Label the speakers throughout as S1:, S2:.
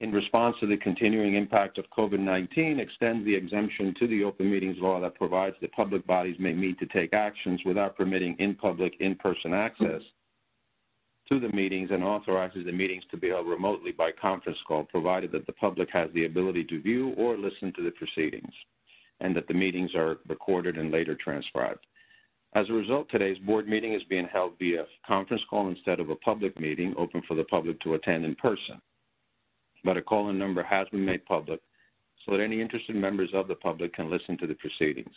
S1: in response to the continuing impact of COVID-19, extends the exemption to the open meetings law that provides that public bodies may meet to take actions without permitting in-person access to the meetings, and authorizes the meetings to be held remotely by conference call, provided that the public has the ability to view or listen to the proceedings, and that the meetings are recorded and later transcribed. As a result, today's board meeting is being held via conference call instead of a public meeting open for the public to attend in person. But a call-in number has been made public so that any interested members of the public can listen to the proceedings.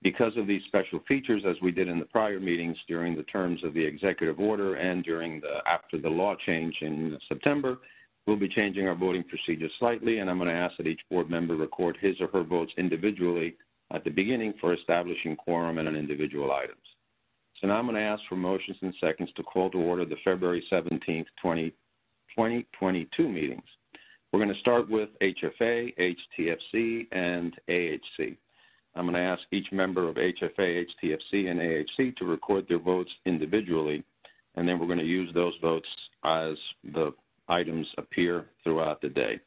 S1: Because of these special features, as we did in the prior meetings during the terms of the executive order and after the law change in September, we'll be changing our voting procedure slightly, and I'm going to ask that each board member record his or her votes individually at the beginning for establishing quorum and on individual items. So now I'm going to ask for motions and seconds to call to order the February 17th, 2022 meetings. We're going to start with HFA, HTFC, and AHC. I'm going to ask each member of HFA, HTFC, and AHC to record their votes individually, and then we're going to use those votes as the items appear throughout the day.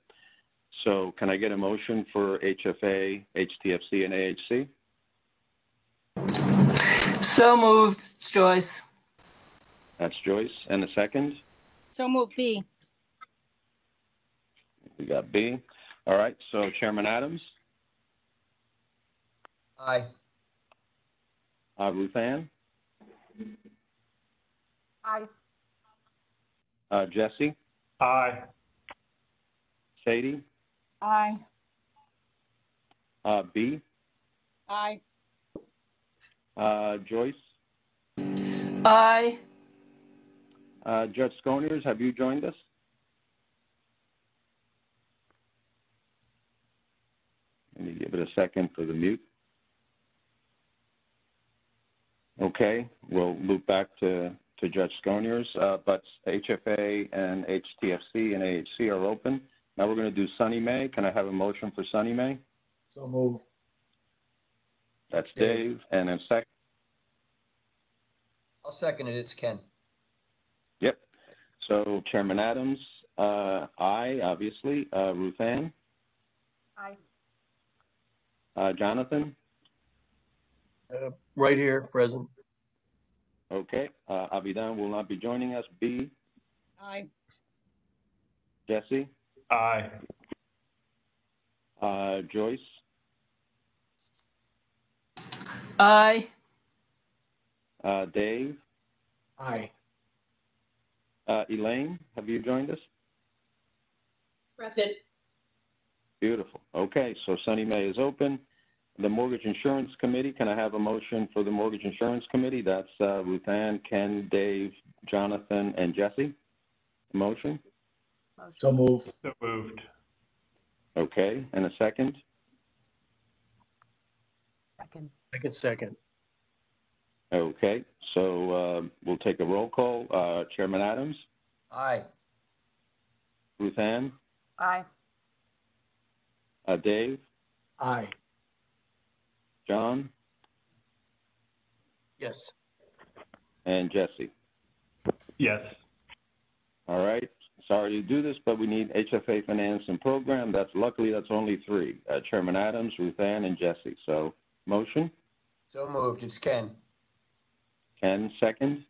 S1: So can I get a motion for HFA, HTFC, and AHC?
S2: So moved, Joyce.
S1: That's Joyce. And a second?
S3: So moved, B.
S1: We got B. All right, so Chairman Adams?
S4: Aye.
S1: Ruth Ann?
S3: Aye.
S1: Jesse?
S5: Aye.
S1: Sadie?
S3: Aye.
S1: B?
S3: Aye.
S1: Joyce?
S2: Aye.
S1: Judge Sconiers, have you joined us? Let me give it a second for the mute. Okay, we'll loop back to Judge Sconiers, but HFA and HTFC and AHC are open. Now we're going to do Sunny May. Can I have a motion for Sunny May?
S5: So move.
S1: That's Dave. And a second?
S4: I'll second it. It's Ken.
S1: Yep. So Chairman Adams, aye, obviously. Ruth Ann?
S3: Aye.
S1: Jonathan?
S5: Right here, present.
S1: Okay. Avidan will not be joining us. B?
S3: Aye.
S1: Jesse?
S5: Aye.
S1: Joyce?
S2: Aye.
S1: Dave?
S5: Aye.
S1: Elaine, have you joined us?
S3: Present.
S1: Beautiful. Okay, so Sunny May is open. The Mortgage Insurance Committee, can I have a motion for the Mortgage Insurance Committee? That's Ruth Ann, Ken, Dave, Jonathan, and Jesse. Motion?
S5: So moved. So moved.
S1: Okay, and a second?
S3: Second.
S5: Second.
S1: Okay, so we'll take a roll call. Chairman Adams?
S4: Aye.
S1: Ruth Ann?
S3: Aye.
S1: Dave?
S5: Aye.
S1: John?
S5: Yes.
S1: And Jesse?
S5: Yes.
S1: All right. Sorry to do this, but we need HFA Finance and Program. Luckily that's only three. Chairman Adams, Ruth Ann, and Jesse. So motion?
S4: So moved. It's Ken.
S1: Ken, second?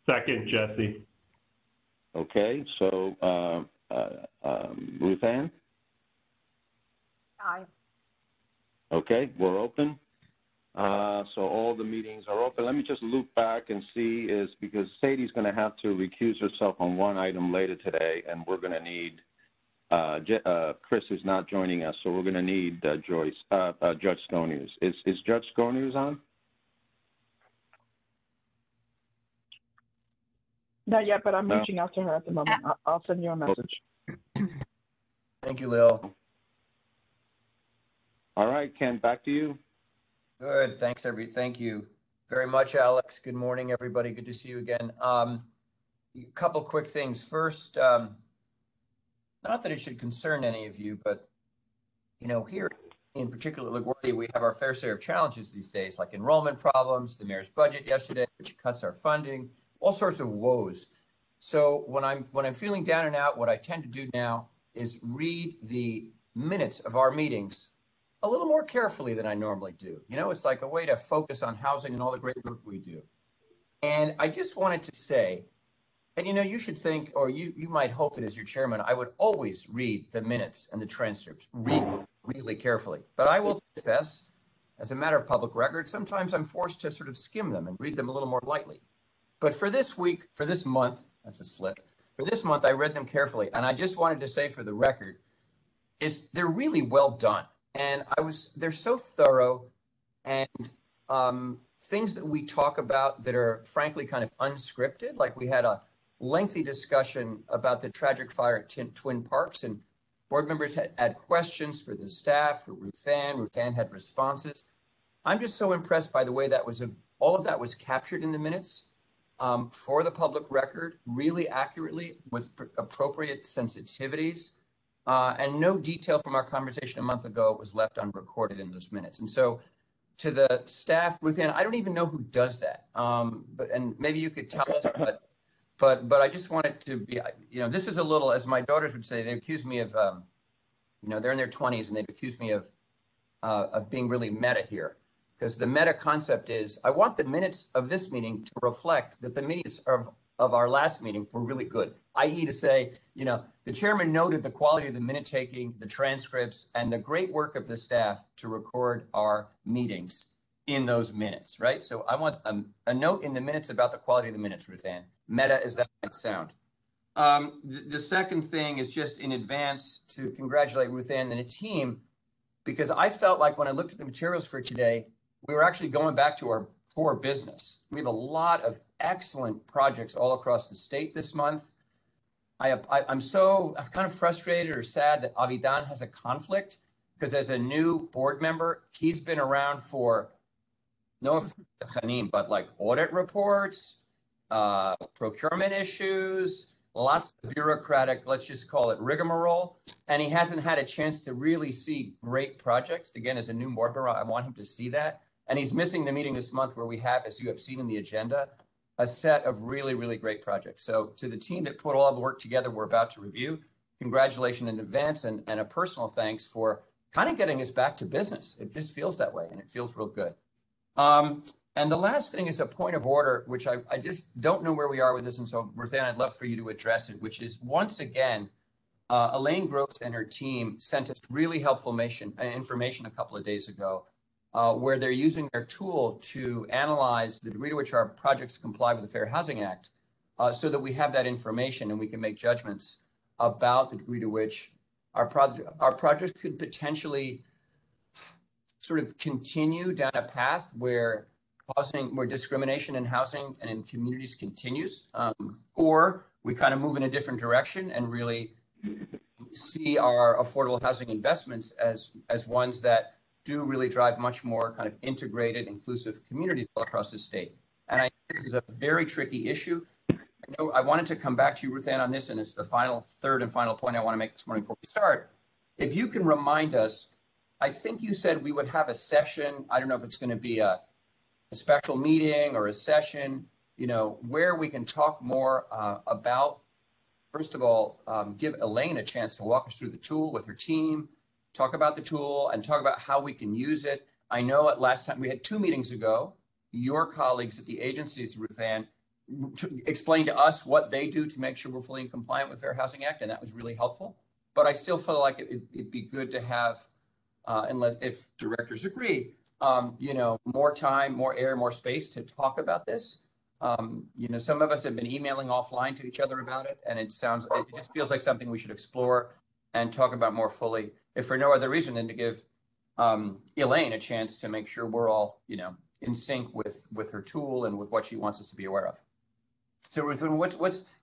S5: Second, Jesse.
S1: Okay. So Ruth Ann?
S3: Aye.
S1: Okay, we're open. So all the meetings are open. Let me just loop back and see, because Sadie's going to have to recuse herself on one item later today, and we're going to need, Chris is not joining us, so we're going to need Judge Sconiers. Is Judge Sconiers on?
S6: Not yet, but I'm reaching out to her at the moment. I'll send you a message.
S4: Thank you, Lil.
S1: All right, Ken, back to you.
S4: Good. Thank you very much, Alex. Good morning, everybody. Good to see you again. A couple quick things. First, not that it should concern any of you, but here in particular, LaGuardia, we have our fair share of challenges these days, like enrollment problems, the mayor's budget yesterday, which cuts our funding, all sorts of woes. So when I'm feeling down and out, what I tend to do now is read the minutes of our meetings a little more carefully than I normally do. You know, it's like a way to focus on housing and all the great work we do. And I just wanted to say, and you know, you should think, or you might hope that as your chairman, I would always read the minutes and the transcripts really carefully. But I will confess, as a matter of public record, sometimes I'm forced to sort of skim them and read them a little more lightly. But for this week, for this month, that's a slip. For this month, I read them carefully. And I just wanted to say for the record, they're really well done. And they're so thorough, and things that we talk about that are frankly kind of unscripted, like we had a lengthy discussion about the tragic fire at Twin Parks, and board members had questions for the staff, for Ruth Ann. Ruth Ann had responses. I'm just so impressed by the way all of that was captured in the minutes for the public record, really accurately with appropriate sensitivities. And no detail from our conversation a month ago was left unrecorded in those minutes. And so to the staff, Ruth Ann, I don't even know who does that. And maybe you could tell us, but I just wanted to be, you know, this is a little, as my daughters would say, they accuse me of, you know, they're in their 20s and they've accused me of being really meta here. Because the meta concept is, I want the minutes of this meeting to reflect that the minutes of our last meeting were really good, i.e. to say, you know, the chairman noted the quality of the minute taking, the transcripts, and the great work of the staff to record our meetings in those minutes, right? So I want a note in the minutes about the quality of the minutes, Ruth Ann. Meta as that might sound. The second thing is just in advance to congratulate Ruth Ann and the team, because I felt like when I looked at the materials for today, we were actually going back to our core business. We have a lot of excellent projects all across the state this month. I'm kind of frustrated or sad that Avidan has a conflict, because as a new board member, he's been around for, no offense to Khanim, but like audit reports, procurement issues, lots of bureaucratic, let's just call it rigmarole. And he hasn't had a chance to really see great projects. Again, as a new board member, I want him to see that. And he's missing the meeting this month where we have, as you have seen in the agenda, a set of really, really great projects. So to the team that put all the work together we're about to review, congratulations in advance, and a personal thanks for kind of getting us back to business. It just feels that way, and it feels real good. And the last thing is a point of order, which I just don't know where we are with this. And so, Ruth Ann, I'd love for you to address it, which is, once again, Elaine Gross and her team sent us really helpful information a couple of days ago, where they're using their tool to analyze the degree to which our projects comply with the Fair Housing Act, so that we have that information and we can make judgments about the degree to which our projects could potentially sort of continue down a path where discrimination in housing and in communities continues, or we kind of move in a different direction and really see our affordable housing investments as ones that do really drive much more kind of integrated, inclusive communities all across the state. And I think this is a very tricky issue. I wanted to come back to you, Ruth Ann, on this, and it's the third and final point I want to make this morning before we start. If you can remind us, I think you said we would have a session. I don't know if it's going to be a special meeting or a session, you know, where we can talk more about, first of all, give Elaine a chance to walk us through the tool with her team, talk about the tool, and talk about how we can use it. I know at last time, we had 2 meetings ago, your colleagues at the agencies, Ruth Ann, explained to us what they do to make sure we're fully in compliance with Fair Housing Act, and that was really helpful. But I still feel like it'd be good to have, if directors agree, you know, more time, more air, more space to talk about this. You know, some of us have been emailing offline to each other about it, and it just feels like something we should explore and talk about more fully, if for no other reason than to give Elaine a chance to make sure we're all, you know, in sync with her tool and with what she wants us to be aware of. So Ruth,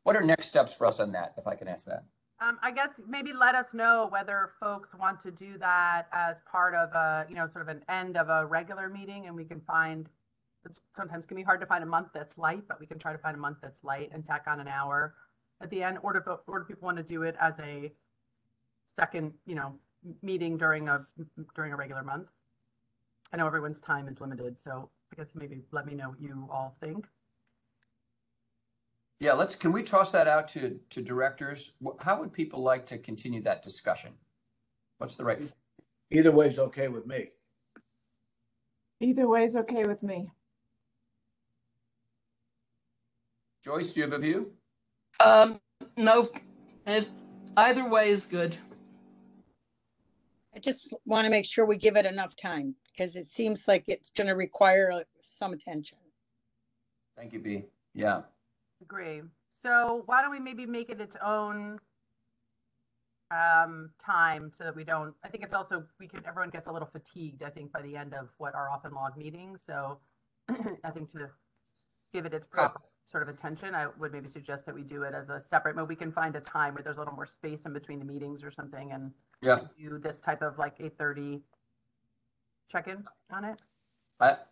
S4: what are next steps for us on that, if I can ask that?
S3: I guess maybe let us know whether folks want to do that as part of a, you know, sort of an end of a regular meeting, and we can find, it sometimes can be hard to find a month that's light, but we can try to find a month that's light and tack on an hour at the end, or do people want to do it as a second, you know, meeting during a regular month? I know everyone's time is limited, so I guess maybe let me know what you all think.
S4: Yeah, can we toss that out to directors? How would people like to continue that discussion? What's the right?
S5: Either way is okay with me.
S6: Either way is okay with me.
S4: Joyce, do you have a view?
S2: No, either way is good.
S7: I just want to make sure we give it enough time because it seems like it's going to require some attention.
S4: Thank you, B. Yeah.
S3: Agree. So why don't we maybe make it its own time so that we don't, I think it's also, everyone gets a little fatigued, I think, by the end of what are often long meetings. So I think to give it its proper sort of attention, I would maybe suggest that we do it as a separate, maybe we can find a time where there's a little more space in between the meetings or something and do this type of like 8:30 check-in on it.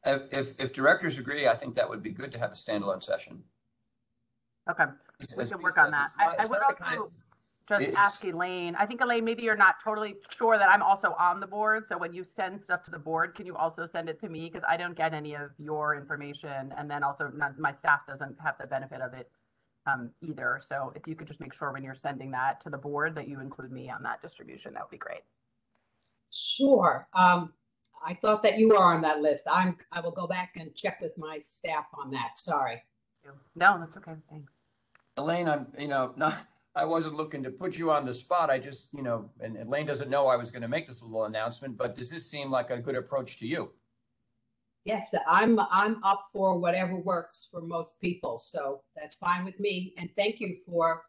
S4: If directors agree, I think that would be good to have a standalone session.
S3: Okay, we can work on that. I would also just ask Elaine. I think, Elaine, maybe you're not totally sure that I'm also on the board. So when you send stuff to the board, can you also send it to me? Because I don't get any of your information. And then also my staff doesn't have the benefit of it either. So if you could just make sure when you're sending that to the board that you include me on that distribution, that would be great.
S8: Sure. I thought that you were on that list. I will go back and check with my staff on that. Sorry.
S3: No, that's okay. Thanks.
S4: Elaine, I wasn't looking to put you on the spot. I just, and Elaine doesn't know I was going to make this little announcement, but does this seem like a good approach to you?
S8: Yes, I'm up for whatever works for most people. So that's fine with me. And thank you for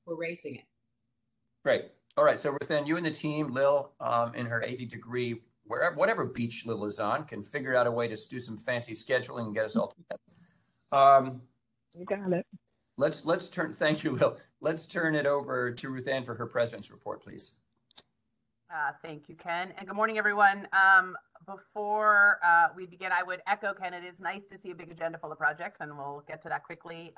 S8: raising it.
S4: Great. All right. So within you and the team, Lil, in her 80-degree, whatever beach Lil is on, can figure out a way to do some fancy scheduling and get us all together.
S6: You got it.
S4: Thank you, Lil. Let's turn it over to Ruth Ann for her president's report, please.
S3: Thank you, Ken. And good morning, everyone. Before we begin, I would echo Ken. It is nice to see a big agenda full of projects, and we'll get to that quickly.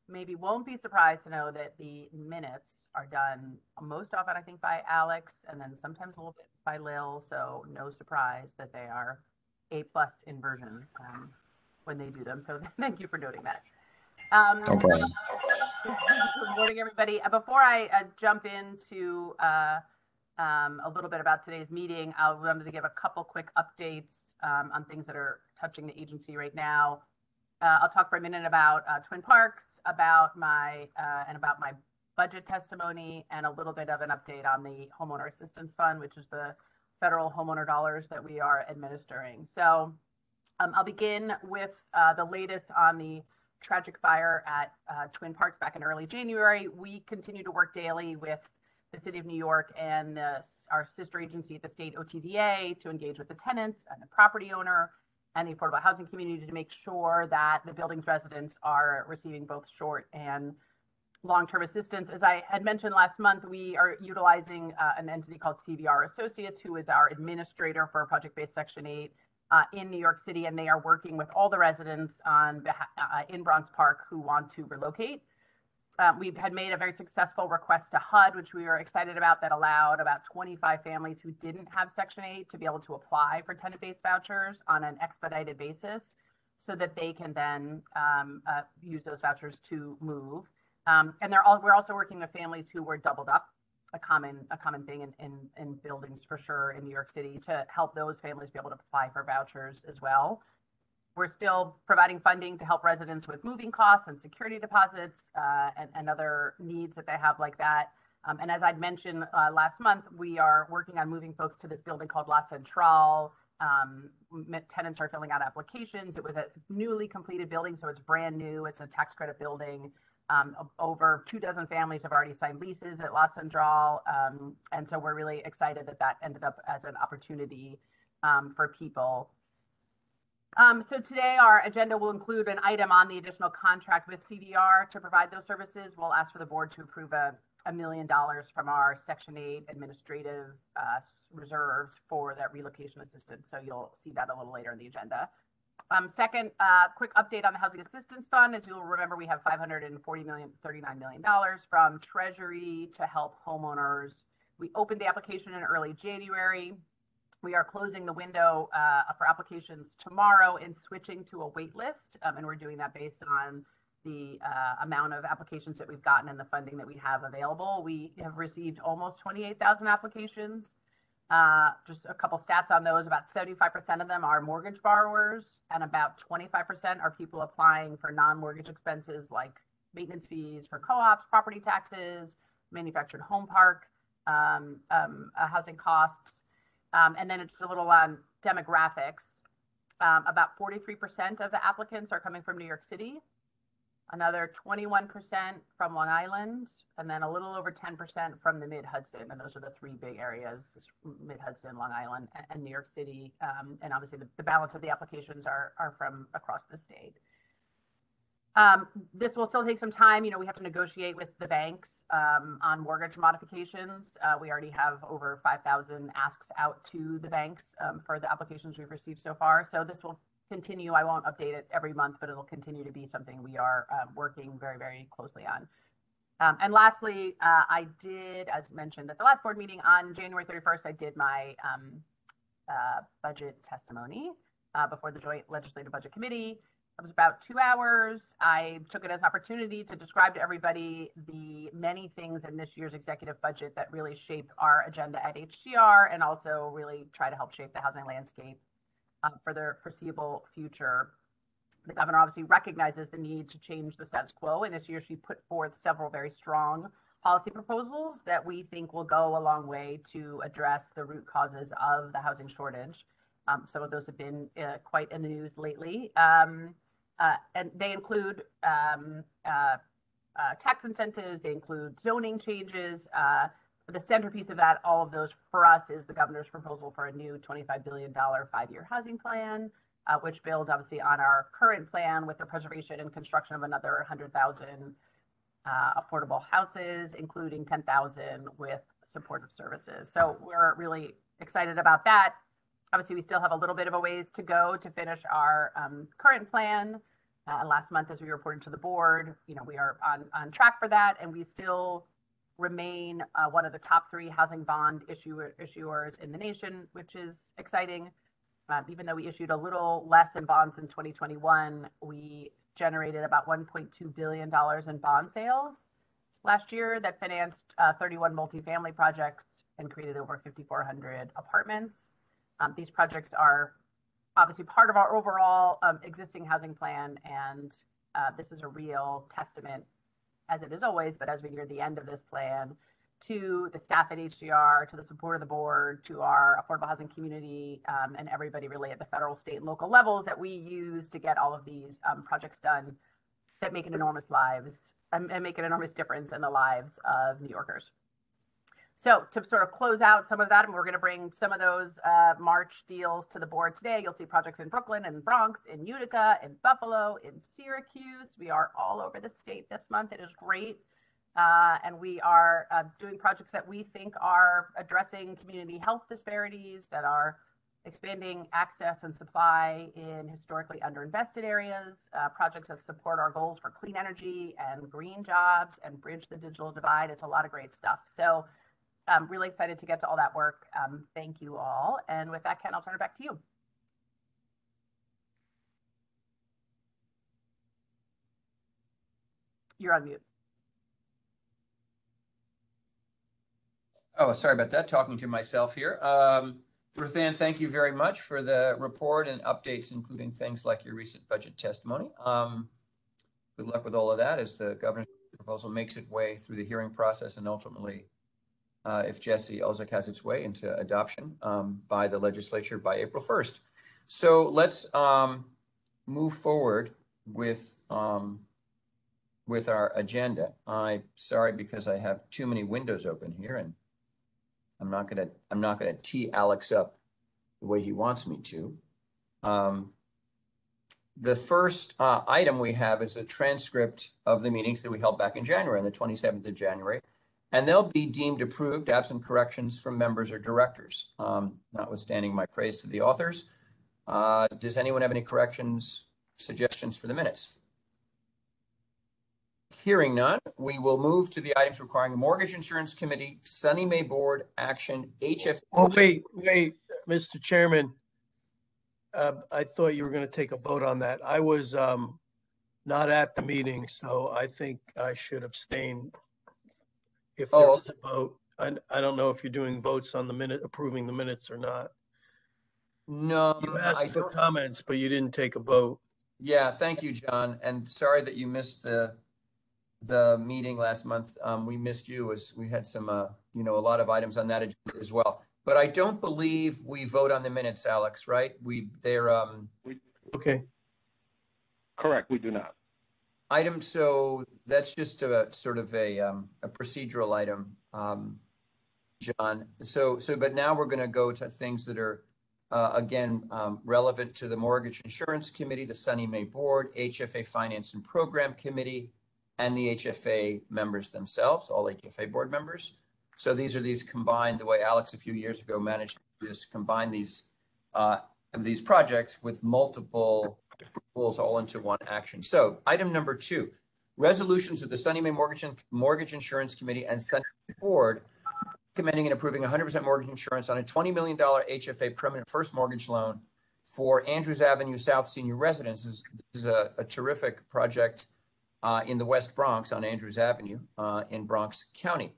S3: Maybe won't be surprised to know that the minutes are done most often, I think, by Alex, and then sometimes a little bit by Lil. So no surprise that they are A+ in version when they do them. So thank you for noting that.
S4: Okay.
S3: Good morning, everybody. Before I jump into a little bit about today's meeting, I'll remember to give a couple quick updates on things that are touching the agency right now. I'll talk for a minute about Twin Parks, about my budget testimony, and a little bit of an update on the Homeowner Assistance Fund, which is the federal homeowner dollars that we are administering. So I'll begin with the latest on the tragic fire at Twin Parks back in early January. We continue to work daily with the City of New York and our sister agency, the state OTDA, to engage with the tenants and the property owner and the affordable housing community to make sure that the building's residents are receiving both short and long-term assistance. As I had mentioned last month, we are utilizing an entity called CVR Associates, who is our administrator for project-based Section 8 in New York City, and they are working with all the residents in Bronx Park who want to relocate. We had made a very successful request to HUD, which we were excited about, that allowed about 25 families who didn't have Section 8 to be able to apply for tenant-based vouchers on an expedited basis so that they can then use those vouchers to move. And we're also working with families who were doubled up, a common thing in buildings for sure in New York City, to help those families be able to apply for vouchers as well. We're still providing funding to help residents with moving costs and security deposits and other needs that they have like that. And as I'd mentioned last month, we are working on moving folks to this building called La Centrale. Tenants are filling out applications. It was a newly completed building, so it's brand new. It's a tax credit building. Over 24 families have already signed leases at La Centrale. And so we're really excited that that ended up as an opportunity for people. So today our agenda will include an item on the additional contract with CVR to provide those services. We'll ask for the board to approve $1 million from our Section 8 administrative reserves for that relocation assistance. So you'll see that a little later in the agenda. Second, quick update on the Housing Assistance Fund. As you'll remember, we have $39 million from Treasury to help homeowners. We opened the application in early January. We are closing the window for applications tomorrow and switching to a wait list. And we're doing that based on the amount of applications that we've gotten and the funding that we have available. We have received almost 28,000 applications. Just a couple stats on those, about 75% of them are mortgage borrowers, and about 25% are people applying for non-mortgage expenses like maintenance fees for co-ops, property taxes, manufactured home park, housing costs. And then it's a little on demographics. About 43% of the applicants are coming from New York City, another 21% from Long Island, and then a little over 10% from the Mid-Hudson. And those are the three big areas, Mid-Hudson, Long Island, and New York City. And obviously the balance of the applications are from across the state. This will still take some time. You know, we have to negotiate with the banks on mortgage modifications. We already have over 5,000 asks out to the banks for the applications we've received so far. So this will continue. I won't update it every month, but it'll continue to be something we are working very, very closely on. And lastly, I did, as mentioned at the last board meeting on January 31st, I did my budget testimony before the Joint Legislative Budget Committee. It was about 2 hours. I took it as an opportunity to describe to everybody the many things in this year's executive budget that really shape our agenda at HDR and also really try to help shape the housing landscape for the foreseeable future. The governor obviously recognizes the need to change the status quo, and this year she put forth several very strong policy proposals that we think will go a long way to address the root causes of the housing shortage. Some of those have been quite in the news lately. And they include tax incentives, they include zoning changes. The centerpiece of that, all of those for us, is the governor's proposal for a new $25 billion 5-year housing plan, which builds obviously on our current plan with the preservation and construction of another 100,000 affordable houses, including 10,000 with supportive services. So we're really excited about that. Obviously, we still have a little bit of a ways to go to finish our current plan. Last month, as we reported to the board, you know, we are on track for that, and we still remain one of the top 3 housing bond issuers in the nation, which is exciting. Even though we issued a little less in bonds in 2021, we generated about $1.2 billion in bond sales last year that financed 31 multifamily projects and created over 5,400 apartments. These projects are obviously part of our overall existing housing plan, and this is a real testament, as it is always, but as we near the end of this plan, to the staff at HDR, to the support of the board, to our affordable housing community, and everybody really at the federal, state, and local levels that we use to get all of these projects done that make an enormous difference in the lives of New Yorkers. So to sort of close out some of that, and we're going to bring some of those March deals to the board today. You'll see projects in Brooklyn and Bronx, in Utica, in Buffalo, in Syracuse. We are all over the state this month. It is great. And we are doing projects that we think are addressing community health disparities, that are expanding access and supply in historically underinvested areas, projects that support our goals for clean energy and green jobs and bridge the digital divide. It's a lot of great stuff. So I'm really excited to get to all that work. Thank you all. And with that, Ken, I'll turn it back to you. You're on mute.
S4: Oh, sorry about that. Talking to myself here. Ruth Ann, thank you very much for the report and updates, including things like your recent budget testimony. Good luck with all of that as the governor's proposal makes its way through the hearing process and ultimately, if Jesse Elzick has its way, into adoption by the legislature by April 1st. So let's move forward with our agenda. I'm sorry because I have too many windows open here, and I'm not gonna tee Alex up the way he wants me to. The first item we have is a transcript of the meetings that we held back in January, on the 27th of January. And they'll be deemed approved absent corrections from members or directors, notwithstanding my praise to the authors. Does anyone have any corrections, suggestions for the minutes? Hearing none, we will move to the items requiring a mortgage insurance committee Sunny May Board Action HFA.
S5: Oh, wait, Mr. Chairman. I thought you were going to take a vote on that. I was not at the meeting, so I think I should abstain if there is a vote. I don't know if you're doing votes on the minute, approving the minutes or not.
S4: No,
S5: You asked for comments, but you didn't take a vote.
S4: Yeah, thank you, John. And sorry that you missed the meeting last month. We missed you as we had some, a lot of items on that agenda as well. But I don't believe we vote on the minutes, Alex, right?
S5: Okay.
S1: Correct, we do not.
S4: So that's just a sort of a procedural item, John. But now we're going to go to things that are, again, relevant to the Mortgage Insurance Committee, the Sunny May Board, HFA Finance and Program Committee, and the HFA members themselves, all HFA board members. So these combined, the way Alex a few years ago managed to just combine these projects with multiple rules all into one action. So item number 2, resolutions of the Sunny May Mortgage Insurance Committee and Sunny May Board recommending and approving 100% mortgage insurance on a $20 million HFA permanent first mortgage loan for Andrews Avenue South Senior Residences. This is a terrific project in the West Bronx on Andrews Avenue in Bronx County.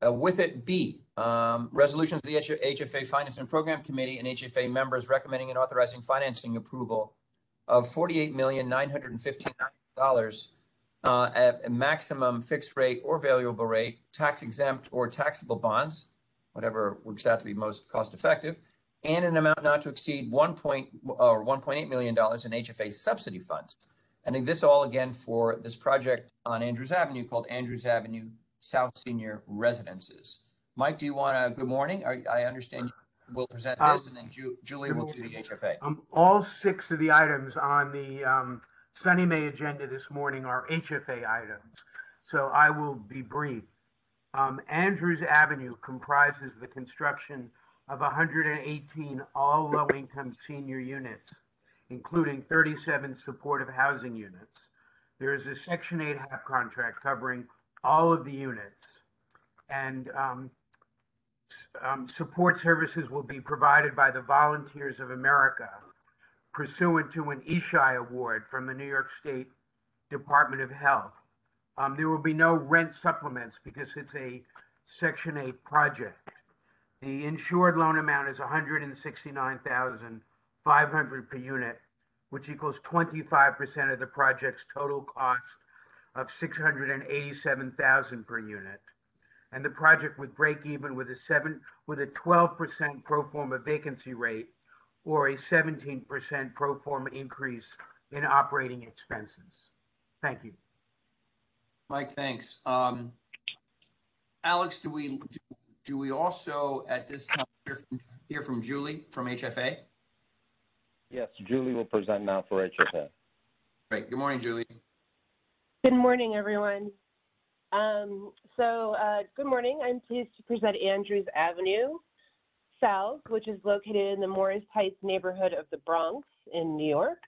S4: With it be resolutions of the HFA Finance and Program Committee and HFA members recommending and authorizing financing approval of $48,915,000 at a maximum fixed rate or variable rate, tax exempt or taxable bonds, whatever works out to be most cost effective, and an amount not to exceed $1.8 million in HFA subsidy funds. And this all again for this project on Andrews Avenue called Andrews Avenue South Senior Residences. Mike, do you want to, good morning. I understand you will present this and then Julie will do the HFA.
S9: All 6 of the items on the Sunny May agenda this morning are HFA items. So I will be brief. Andrews Avenue comprises the construction of 118 all low-income senior units, including 37 supportive housing units. There is a Section 8 HAP contract covering all of the units, and support services will be provided by the Volunteers of America pursuant to an ESHI award from the New York State Department of Health. There will be no rent supplements because it's a Section 8 project. The insured loan amount is $169,500 per unit, which equals 25% of the project's total cost of $687,000 per unit. And the project would break even with a 12% pro forma vacancy rate or a 17% pro forma increase in operating expenses. Thank you.
S4: Mike, thanks. Alex, do we also at this time hear from Julie from HFA?
S1: Yes, Julie will present now for HFA.
S4: Great. Good morning, Julie.
S10: Good morning, everyone. Good morning. I'm pleased to present Andrews Avenue South, which is located in the Morris Heights neighborhood of the Bronx in New York.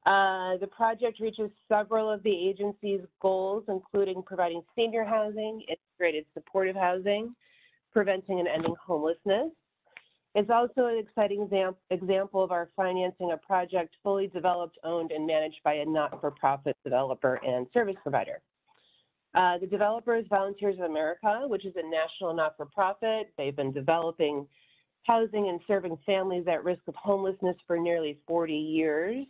S10: The project reaches several of the agency's goals, including providing senior housing, integrated supportive housing, preventing and ending homelessness. It's also an exciting example of our financing a project fully developed, owned, and managed by a not-for-profit developer and service provider. The developer is Volunteers of America, which is a national not-for-profit. They've been developing housing and serving families at risk of homelessness for nearly 40 years.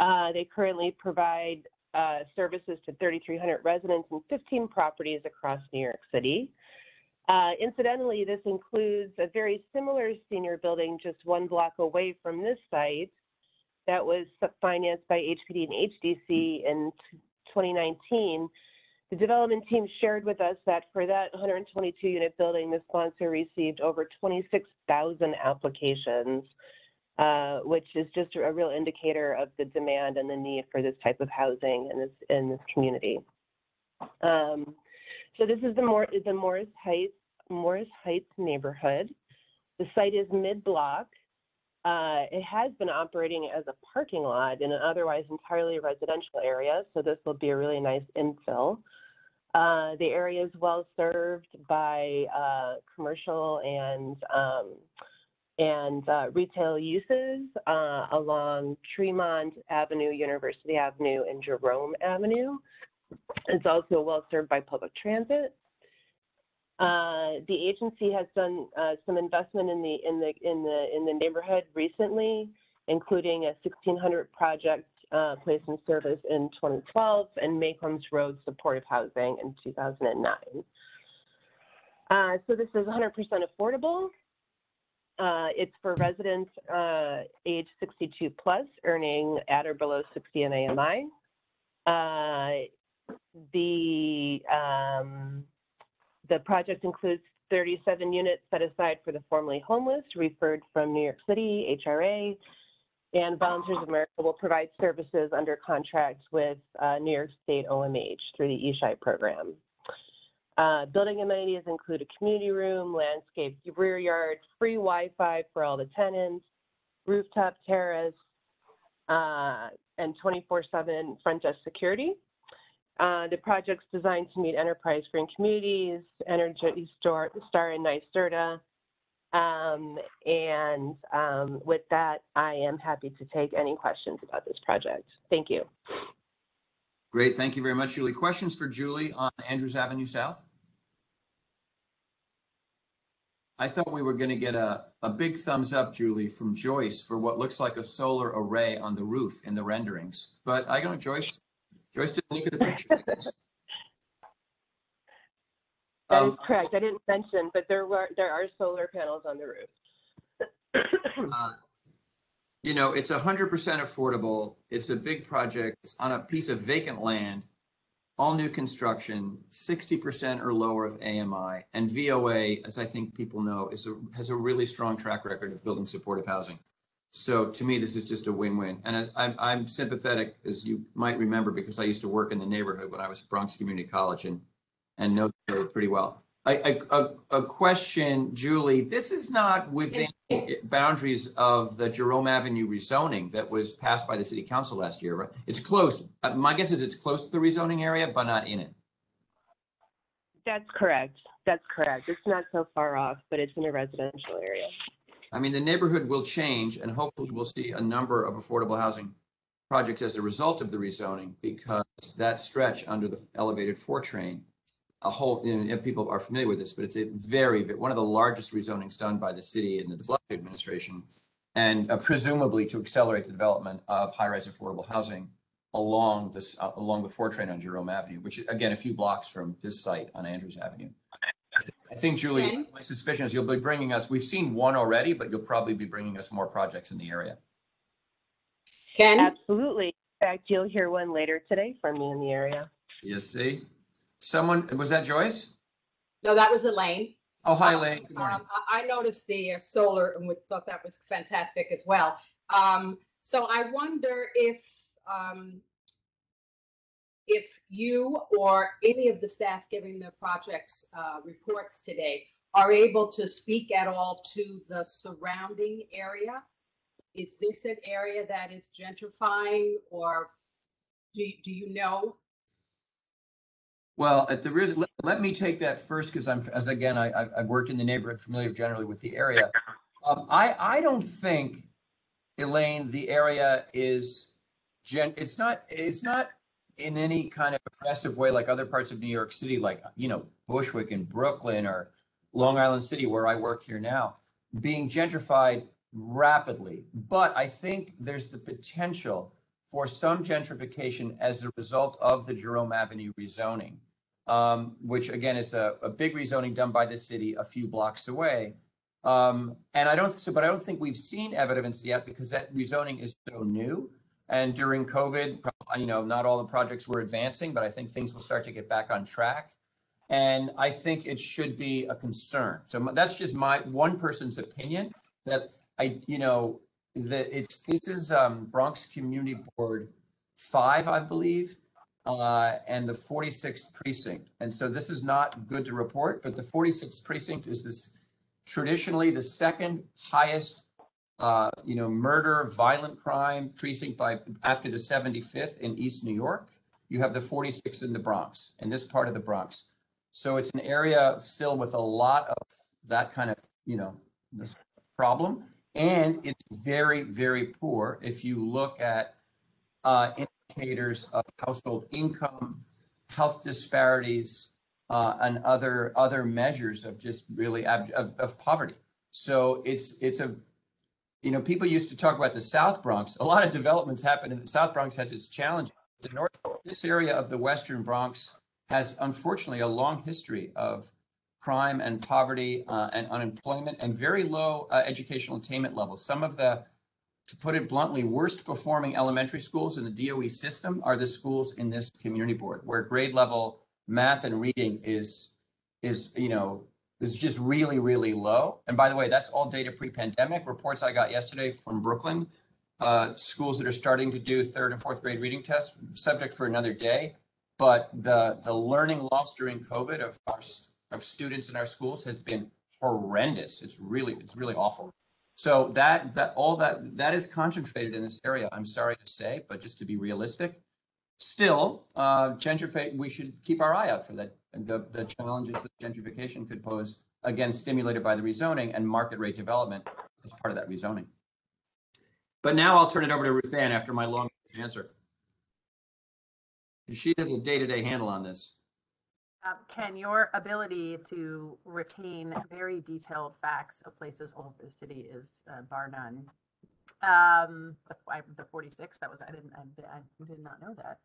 S10: They currently provide services to 3,300 residents in 15 properties across New York City. Incidentally, this includes a very similar senior building just 1 block away from this site that was financed by HPD and HDC in 2019. The development team shared with us that for that 122-unit building, the sponsor received over 26,000 applications, which is just a real indicator of the demand and the need for this type of housing in this community. So this is the Morris Heights neighborhood. The site is mid-block. It has been operating as a parking lot in an otherwise entirely residential area, so this will be a really nice infill. The area is well served by commercial and retail uses along Tremont Avenue, University Avenue, and Jerome Avenue. It's also well served by public transit. The agency has done some investment in the neighborhood recently, including a 1,600 project placed in service in 2012 and Maycombs Road supportive housing in 2009. So this is 100% affordable. It's for residents age 62 plus, earning at or below 60 in AMI. The project includes 37 units set aside for the formerly homeless, referred from New York City, HRA, and Volunteers of America will provide services under contract with New York State OMH through the eShite program. Building amenities include a community room, landscaped rear yard, free Wi-Fi for all the tenants, rooftop terrace, and 24/7 front desk security. The project's designed to meet enterprise-green communities, Energy Star and NYSERDA. With that, I am happy to take any questions about this project. Thank you.
S4: Great, thank you very much, Julie. Questions for Julie on Andrews Avenue South? I thought we were going to get a big thumbs up, Julie, from Joyce for what looks like a solar array on the roof in the renderings. But I don't know, Joyce didn't look at the picture, I guess.
S10: That is correct. I didn't mention, but there are solar panels on the roof.
S4: You know, it's 100% affordable. It's a big project. It's on a piece of vacant land, all new construction, 60% or lower of AMI, and VOA, as I think people know, has a really strong track record of building supportive housing. So to me, this is just a win-win. And I'm sympathetic, as you might remember, because I used to work in the neighborhood when I was at Bronx Community College and know the area pretty well. A question, Julie, this is not within boundaries of the Jerome Avenue rezoning that was passed by the city council last year, right? It's close. My guess is it's close to the rezoning area, but not in it.
S10: That's correct. That's correct. It's not so far off, but it's in a residential area.
S4: I mean, the neighborhood will change, and hopefully we'll see a number of affordable housing projects as a result of the rezoning, because that stretch under the elevated 4 train, a whole, you know, people are familiar with this, but it's one of the largest rezonings done by the city and the de Blasio administration, and presumably to accelerate the development of high-rise affordable housing along the 4 train on Jerome Avenue, which is, again, a few blocks from this site on Andrews Avenue. I think, Julie, my suspicion is you'll be bringing us, we've seen one already, but you'll probably be bringing us more projects in the area.
S8: Ken?
S10: Absolutely. In fact, you'll hear one later today from me in the area.
S4: You see? Someone, was that Joyce?
S8: No, that was Elaine.
S4: Oh, hi, Elaine. Good morning.
S8: I noticed the solar and we thought that was fantastic as well. So I wonder if you or any of the staff giving the project's reports today are able to speak at all to the surrounding area. Is this an area that is gentrifying, or do you know?
S4: Well, at the risk, let me take that first, because I've worked in the neighborhood, familiar generally with the area. I don't think, Elaine, the area is it's not in any kind of aggressive way like other parts of New York City, like, you know, Bushwick and Brooklyn or Long Island City, where I work here now, being gentrified rapidly. But I think there's the potential for some gentrification as a result of the Jerome Avenue rezoning, which again is a big rezoning done by the city a few blocks away. But I don't think we've seen evidence yet, because that rezoning is so new. And during COVID, you know, not all the projects were advancing, but I think things will start to get back on track. And I think it should be a concern. So that's just my one person's opinion, that this is Bronx Community Board 5, I believe, and the 46th precinct. And so this is not good to report, but the 46th precinct is traditionally the second highest murder, violent crime precinct after the 75th in East New York. you have the 46 in the Bronx, in this part of the Bronx. So it's an area still with a lot of that kind of, this problem. And it's very, very poor if you look at indicators of household income, health disparities, and other measures of just really of poverty. So it's a, people used to talk about the South Bronx. A lot of developments happen in the South Bronx has its challenges. This area of the Western Bronx has unfortunately a long history of crime and poverty and unemployment and very low educational attainment levels. Some of the, to put it bluntly, worst performing elementary schools in the DOE system are the schools in this community board, where grade level math and reading is just really, really low. And by the way, that's all data pre-pandemic. Reports I got yesterday from Brooklyn, schools that are starting to do 3rd and 4th grade reading tests, subject for another day. But the learning loss during COVID of students in our schools has been horrendous. It's really awful. So that is concentrated in this area. I'm sorry to say, but just to be realistic, still, gentrification, we should keep our eye out for that. The challenges that gentrification could pose, again, stimulated by the rezoning and market rate development as part of that rezoning. But now I'll turn it over to Ruth Ann after my long answer. She has a day-to-day handle on this.
S3: Ken, your ability to retain very detailed facts of places all over the city is bar none. The 46, I did not know that.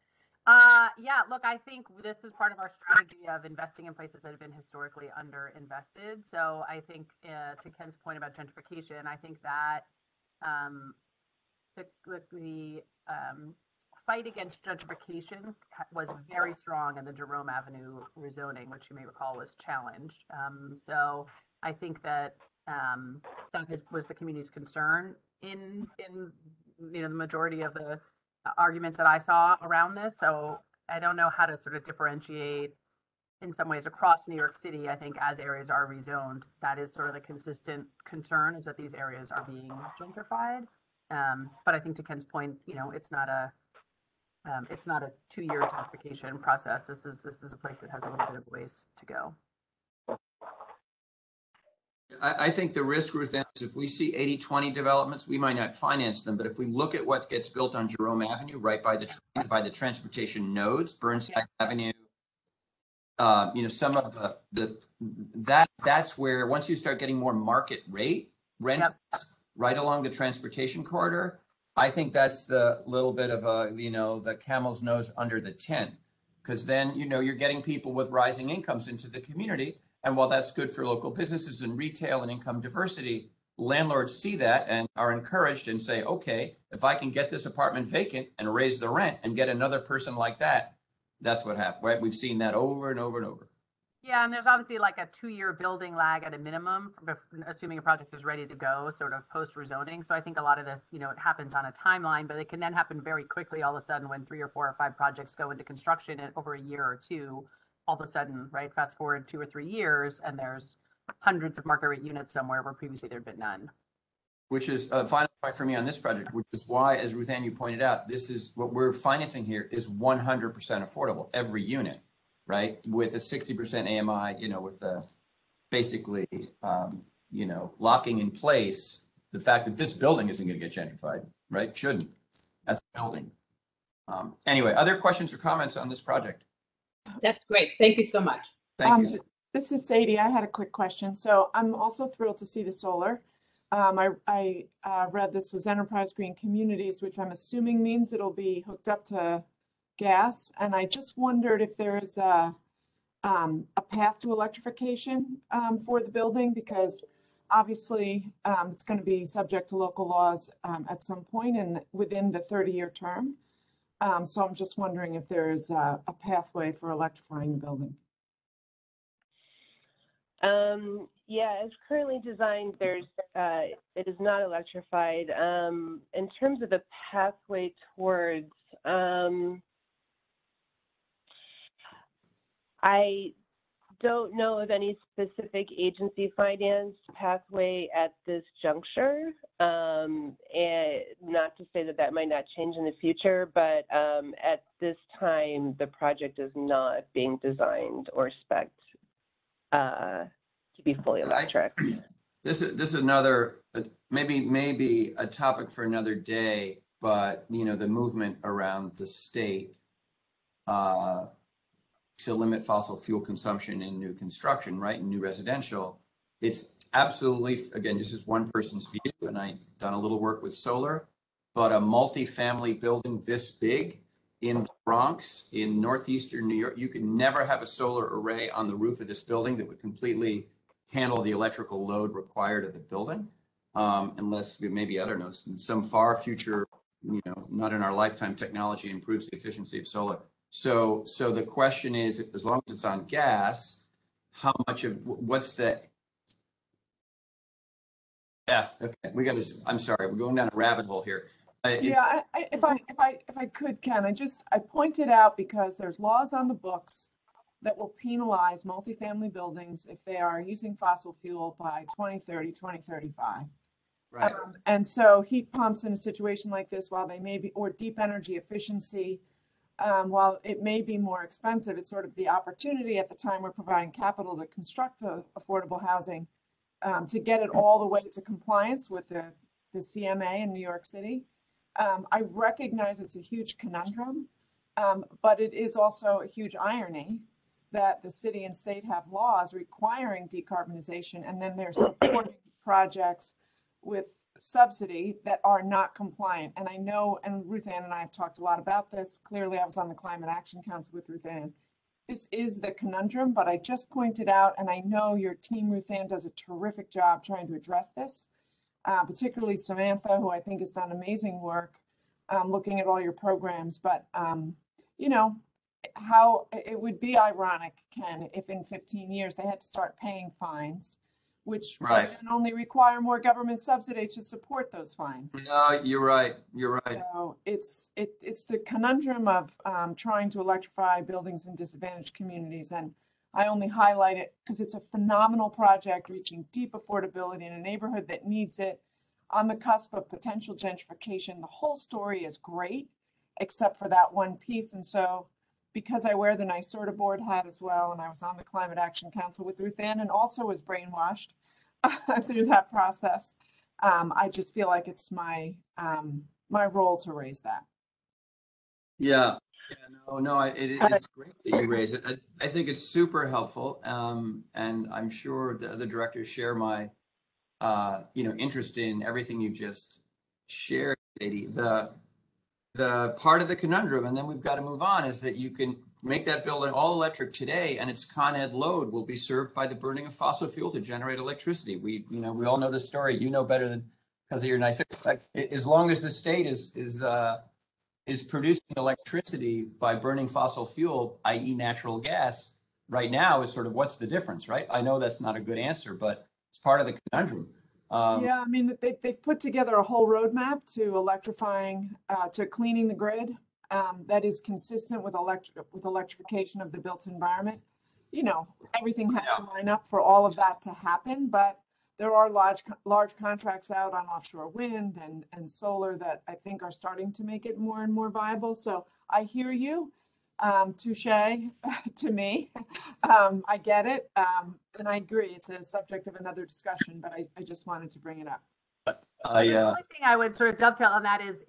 S3: Yeah, look, I think this is part of our strategy of investing in places that have been historically underinvested. So I think to Ken's point about gentrification, I think that the fight against gentrification was very strong in the Jerome Avenue rezoning, which you may recall was challenged. So I think that was the community's concern in the majority of the arguments that I saw around this. So I don't know how to sort of differentiate in some ways across New York City. I think as areas are rezoned, that is sort of the consistent concern, is that these areas are being gentrified. But I think to Ken's point, it's not a 2-year gentrification process. This is a place that has a little bit of ways to go.
S4: I think the risk, Ruth, is if we see 80-20 developments, we might not finance them. But if we look at what gets built on Jerome Avenue, right by the transportation nodes, Burnside Avenue, some of that's where once you start getting more market rate rent right along the transportation corridor, I think that's the little bit of the camel's nose under the tent, because then, you're getting people with rising incomes into the community. And while that's good for local businesses and retail and income diversity, landlords see that and are encouraged and say, okay, if I can get this apartment vacant and raise the rent and get another person like that, that's what happened, right? We've seen that over and over and over.
S3: Yeah, and there's obviously like a 2-year building lag at a minimum, assuming a project is ready to go, sort of post rezoning. So I think a lot of this, it happens on a timeline, but it can then happen very quickly all of a sudden when 3 or 4 or 5 projects go into construction in over a year or two. All of a sudden, right? Fast forward 2 or 3 years, and there's hundreds of market rate units somewhere where previously there'd been none.
S4: Which is a final point for me on this project, which is why, as Ruth Ann, you pointed out, this is what we're financing here is 100% affordable, every unit, right? With a 60% AMI, with the basically, locking in place the fact that this building isn't going to get gentrified, right? Shouldn't, as a building. Anyway, other questions or comments on this project?
S8: That's great. Thank you so much.
S4: Thank you.
S6: This is Sadie. I had a quick question. So I'm also thrilled to see the solar. I read this was Enterprise Green Communities, which I'm assuming means it'll be hooked up to gas. And I just wondered if there is a path to electrification for the building, because obviously it's going to be subject to local laws at some point and within the 30-year term. So I'm just wondering if there is a pathway for electrifying the building.
S10: Yeah, as currently designed, it is not electrified. In terms of the pathway towards, don't know of any specific agency financed pathway at this juncture. And not to say that that might not change in the future, but at this time, the project is not being designed or spec'd to be fully electric.
S4: This is another, maybe a topic for another day, but you know, the movement around the state to limit fossil fuel consumption in new construction, right, in new residential. It's absolutely, again, this is one person's view, and I've done a little work with solar, but a multi-family building this big in the Bronx, in northeastern New York, you could never have a solar array on the roof of this building that would completely handle the electrical load required of the building, unless maybe, I don't know, in some far future, you know, not in our lifetime, technology improves the efficiency of solar. So the question is, as long as it's on gas, how much of what's the? Yeah, okay. We got to. I'm sorry, we're going down a rabbit hole here.
S6: Yeah, if I could, Ken, I pointed out because there's laws on the books that will penalize multifamily buildings if they are using fossil fuel by 2030, 2035.
S4: Right.
S6: And so heat pumps in a situation like this, while they may be, or deep energy efficiency, while it may be more expensive, it's sort of the opportunity at the time we're providing capital to construct the affordable housing to get it all the way to compliance with the CMA in New York City. I recognize it's a huge conundrum, but it is also a huge irony that the city and state have laws requiring decarbonization, and then they're supporting projects with subsidy that are not compliant. And I know, and Ruth Ann and I have talked a lot about this. Clearly, I was on the Climate Action Council with Ruth Ann. This is the conundrum, but I just pointed out, and I know your team, Ruth Ann, does a terrific job trying to address this, particularly Samantha, who I think has done amazing work looking at all your programs. But, you know, how it would be ironic, Ken, if in 15 years they had to start paying fines, which
S4: Right.
S6: can only require more government subsidy to support those fines.
S4: No, you're right. You're right.
S6: So it's the conundrum of trying to electrify buildings in disadvantaged communities. And I only highlight it because it's a phenomenal project reaching deep affordability in a neighborhood that needs it, on the cusp of potential gentrification. The whole story is great, except for that one piece. And so because I wear the NYSERDA board hat as well, and I was on the Climate Action Council with Ruth Ann and also was brainwashed through that process, I just feel like it's my my role to raise that.
S4: Yeah. It's great that you raise it. I think it's super helpful, and I'm sure the other directors share my, interest in everything you just shared, Sadie. The part of the conundrum, and then we've got to move on, is that you can make that building all electric today, and its Con Ed load will be served by the burning of fossil fuel to generate electricity. We all know the story. You know better than, because of your nice. Like, as long as the state is producing electricity by burning fossil fuel, i.e., natural gas, right now is sort of what's the difference, right? I know that's not a good answer, but it's part of the conundrum.
S6: Yeah, I mean, they've put together a whole roadmap to electrifying, to cleaning the grid that is consistent with electrification of the built environment. You know, everything has to line up for all of that to happen, but there are large contracts out on offshore wind and solar that I think are starting to make it more and more viable. So I hear you. Touche to me. I get it. And I agree. It's a subject of another discussion, but I just wanted to bring it up.
S3: The only thing I would sort of dovetail on that is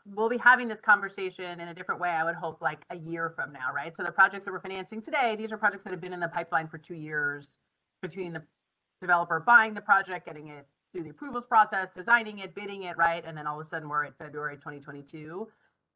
S3: we'll be having this conversation in a different way, I would hope, like a year from now, right? So the projects that we're financing today, these are projects that have been in the pipeline for 2 years, between the developer buying the project, getting it through the approvals process, designing it, bidding it, right? And then all of a sudden we're at February 2022.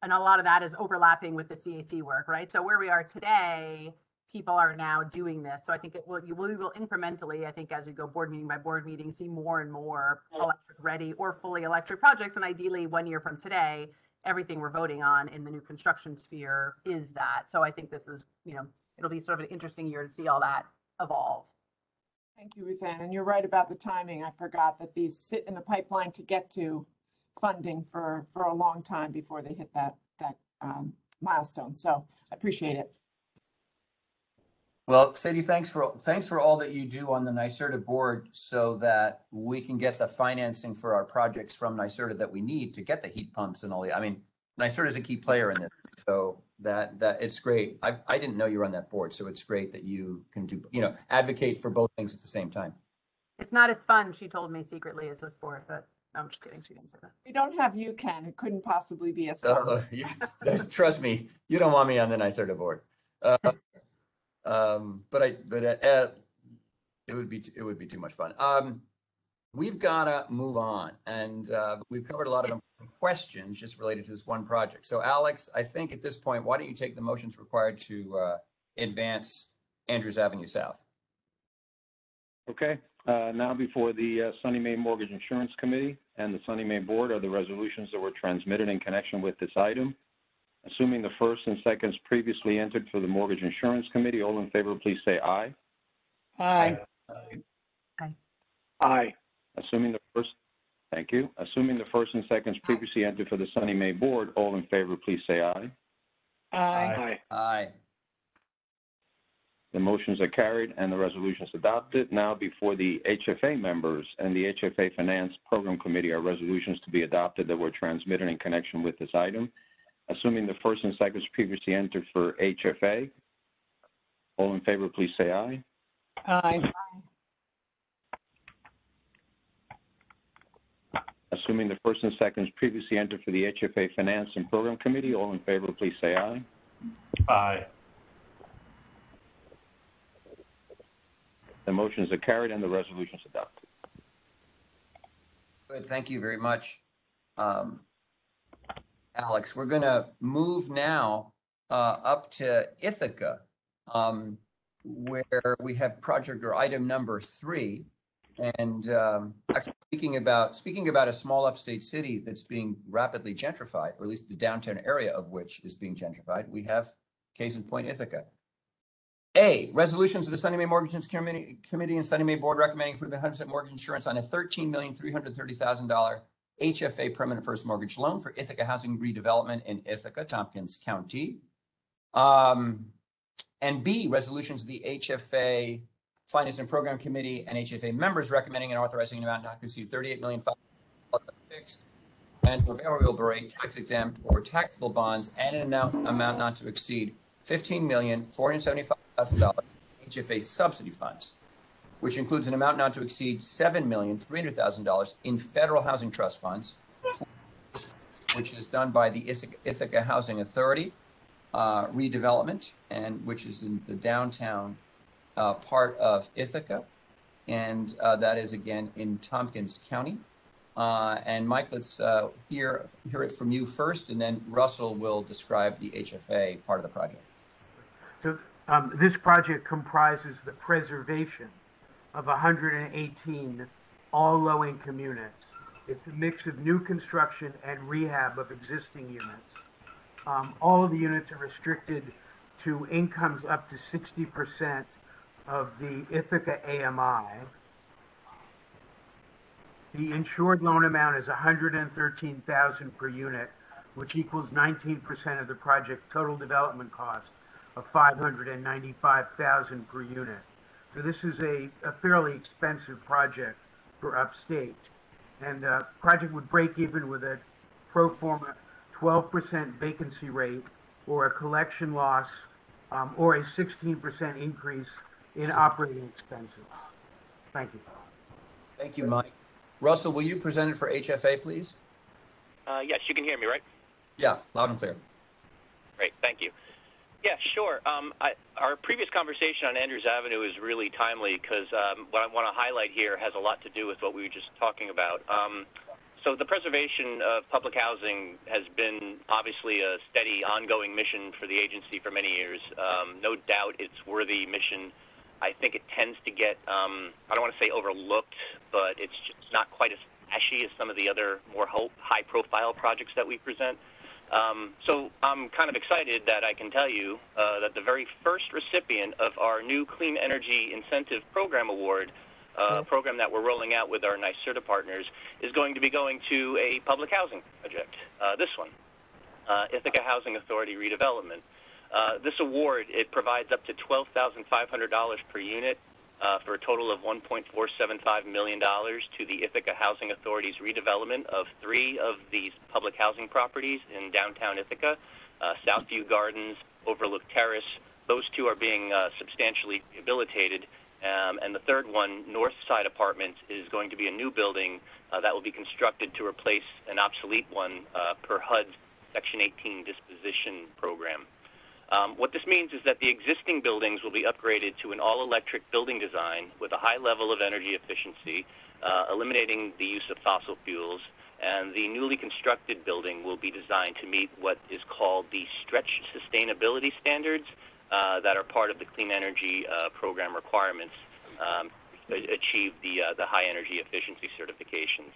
S3: And a lot of that is overlapping with the CAC work, right? So where we are today, people are now doing this. So I think we will incrementally, I think, as we go board meeting by board meeting, see more and more electric ready or fully electric projects. And ideally 1 year from today, everything we're voting on in the new construction sphere is that. So I think this is, it'll be sort of an interesting year to see all that evolve.
S6: Thank you, Ruth Ann. And you're right about the timing. I forgot that these sit in the pipeline to get to funding for a long time before they hit that milestone. So I appreciate it.
S4: Well, Sadie, thanks for all that you do on the NYSERDA board so that we can get the financing for our projects from NYSERDA that we need to get the heat pumps and all the, I mean, NYSERDA is a key player in this. So that it's great. I didn't know you were on that board, so it's great that you can do, advocate for both things at the same time.
S3: It's not as fun, she told me secretly, as this board, but no, I'm just kidding. She didn't say that.
S6: We don't have you, Ken. It couldn't possibly be as fun.
S4: Yeah, trust me, you don't want me on the NYSERDA board. But it would be too much fun. We've got to move on, and we've covered a lot of important questions just related to this one project. So, Alex, I think at this point, why don't you take the motions required to advance Andrews Avenue South?
S1: Okay. Now before the Sunny Mae Mortgage Insurance Committee and the Sunny Mae Board are the resolutions that were transmitted in connection with this item. Assuming the first and seconds previously entered for the Mortgage Insurance Committee, all in favor, please say aye.
S7: Aye.
S3: Aye.
S5: Aye.
S1: Assuming the first, thank you. Assuming the first and seconds previously entered for the Sunny Mae Board, all in favor, please say aye.
S7: Aye.
S4: Aye.
S1: The motions are carried and the resolution is adopted. Now before the HFA members and the HFA Finance Program Committee are resolutions to be adopted that were transmitted in connection with this item. Assuming the first and seconds previously entered for HFA, all in favor, please say aye.
S7: Aye.
S1: Assuming the first and seconds previously entered for the HFA Finance and Program Committee, all in favor, please say aye.
S11: Aye.
S1: The motions are carried and the resolution is adopted.
S4: Good. Thank you very much, Alex. We're going to move now up to Ithaca, where we have project or item number 3. And actually speaking about a small upstate city that's being rapidly gentrified, or at least the downtown area of which is being gentrified, we have case in point Ithaca. A, resolutions of the Sunny Mae Mortgage Committee and Sunny Mae Board recommending approving 100% mortgage insurance on a $13,330,000 HFA permanent first mortgage loan for Ithaca Housing Redevelopment in Ithaca, Tompkins County. And B, resolutions of the HFA Finance and Program Committee and HFA members recommending and authorizing an amount not to exceed $38,500,000 fixed and variable rate tax exempt or taxable bonds and an amount not to exceed $15,475,000 HFA subsidy funds, which includes an amount not to exceed $7,300,000 in federal housing trust funds, which is done by the Ithaca Housing Authority Redevelopment, and which is in the downtown part of Ithaca, and that is again in Tompkins County. And Mike, let's hear it from you first, and then Russell will describe the HFA part of the project.
S9: So this project comprises the preservation of 118 all low-income units. It's a mix of new construction and rehab of existing units. All of the units are restricted to incomes up to 60% of the Ithaca AMI. The insured loan amount is $113,000 per unit, which equals 19% of the project total development cost of $595,000 per unit. So this is a fairly expensive project for upstate. And the project would break even with a pro forma 12% vacancy rate or a collection loss or a 16% increase in operating expenses. Thank you.
S4: Thank you, Mike. Russell, will you present it for HFA, please?
S12: Yes, you can hear me, right?
S4: Yeah, loud and clear.
S12: Great, thank you. Yeah, sure. Our previous conversation on Andrews Avenue is really timely because what I want to highlight here has a lot to do with what we were just talking about. So the preservation of public housing has been obviously a steady, ongoing mission for the agency for many years. No doubt it's worthy mission. I think it tends to get, I don't want to say overlooked, but it's just not quite as flashy as some of the other more high-profile projects that we present. So I'm kind of excited that I can tell you that the very first recipient of our new Clean Energy Incentive Program Award, program that we're rolling out with our NYSERDA partners, is going to be going to a public housing project, this one, Ithaca Housing Authority Redevelopment. This award, it provides up to $12,500 per unit for a total of $1.475 million to the Ithaca Housing Authority's redevelopment of 3 of these public housing properties in downtown Ithaca, Southview Gardens, Overlook Terrace. Those 2 are being substantially rehabilitated. And the third one, Northside Apartments, is going to be a new building that will be constructed to replace an obsolete one per HUD's Section 18 disposition program. What this means is that the existing buildings will be upgraded to an all-electric building design with a high level of energy efficiency, eliminating the use of fossil fuels, and the newly constructed building will be designed to meet what is called the stretch sustainability standards that are part of the clean energy program requirements to achieve the high energy efficiency certifications.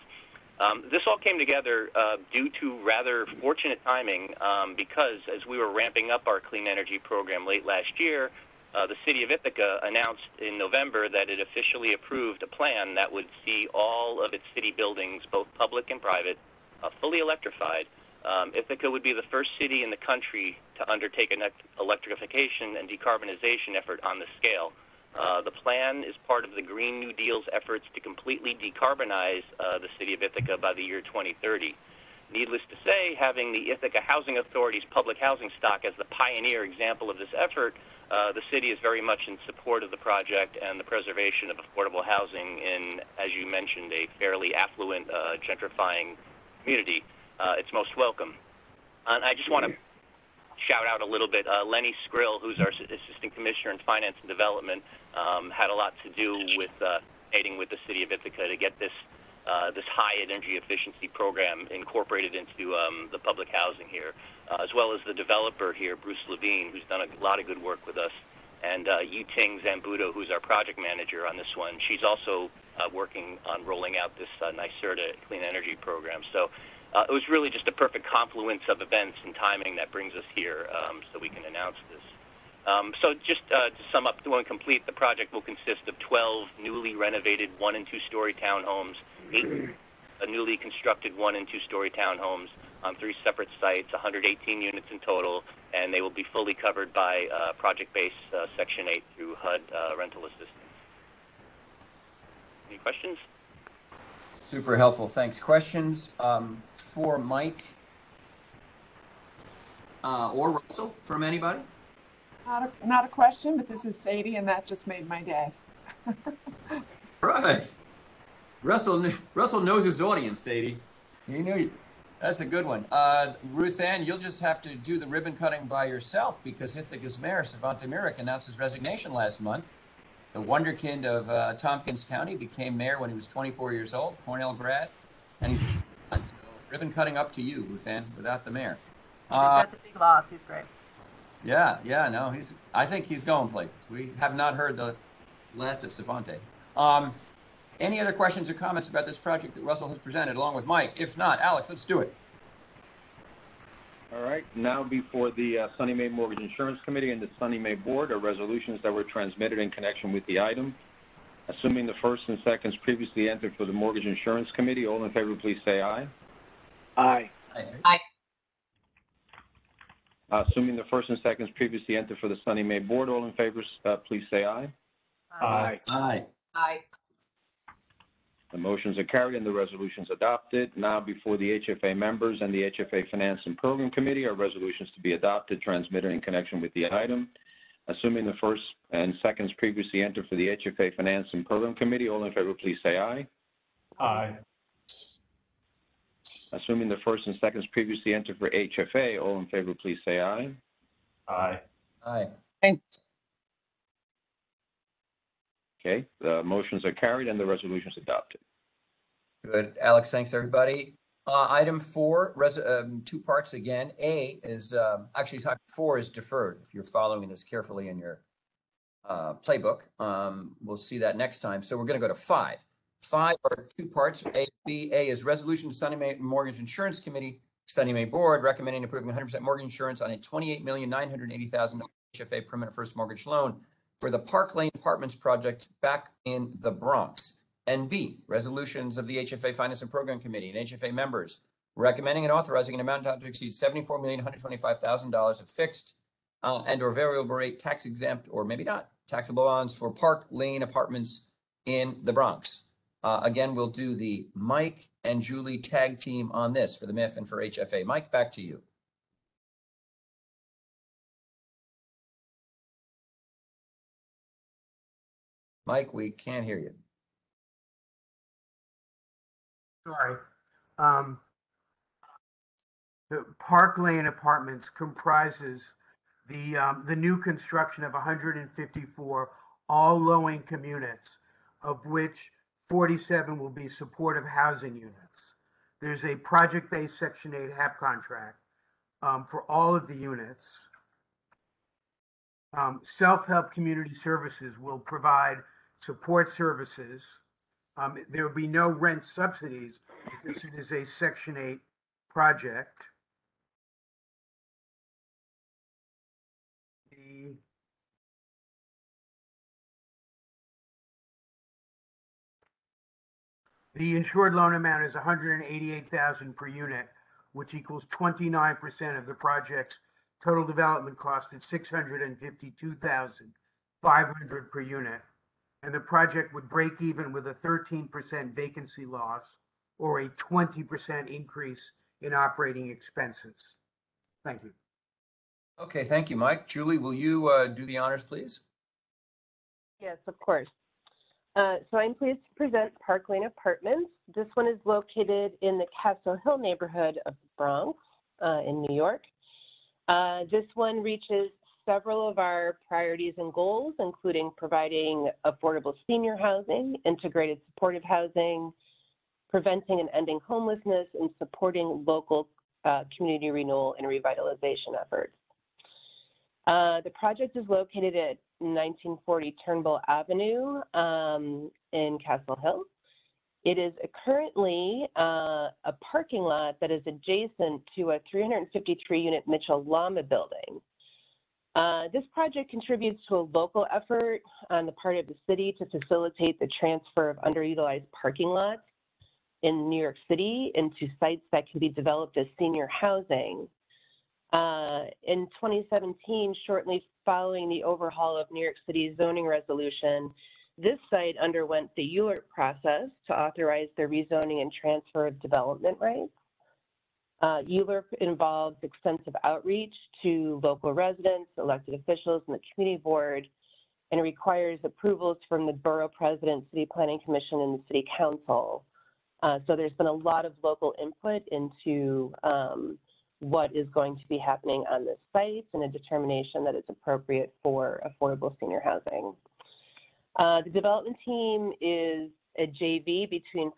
S12: This all came together due to rather fortunate timing because as we were ramping up our clean energy program late last year, the City of Ithaca announced in November that it officially approved a plan that would see all of its city buildings, both public and private, fully electrified. Ithaca would be the first city in the country to undertake an electrification and decarbonization effort on this scale. The plan is part of the Green New Deal's efforts to completely decarbonize the City of Ithaca by the year 2030. Needless to say, having the Ithaca Housing Authority's public housing stock as the pioneer example of this effort, the city is very much in support of the project and the preservation of affordable housing in, as you mentioned, a fairly affluent, gentrifying community. It's most welcome. And I just want to shout out a little bit. Lenny Skrill, who's our Assistant Commissioner in Finance and Development, had a lot to do with meeting with the City of Ithaca to get this this high energy efficiency program incorporated into the public housing here, as well as the developer here, Bruce Levine, who's done a lot of good work with us, and Yuting Zambudo, who's our project manager on this one. She's also working on rolling out this NYSERDA clean energy program. So it was really just a perfect confluence of events and timing that brings us here so we can announce this. So just to sum up, when complete, the project will consist of 12 newly renovated 1- and 2-story townhomes, 8 newly constructed 1- and 2-story townhomes on 3 separate sites, 118 units in total, and they will be fully covered by project-based Section 8 through HUD rental assistance. Any questions?
S4: Super helpful. Thanks. Questions for Mike or Russell from anybody?
S6: Not a question, but this is Sadie, and that just made my day.
S4: Right. Russell knows his audience, Sadie. That's a good one. Ruth Ann, you'll just have to do the ribbon cutting by yourself because Ithaca's mayor, Savante Myrick, announced his resignation last month. The wonderkind of Tompkins County became mayor when he was 24 years old, Cornell grad, and he's so ribbon cutting up to you, Ruth Ann, without the mayor.
S3: That's a big loss. He's great.
S4: Yeah, no, I think he's going places. We have not heard the last of Savante. Any other questions or comments about this project that Russell has presented along with Mike? If not, Alex, let's do it.
S1: All right, now before the Sunny Mae Mortgage Insurance Committee and the Sunny Mae Board are resolutions that were transmitted in connection with the item. Assuming the first and seconds previously entered for the Mortgage Insurance Committee, all in favor, please say aye.
S5: Aye.
S8: Aye.
S1: Assuming the first and seconds previously entered for the Sunny Mae Board, all in favor, please say aye.
S5: Aye.
S4: Aye.
S8: Aye.
S1: The motions are carried and the resolutions adopted. Now before the HFA members and the HFA Finance and Program Committee are resolutions to be adopted, transmitted in connection with the item. Assuming the first and seconds previously entered for the HFA Finance and Program Committee, all in favor, please say aye.
S5: Aye.
S1: Assuming the first and seconds previously entered for HFA, all in favor, please say aye.
S5: Aye.
S4: Aye.
S1: Okay, the motions are carried and the resolutions adopted.
S4: Good. Alex, thanks, everybody. Item 4, 2 parts again. A is, actually, 4 is deferred. If you're following this carefully in your playbook, we'll see that next time. So we're going to go to 5. 5 are 2 parts. A, B. A is resolution to Sunny Mae Mortgage Insurance Committee, Sunny Mae Board, recommending approving 100% mortgage insurance on a $28,980,000 HFA permanent first mortgage loan for the Parklane Apartments project back in the Bronx. And B, resolutions of the HFA Finance and Program Committee and HFA members recommending and authorizing an amount not to exceed $74,125,000 of fixed and or variable rate tax exempt or maybe not taxable bonds for Parklane Apartments in the Bronx. Again, we'll do the Mike and Julie tag team on this for the MIF and for HFA. Mike, back to you. Mike, we can't hear you.
S9: Sorry. The Parklane Apartments comprises the new construction of 154 all low-income units, of which 47 will be supportive housing units. There's a project-based Section 8 HAP contract for all of the units. Self-help community services will provide support services. There will be no rent subsidies because it is a Section 8 project. The insured loan amount is $188,000 per unit, which equals 29% of the project's total development cost at $652,500 per unit. And the project would break even with a 13% vacancy loss or a 20% increase in operating expenses. Thank you.
S4: Okay, thank you, Mike. Julie, will you do the honors, please?
S10: Yes, of course. So I'm pleased to present Parklane Apartments. This one is located in the Castle Hill neighborhood of the Bronx in New York. This one reaches several of our priorities and goals, including providing affordable senior housing, integrated supportive housing, preventing and ending homelessness, and supporting local community renewal and revitalization efforts. The project is located at 1940 Turnbull Avenue in Castle Hill. It is currently a parking lot that is adjacent to a 353-unit Mitchell-Lama building. This project contributes to a local effort on the part of the city to facilitate the transfer of underutilized parking lots in New York City into sites that can be developed as senior housing. In 2017, shortly following the overhaul of New York City's zoning resolution, this site underwent the ULURP process to authorize the rezoning and transfer of development rights. ULURP involves extensive outreach to local residents, elected officials, and the community board, and requires approvals from the borough president, city planning commission, and the city council. So there's been a lot of local input into what is going to be happening on this site and a determination that it's appropriate for affordable senior housing. The development team is a JV between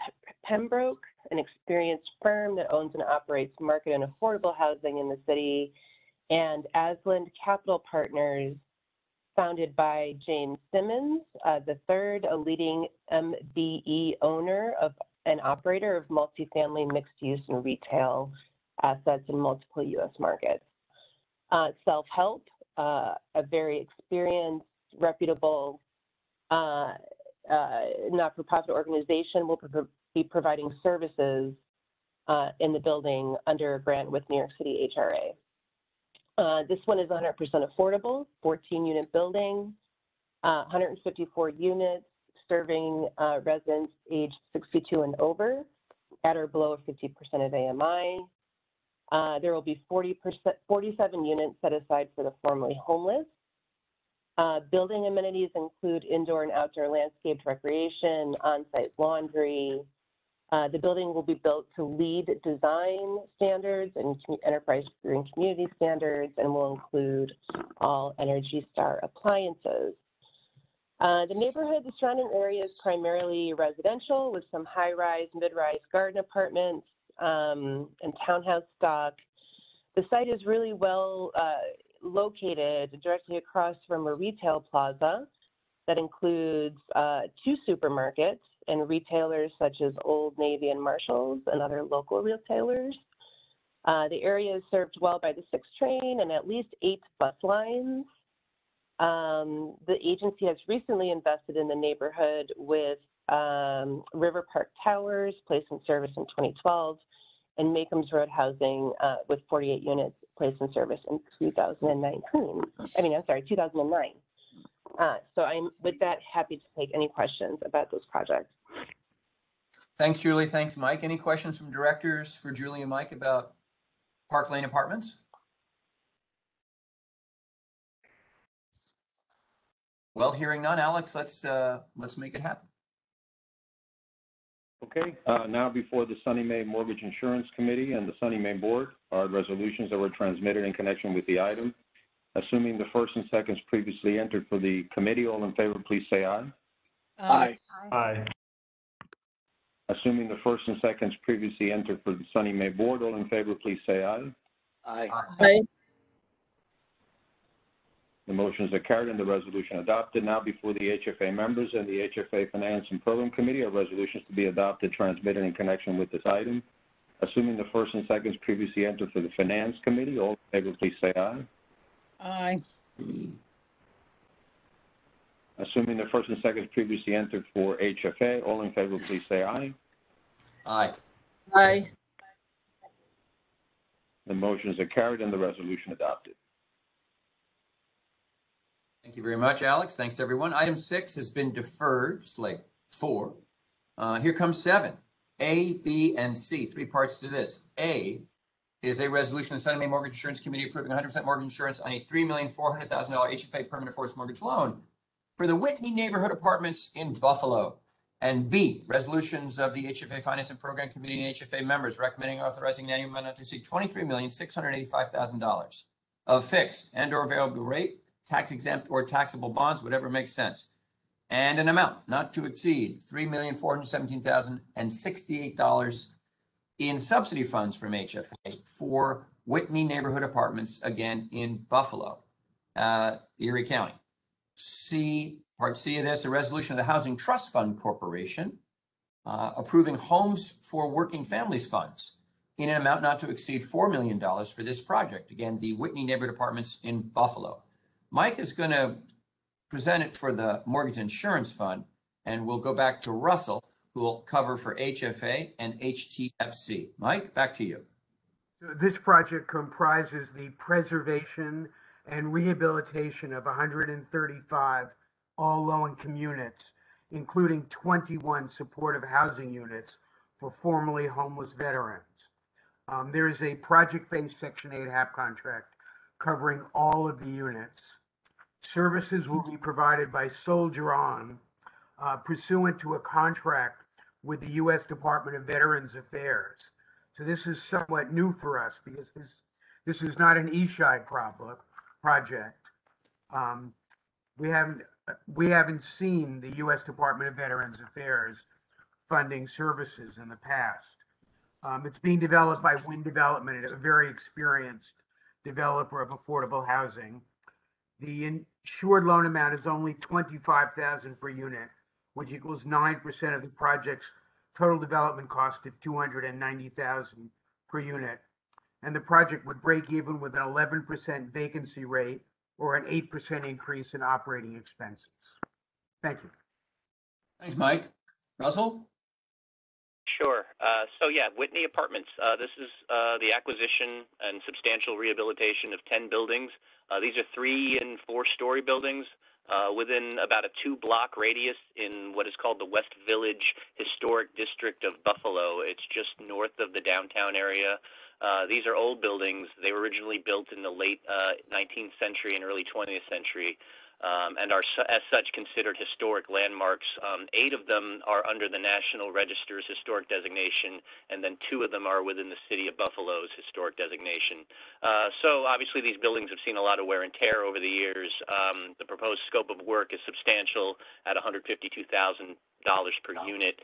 S10: Pembroke, an experienced firm that owns and operates market and affordable housing in the city, and Asland Capital Partners, founded by James Simmons, III, a leading MBE owner and operator of multifamily mixed-use and retail assets in multiple U.S. markets. Self-help, a very experienced, reputable not-for-profit organization, will be providing services in the building under a grant with New York City HRA. This one is 100% affordable, 14-unit building, 154 units, serving residents aged 62 and over at or below 50% of AMI. There will be 47 units set aside for the formerly homeless. Building amenities include indoor and outdoor landscaped recreation, on-site laundry. The building will be built to LEED design standards and enterprise green community standards, and will include all Energy Star appliances. The neighborhood, the surrounding area is primarily residential with some high-rise, mid-rise garden apartments and townhouse stock. The site is really well located directly across from a retail plaza that includes 2 supermarkets and retailers such as Old Navy and Marshalls and other local retailers. The area is served well by the 6 train and at least 8 bus lines. The agency has recently invested in the neighborhood with River Park Towers, placed in service in 2012, and Macombs Road Housing with 48 units placed in service in 2009. So I'm, with that, happy to take any questions about those projects.
S4: Thanks, Julie. Thanks, Mike. Any questions from directors for Julie and Mike about Parklane Apartments? Well, hearing none, Alex, let's make it happen.
S1: Okay, now before the Sunny Mae Mortgage Insurance Committee and the Sunny Mae Board are resolutions that were transmitted in connection with the item. Assuming the first and seconds previously entered for the committee, all in favor, please say aye.
S7: Aye.
S9: Aye.
S1: Assuming the first and seconds previously entered for the Sunny Mae Board, all in favor, please say aye.
S5: Aye.
S7: Aye.
S1: The motions are carried and the resolution adopted. Now before the HFA members and the HFA Finance and Program Committee are resolutions to be adopted transmitted in connection with this item. Assuming the first and seconds previously entered for the Finance Committee, all in favor, please say aye.
S7: Aye.
S1: Assuming the first and seconds previously entered for HFA, all in favor, please say aye.
S4: Aye.
S7: Aye.
S1: The motions are carried and the resolution adopted.
S4: Thank you very much, Alex. Thanks, everyone. Item 6 has been deferred. It's like 4. Here comes 7. A, B, and C. 3 parts to this. A is a resolution of the Sunny Mae Mortgage Insurance Committee approving 100% mortgage insurance on a $3,400,000 HFA permanent forced mortgage loan for the Whitney Neighborhood Apartments in Buffalo. And B, resolutions of the HFA Finance and Program Committee and HFA members recommending authorizing an annual amount not to exceed $23,685,000 of fixed and or variable rate, tax exempt or taxable bonds, whatever makes sense, and an amount not to exceed $3,417,068 in subsidy funds from HFA for Whitney Neighborhood Apartments, again in Buffalo, Erie County. C, part C of this, a resolution of the Housing Trust Fund Corporation approving Homes for Working Families funds in an amount not to exceed $4 million for this project. Again, the Whitney Neighborhood Apartments in Buffalo. Mike is going to present it for the Mortgage Insurance Fund, and we'll go back to Russell, who will cover for HFA and HTFC. Mike, back to you.
S9: This project comprises the preservation and rehabilitation of 135 all low-income units, including 21 supportive housing units for formerly homeless veterans. There is a project-based Section 8 HAP contract covering all of the units. Services will be provided by Soldier On, pursuant to a contract with the U.S. Department of Veterans Affairs. So this is somewhat new for us because this is not an eShide project. We haven't seen the U.S. Department of Veterans Affairs funding services in the past. It's being developed by Redevelopment, a very experienced developer of affordable housing. The insured loan amount is only $25,000 per unit, which equals 9% of the project's total development cost of $290,000 per unit. And the project would break even with an 11% vacancy rate or an 8% increase in operating expenses. Thank you.
S4: Thanks, Mike. Russell?
S12: Sure. So yeah, Whitney Apartments. This is the acquisition and substantial rehabilitation of 10 buildings. These are 3- and 4-story buildings within about a 2-block radius in what is called the West Village Historic District of Buffalo. It's just north of the downtown area. These are old buildings. They were originally built in the late 19th century and early 20th century. And are as such considered historic landmarks. 8 of them are under the National Register's historic designation, and then 2 of them are within the City of Buffalo's historic designation. So obviously these buildings have seen a lot of wear and tear over the years. The proposed scope of work is substantial at $152,000 per unit.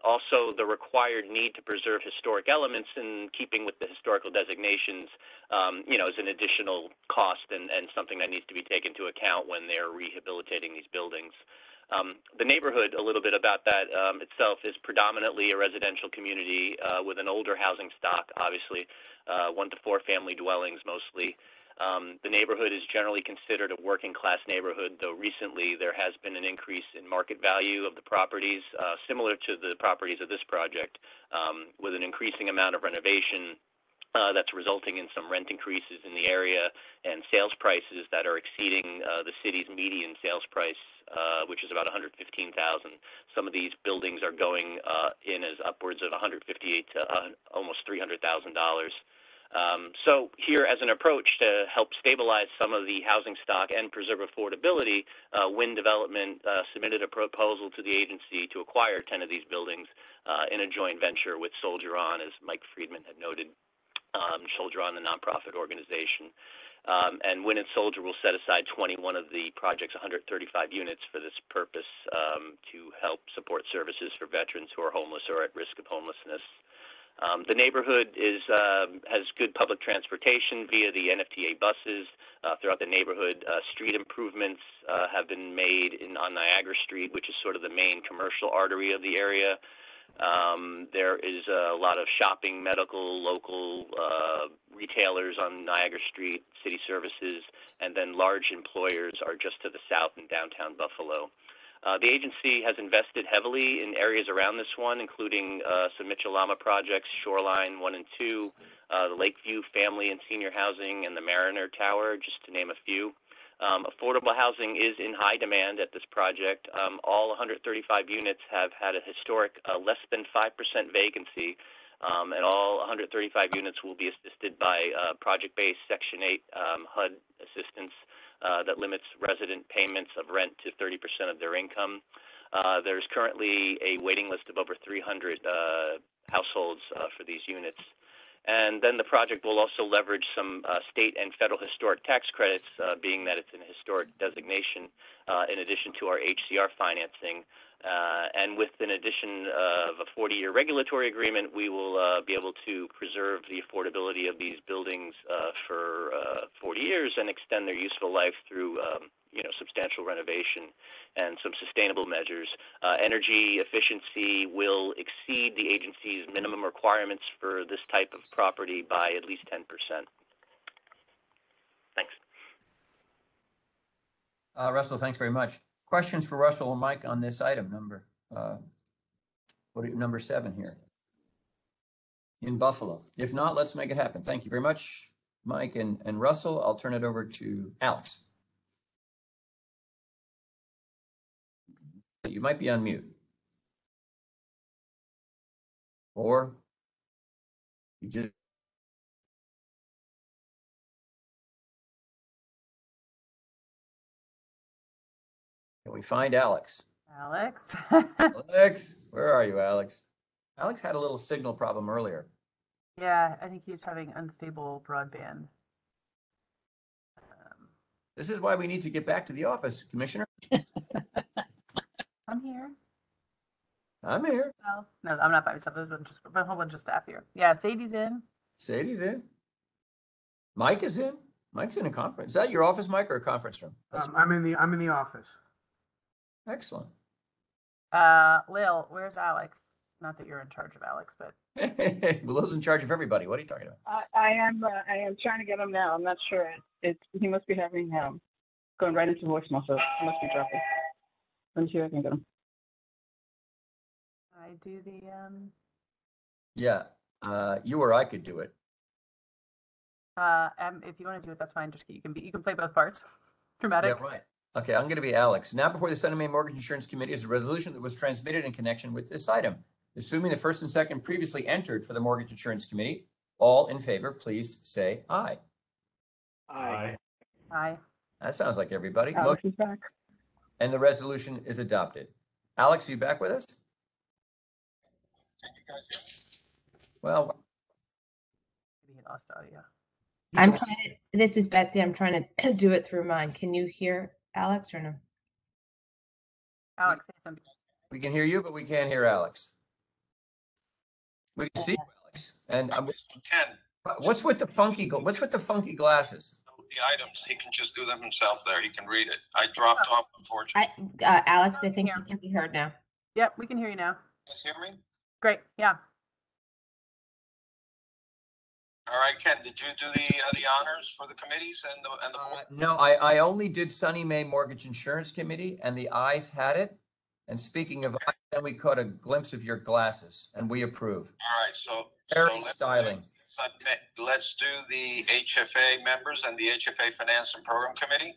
S12: Also, the required need to preserve historic elements in keeping with the historical designations, is an additional cost and something that needs to be taken into account when they're rehabilitating these buildings. The neighborhood, a little bit about that itself, is predominantly a residential community with an older housing stock, obviously, 1 to 4 family dwellings mostly. The neighborhood is generally considered a working class neighborhood, though recently there has been an increase in market value of the properties, similar to the properties of this project, with an increasing amount of renovation that's resulting in some rent increases in the area and sales prices that are exceeding the city's median sales price, which is about $115,000. Some of these buildings are going in as upwards of $158,000 to almost $300,000. So here, as an approach to help stabilize some of the housing stock and preserve affordability, Wind Development submitted a proposal to the agency to acquire 10 of these buildings in a joint venture with Soldier On, as Mike Friedman had noted. Soldier On, the nonprofit organization. And Wind and Soldier will set aside 21 of the project's 135 units for this purpose to help support services for veterans who are homeless or at risk of homelessness. The neighborhood has good public transportation via the NFTA buses throughout the neighborhood. Street improvements have been made on Niagara Street, which is sort of the main commercial artery of the area. There is a lot of shopping, medical, local retailers on Niagara Street, city services, and then large employers are just to the south in downtown Buffalo. The agency has invested heavily in areas around this one, including some Mitchell-Lama projects, Shoreline 1 and 2, the Lakeview Family and Senior Housing, and the Mariner Tower, just to name a few. Affordable housing is in high demand at this project. All 135 units have had a historic less than 5% vacancy, and all 135 units will be assisted by project-based Section 8 HUD assistance that limits resident payments of rent to 30% of their income. There's currently a waiting list of over 300 households for these units. And then the project will also leverage some state and federal historic tax credits, being that it's an historic designation, in addition to our HCR financing. And with an addition of a 40-year regulatory agreement, we will be able to preserve the affordability of these buildings for 40 years and extend their useful life through substantial renovation and some sustainable measures. Energy efficiency will exceed the agency's minimum requirements for this type of property by at least 10%. Thanks.
S4: Russell, thanks very much. Questions for Russell or Mike on this item, number 7 here in Buffalo? If not, let's make it happen. Thank you very much, Mike and Russell. I'll turn it over to Alex. You might be on mute. Or you just... Can we find Alex?
S3: Alex?
S4: Alex, where are you, Alex? Alex had a little signal problem earlier.
S3: Yeah, I think he's having unstable broadband.
S4: This is why we need to get back to the office, Commissioner.
S3: I'm here.
S4: I'm here.
S3: Oh, no, I'm not by myself. There's a whole bunch of staff here. Yeah, Sadie's in.
S4: Sadie's in. Mike is in. Mike's in a conference. Is that your office, Mike, or a conference room?
S9: I'm in the office.
S4: Excellent.
S3: Lil, where's Alex? Not that you're in charge of Alex, but
S4: Lil's in charge of everybody. What are you talking about?
S11: I am trying to get him now. I'm not sure. He must be having going right into voicemail, so he must be dropping. Let me see if I can get him.
S3: I do the
S4: Yeah, you or I could do it.
S3: if you want to do it, that's fine. Just you can play both parts. Dramatic.
S4: Yeah, right. Okay, I'm going to be Alex. Now before the Sunny May Mortgage Insurance Committee is a resolution that was transmitted in connection with this item. Assuming the first and second previously entered for the Mortgage Insurance Committee, all in favor, please say aye.
S9: Aye.
S3: Aye.
S4: That sounds like everybody.
S11: Alex is back.
S4: And the resolution is adopted. Alex, are you back with us? Well,
S3: He lost audio.
S13: I'm trying to, this is Betsy. I'm trying to do it through mine. Can you hear Alex or no?
S3: Alex, say something.
S4: we can hear you, but we can't hear Alex. We can see you, Alex. And
S14: Ken,
S4: what's with the funky glasses?
S14: the items, he can just do them himself there. He can read it. I dropped off, unfortunately.
S13: Alex, I think you can be heard now.
S3: Yep, we can hear you now.
S14: You guys hear me?
S3: Great. Yeah.
S14: All right, Ken, did you do the honors for the committees and the board?
S4: No, I only did Sunny May Mortgage Insurance Committee, and the ayes had it. And speaking of ayes, then we caught a glimpse of your glasses, and we approve.
S14: All right, so
S4: Very
S14: let's
S4: styling.
S14: So let's do the HFA members and the HFA Finance and Program Committee.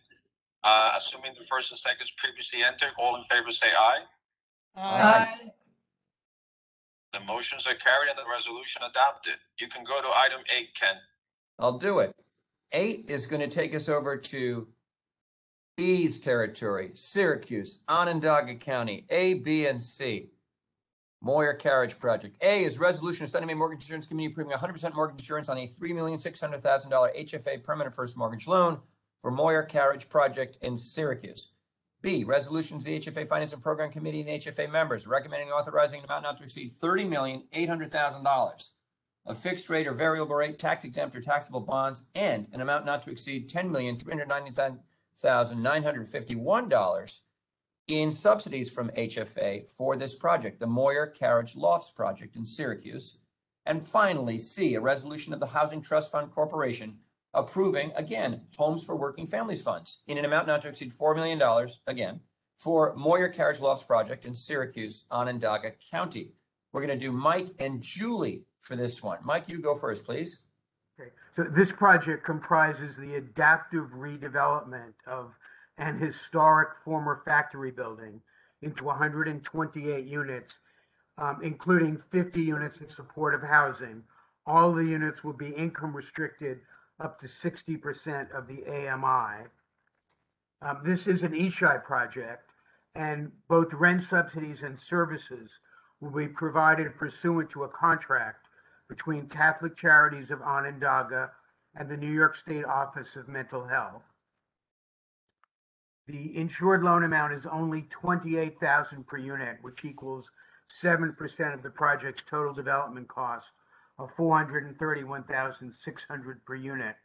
S14: Assuming the first and second is previously entered, all in favor say aye.
S7: Aye.
S14: The motions are carried and the resolution adopted. You can go to item 8, Ken.
S4: I'll do it. 8 is going to take us over to B's territory, Syracuse, Onondaga County, A, B, and C. Moyer Carriage Project. A is resolution of Sunny Mae Mortgage Insurance Committee approving 100% mortgage insurance on a $3,600,000 HFA permanent first mortgage loan for Moyer Carriage Project in Syracuse. B, resolutions of the HFA Finance and Program Committee and HFA members recommending authorizing an amount not to exceed $30,800,000 of fixed rate or variable rate tax exempt or taxable bonds and an amount not to exceed $10,399,951 in subsidies from HFA for this project, the Moyer Carriage Lofts project in Syracuse. And finally, C, a resolution of the Housing Trust Fund Corporation approving, again, Homes for Working Families funds in an amount not to exceed $4 million, again, for Moyer Carriage Lofts project in Syracuse, Onondaga County. We're going to do Mike and Julie for this one. Mike, you go first, please.
S9: Okay, so this project comprises the adaptive redevelopment of an historic former factory building into 128 units, including 50 units in supportive housing. All the units will be income restricted up to 60% of the AMI. This is an ESHI project, and both rent subsidies and services will be provided pursuant to a contract between Catholic Charities of Onondaga and the New York State Office of Mental Health. The insured loan amount is only $28,000 per unit, which equals 7% of the project's total development cost of $431,600 per unit.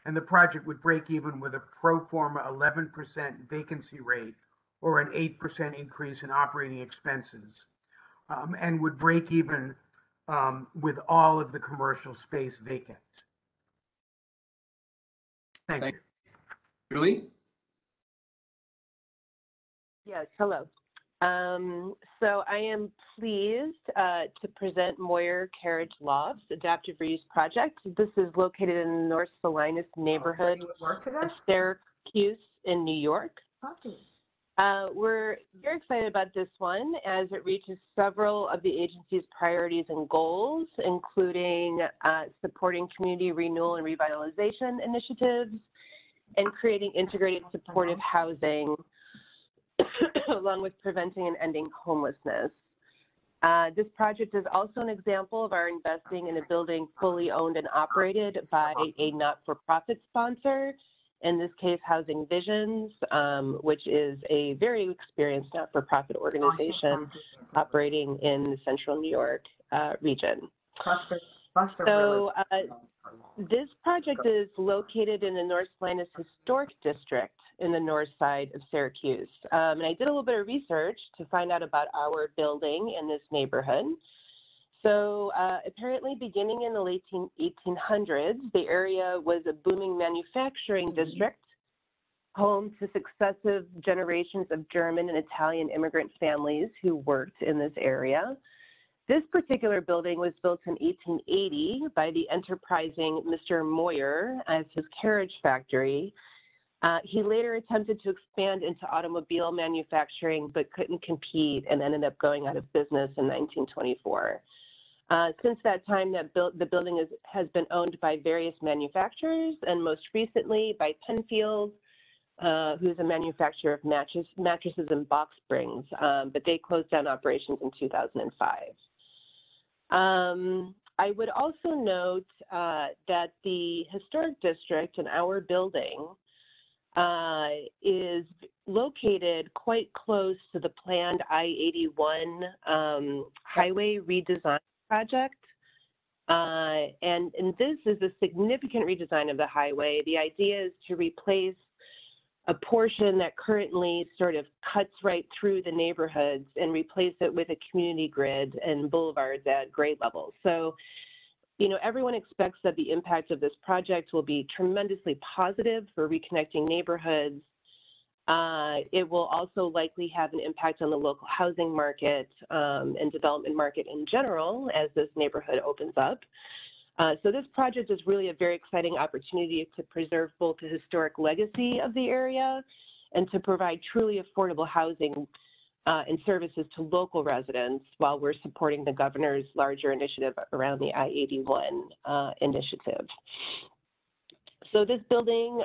S9: And the project would break even with a pro forma 11% vacancy rate or an 8% increase in operating expenses, and would break even with all of the commercial space vacant. Thank you.
S4: Julie?
S10: Yes, hello. So I am pleased to present Moyer Carriage Lofts Adaptive Reuse Project. This is located in the North Salinas neighborhood of Syracuse in New York. We're very excited about this one as it reaches several of the agency's priorities and goals, including supporting community renewal and revitalization initiatives and creating integrated supportive housing along with preventing and ending homelessness. This project is also an example of our investing in a building fully owned and operated by a not-for-profit sponsor, in this case, Housing Visions, which is a very experienced not-for-profit organization operating in the central New York region. So this project is located in the North Salinas Historic District in the north side of Syracuse. And I did a little bit of research to find out about our building in this neighborhood. So apparently beginning in the late 1800s, the area was a booming manufacturing district, home to successive generations of German and Italian immigrant families who worked in this area. This particular building was built in 1880 by the enterprising Mr. Moyer as his carriage factory. He later attempted to expand into automobile manufacturing, but couldn't compete and ended up going out of business in 1924. Since that time, the building has been owned by various manufacturers, and most recently by Penfield, who's a manufacturer of mattresses and box springs, but they closed down operations in 2005. I would also note that the historic district in our building is located quite close to the planned I-81 highway redesign project. And this is a significant redesign of the highway. The idea is to replace a portion that currently sort of cuts right through the neighborhoods and replace it with a community grid and boulevards at grade level. So, you know, everyone expects that the impact of this project will be tremendously positive for reconnecting neighborhoods. It will also likely have an impact on the local housing market and development market in general as this neighborhood opens up. So this project is really a very exciting opportunity to preserve both the historic legacy of the area and to provide truly affordable housing and services to local residents while we're supporting the governor's larger initiative around the I-81 initiative. So this building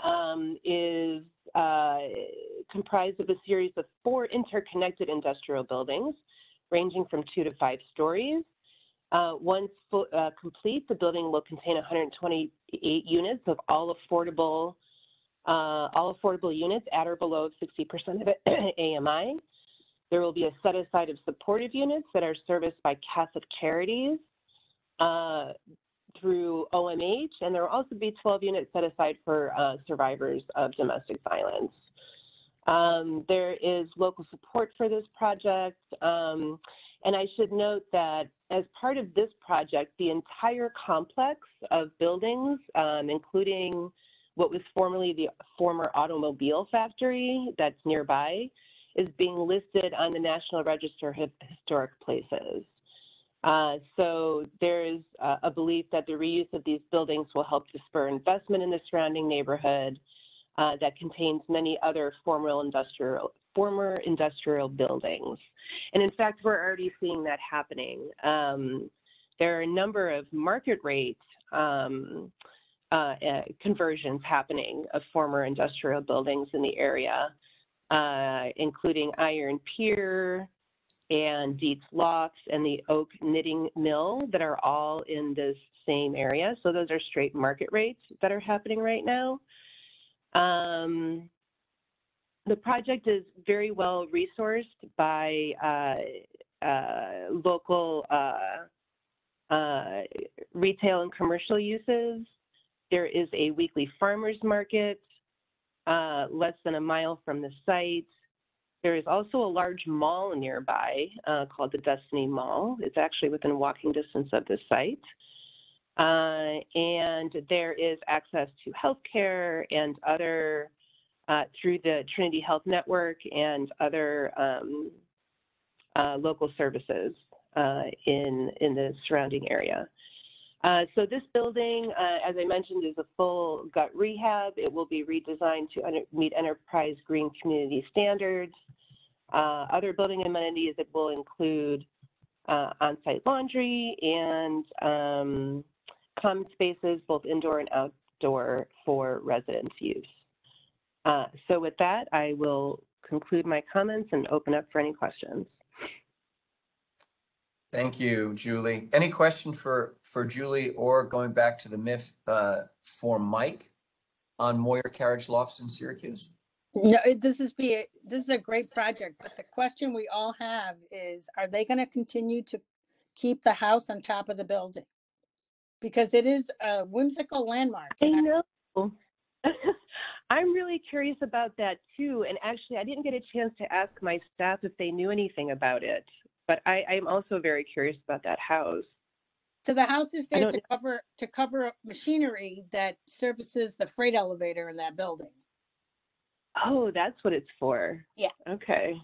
S10: is comprised of a series of 4 interconnected industrial buildings ranging from 2 to 5 stories. Once complete, the building will contain 128 units of all affordable units at or below 60% of AMI. There will be a set aside of supportive units that are serviced by Catholic Charities through OMH, and there will also be 12 units set aside for survivors of domestic violence. There is local support for this project, and I should note that as part of this project, the entire complex of buildings, including what was formerly the former automobile factory that's nearby, is being listed on the National Register of Historic Places. So there's a belief that the reuse of these buildings will help to spur investment in the surrounding neighborhood that contains many other former industrial buildings. And in fact, we're already seeing that happening. There are a number of market rate conversions happening of former industrial buildings in the area, including Iron Pier and Dietz Lofts and the Oak Knitting Mill that are all in this same area. So those are straight market rates that are happening right now. The project is very well resourced by local retail and commercial uses. There is a weekly farmers market less than a mile from the site. There is also a large mall nearby called the Destiny Mall. It's actually within walking distance of the site. And there is access to healthcare and other, through the Trinity Health Network and other local services in the surrounding area. So this building, as I mentioned, is a full gut rehab. It will be redesigned to meet enterprise green community standards. Other building amenities that will include on-site laundry and common spaces, both indoor and outdoor, for residents' use. So with that, I will conclude my comments and open up for any questions.
S4: Thank you, Julie. Any question for Julie, or going back to the MIF for Mike on Moyer Carriage Lofts in Syracuse?
S7: No, this is a great project, but the question we all have is, are they going to continue to keep the house on top of the building? Because it is a whimsical landmark.
S10: I know. I'm really curious about that too. And actually, I didn't get a chance to ask my staff if they knew anything about it. But I'm also very curious about that house.
S7: So the house is there to cover machinery that services the freight elevator in that building.
S10: Oh, that's what it's for.
S7: Yeah.
S10: Okay.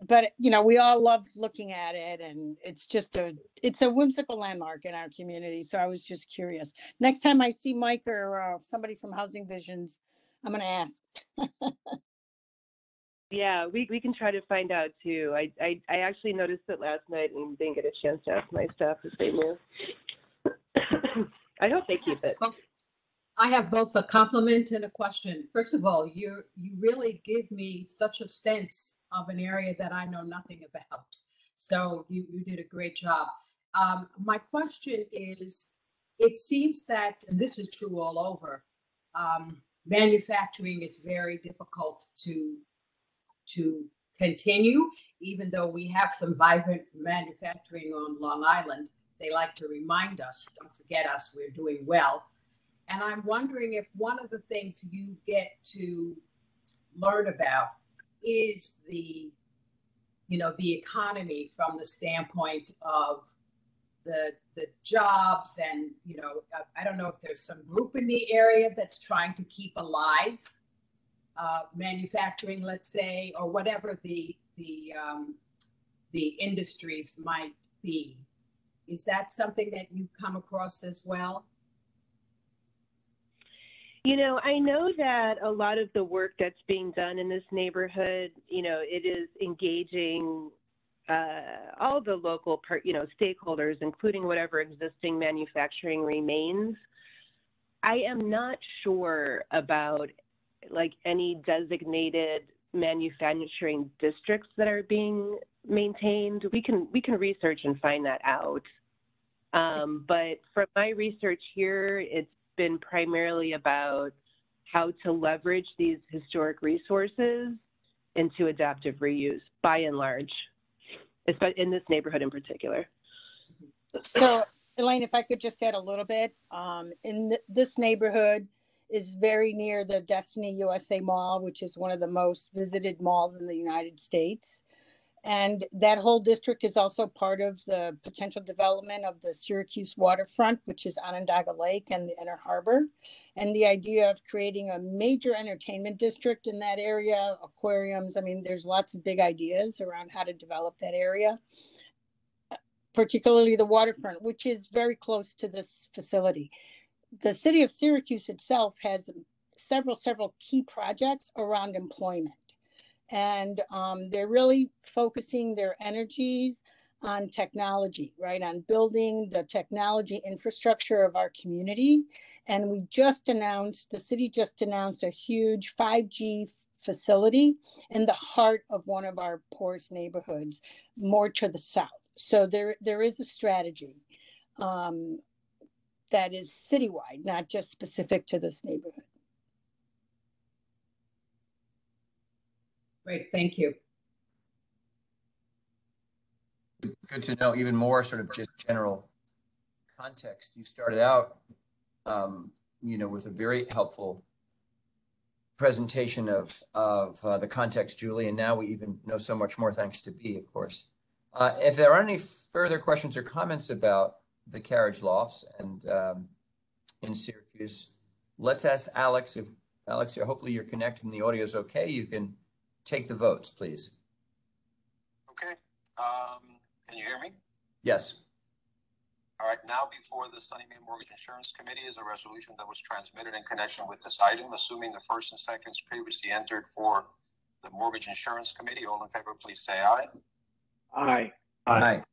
S7: But we all love looking at it, and it's a whimsical landmark in our community. So I was just curious. Next time I see Mike or somebody from Housing Visions, I'm going to ask.
S10: Yeah, we can try to find out too. I actually noticed it last night and didn't get a chance to ask my staff if they knew. I hope they keep it.
S8: I have both a compliment and a question. First of all, you really give me such a sense of an area that I know nothing about. So you did a great job. My question is, it seems that, and this is true all over, manufacturing is very difficult to continue, even though we have some vibrant manufacturing on Long Island. They like to remind us, don't forget us, we're doing well. And I'm wondering if one of the things you get to learn about is the economy from the standpoint of the jobs, and I don't know if there's some group in the area that's trying to keep alive manufacturing, let's say, or whatever the industries might be. Is that something that you come across as well?
S10: You know, I know that a lot of the work that's being done in this neighborhood, you know, it is engaging all the local, stakeholders, including whatever existing manufacturing remains. I am not sure about like any designated manufacturing districts that are being maintained. We can research and find that out. But from my research here, it's been primarily about how to leverage these historic resources into adaptive reuse, by and large, especially in this neighborhood in particular.
S7: So, Elaine, if I could just add a little bit, this neighborhood is very near the Destiny USA Mall, which is one of the most visited malls in the United States. And that whole district is also part of the potential development of the Syracuse waterfront, which is Onondaga Lake and the Inner Harbor. And the idea of creating a major entertainment district in that area, aquariums, I mean, there's lots of big ideas around how to develop that area, particularly the waterfront, which is very close to this facility. The city of Syracuse itself has several key projects around employment. And they're really focusing their energies on technology, right? On building the technology infrastructure of our community. And the city just announced a huge 5G facility in the heart of one of our poorest neighborhoods, more to the south. So there is a strategy that is citywide, not just specific to this neighborhood.
S8: Great, thank you.
S4: Good to know even more sort of just general context. You started out, with a very helpful presentation of the context, Julie, and now we even know so much more thanks to B, of course. If there are any further questions or comments about the carriage lofts and in Syracuse, let's ask Alex. If Alex, hopefully you're connected and the audio is okay, you can take the votes, please.
S14: Okay. Can you hear me?
S4: Yes.
S14: All right. Now before the Sunny Mae Mortgage Insurance Committee is a resolution that was transmitted in connection with this item, assuming the first and seconds previously entered for the Mortgage Insurance Committee. All in favor, please say aye.
S5: Aye.
S4: Aye.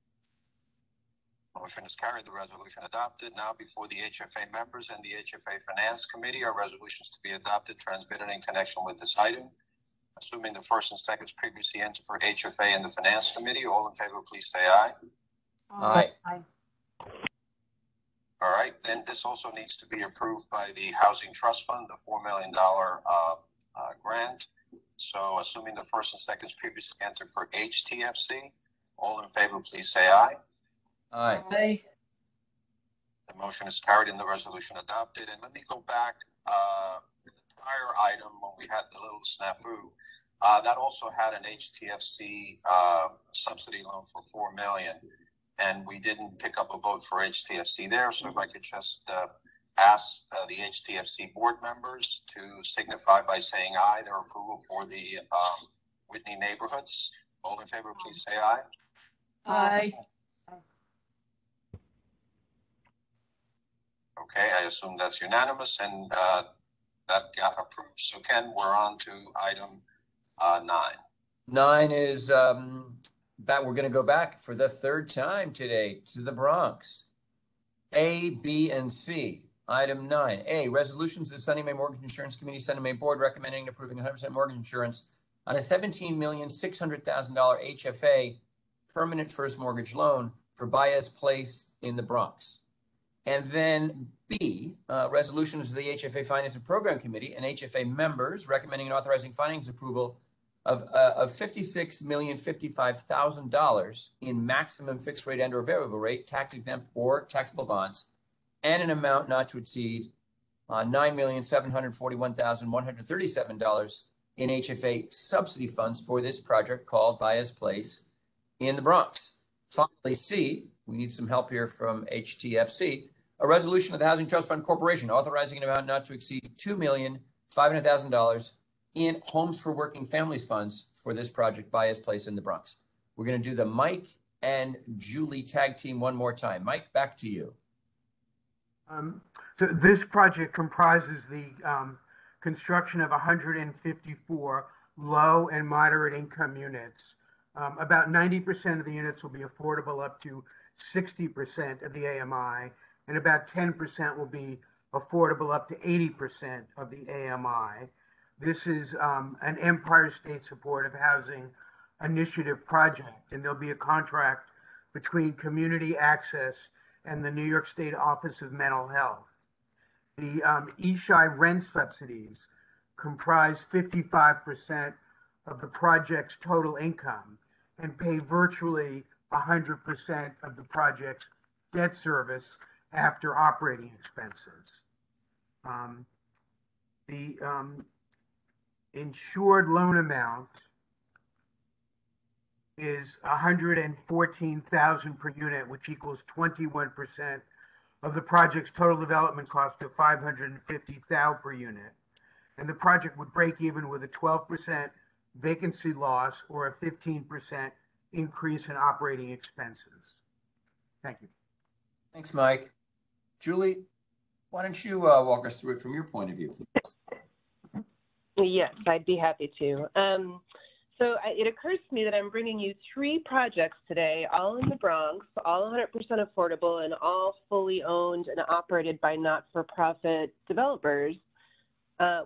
S14: Motion is carried. The resolution adopted. Now before the HFA members and the HFA Finance Committee are resolutions to be adopted transmitted in connection with this item. Assuming the first and seconds previously entered for HFA and the Finance Committee. All in favor, please say aye.
S4: Aye.
S3: Aye.
S14: All right. Then this also needs to be approved by the Housing Trust Fund, the $4 million grant. So assuming the first and seconds previously entered for HTFC. All in favor, please say aye.
S4: Aye.
S2: Aye.
S14: The motion is carried and the resolution adopted. And let me go back prior item when we had the little snafu, that also had an HTFC subsidy loan for $4 million, and we didn't pick up a vote for HTFC there. So if I could just ask the HTFC board members to signify by saying aye their approval for the Whitney neighborhoods. All in favor, please say aye.
S2: Aye.
S14: Okay, I assume that's unanimous, and that got approved. So Ken, we're on to item 9.
S4: 9 is that we're going to go back for the third time today to the Bronx. A, B, and C. Item 9. A, resolutions of the Sunny Mae Mortgage Insurance Committee, Sunny Mae Board recommending and approving 100% mortgage insurance on a $17,600,000 HFA permanent first mortgage loan for Baez Place in the Bronx. And then B, resolutions of the HFA Finance and Program Committee and HFA members recommending and authorizing finance approval of $56,055,000 in maximum fixed rate and or variable rate, tax exempt or taxable bonds, and an amount not to exceed $9,741,137 in HFA subsidy funds for this project called Baez Place in the Bronx. Finally, C, we need some help here from HTFC, a resolution of the Housing Trust Fund Corporation authorizing an amount not to exceed $2,500,000 in Homes for Working Families funds for this project, Baez Place in the Bronx. We're going to do the Mike and Julie tag team one more time. Mike, back to you.
S9: So this project comprises the construction of 154 low and moderate income units. About 90% of the units will be affordable up to 60% of the AMI, and about 10% will be affordable up to 80% of the AMI. This is an Empire State Supportive Housing Initiative project, and there'll be a contract between Community Access and the New York State Office of Mental Health. The ESHI rent subsidies comprise 55% of the project's total income and pay virtually 100% of the project's debt service after operating expenses. The insured loan amount is $114,000 per unit, which equals 21% of the project's total development cost of $550,000 per unit. And the project would break even with a 12% vacancy loss or a 15% increase in operating expenses. Thank you.
S4: Thanks, Mike. Julie, why don't you walk us through it from your point of view?
S10: Yes, I'd be happy to. So it occurs to me that I'm bringing you 3 projects today, all in the Bronx, all 100% affordable, and all fully owned and operated by not-for-profit developers,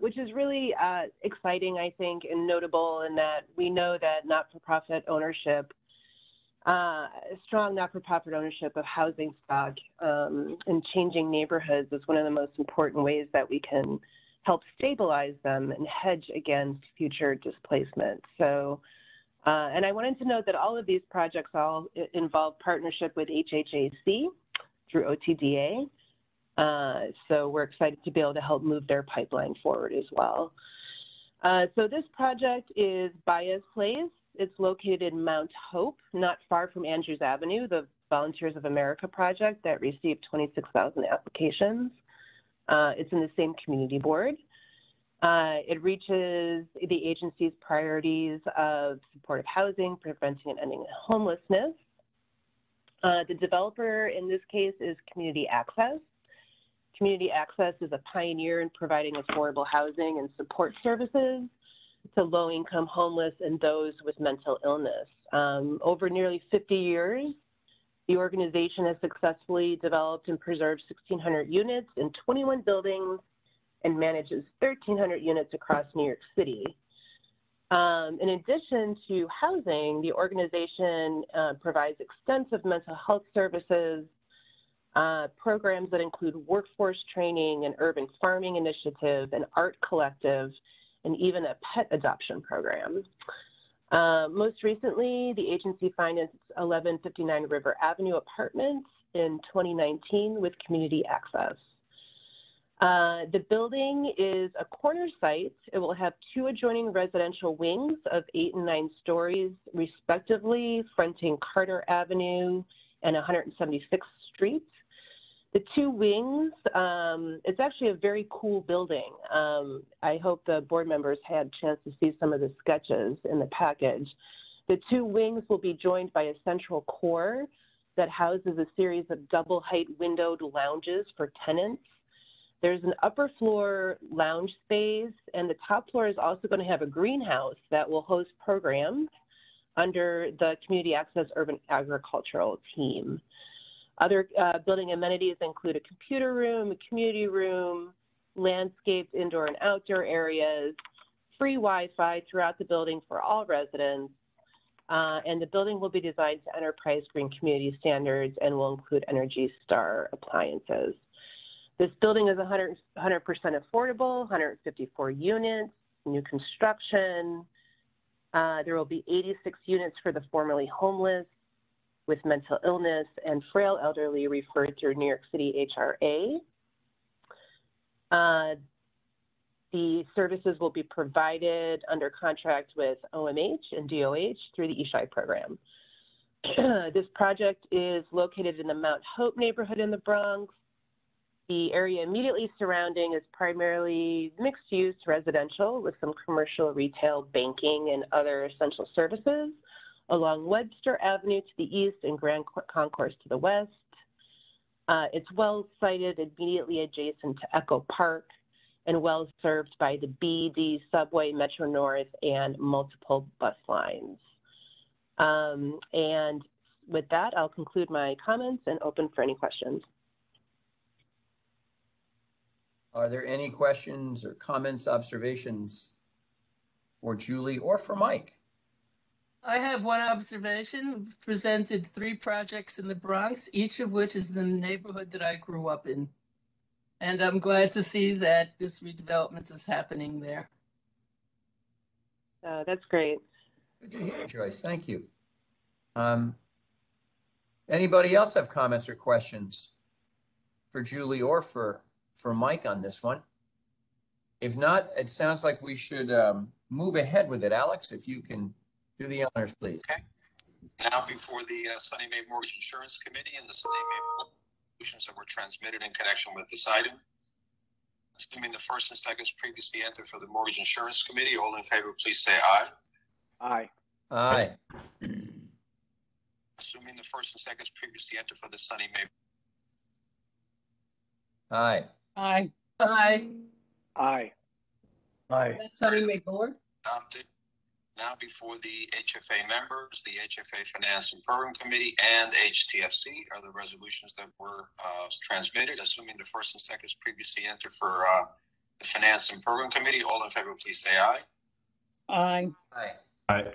S10: which is really exciting, I think, and notable in that we know that not-for-profit ownership, strong not-for-profit ownership of housing stock in changing neighborhoods is one of the most important ways that we can help stabilize them and hedge against future displacement. So, and I wanted to note that all of these projects all involve partnership with HHAC through OTDA. So we're excited to be able to help move their pipeline forward as well. So this project is Baez Place. It's located in Mount Hope, not far from Andrews Avenue, the Volunteers of America project that received 26,000 applications. It's in the same community board. It reaches the agency's priorities of supportive housing, preventing and ending homelessness. The developer in this case is Community Access. Community Access is a pioneer in providing affordable housing and support services to low-income homeless and those with mental illness. Over nearly 50 years, the organization has successfully developed and preserved 1,600 units in 21 buildings and manages 1,300 units across New York City. In addition to housing, the organization provides extensive mental health services, programs that include workforce training, an urban farming initiative, an art collective, and even a pet adoption program. Most recently, the agency financed 1159 River Avenue Apartments in 2019 with Community Access. The building is a corner site. It will have 2 adjoining residential wings of 8 and 9 stories, respectively, fronting Carter Avenue and 176th Street. The 2 wings, it's actually a very cool building. I hope the board members had a chance to see some of the sketches in the package. The 2 wings will be joined by a central core that houses a series of double-height windowed lounges for tenants. There's an upper floor lounge space, and the top floor is also going to have a greenhouse that will host programs under the Community Access Urban Agricultural Team. Other building amenities include a computer room, a community room, landscaped indoor and outdoor areas, free Wi-Fi throughout the building for all residents, and the building will be designed to enterprise green community standards and will include Energy Star appliances. This building is 100% affordable, 154 units, new construction. There will be 86 units for the formerly homeless, with mental illness and frail elderly referred through New York City HRA. The services will be provided under contract with OMH and DOH through the ESHI program. This project is located in the Mount Hope neighborhood in the Bronx. The area immediately surrounding is primarily mixed-use residential with some commercial, retail, banking, and other essential services along Webster Avenue to the east and Grand Concourse to the west. It's well sited, immediately adjacent to Echo Park, and well served by the BD subway, Metro North, and multiple bus lines. And with that, I'll conclude my comments and open for any questions.
S4: Are there any questions or comments, observations for Julie or for Mike?
S2: I have one observation. We've presented 3 projects in the Bronx, each of which is in the neighborhood that I grew up in. And I'm glad to see that this redevelopment is happening there.
S10: That's great.
S4: Good to hear, Joyce. Thank you. Anybody else have comments or questions for Julie or for Mike on this one? If not, it sounds like we should move ahead with it. Alex, if you can do the honors, please.
S14: Okay. Now before the Sunny Mae Mortgage Insurance Committee and the Sunny Mae resolutions that were transmitted in connection with this item. Assuming the first and seconds previously entered for the Mortgage Insurance Committee, all in favor, please say aye.
S5: Aye.
S4: Aye.
S14: Assuming the first and seconds previously entered for the Sunny Mae.
S4: Aye.
S7: Aye.
S2: Aye.
S5: Aye. Aye.
S8: Sunny Mae Board?
S14: Adopted. Now before the HFA members, the HFA Finance and Program Committee, and HTFC are the resolutions that were transmitted. Assuming the first and seconds previously entered for the Finance and Program Committee, all in favor, please say aye.
S7: Aye.
S4: Aye.
S1: Aye.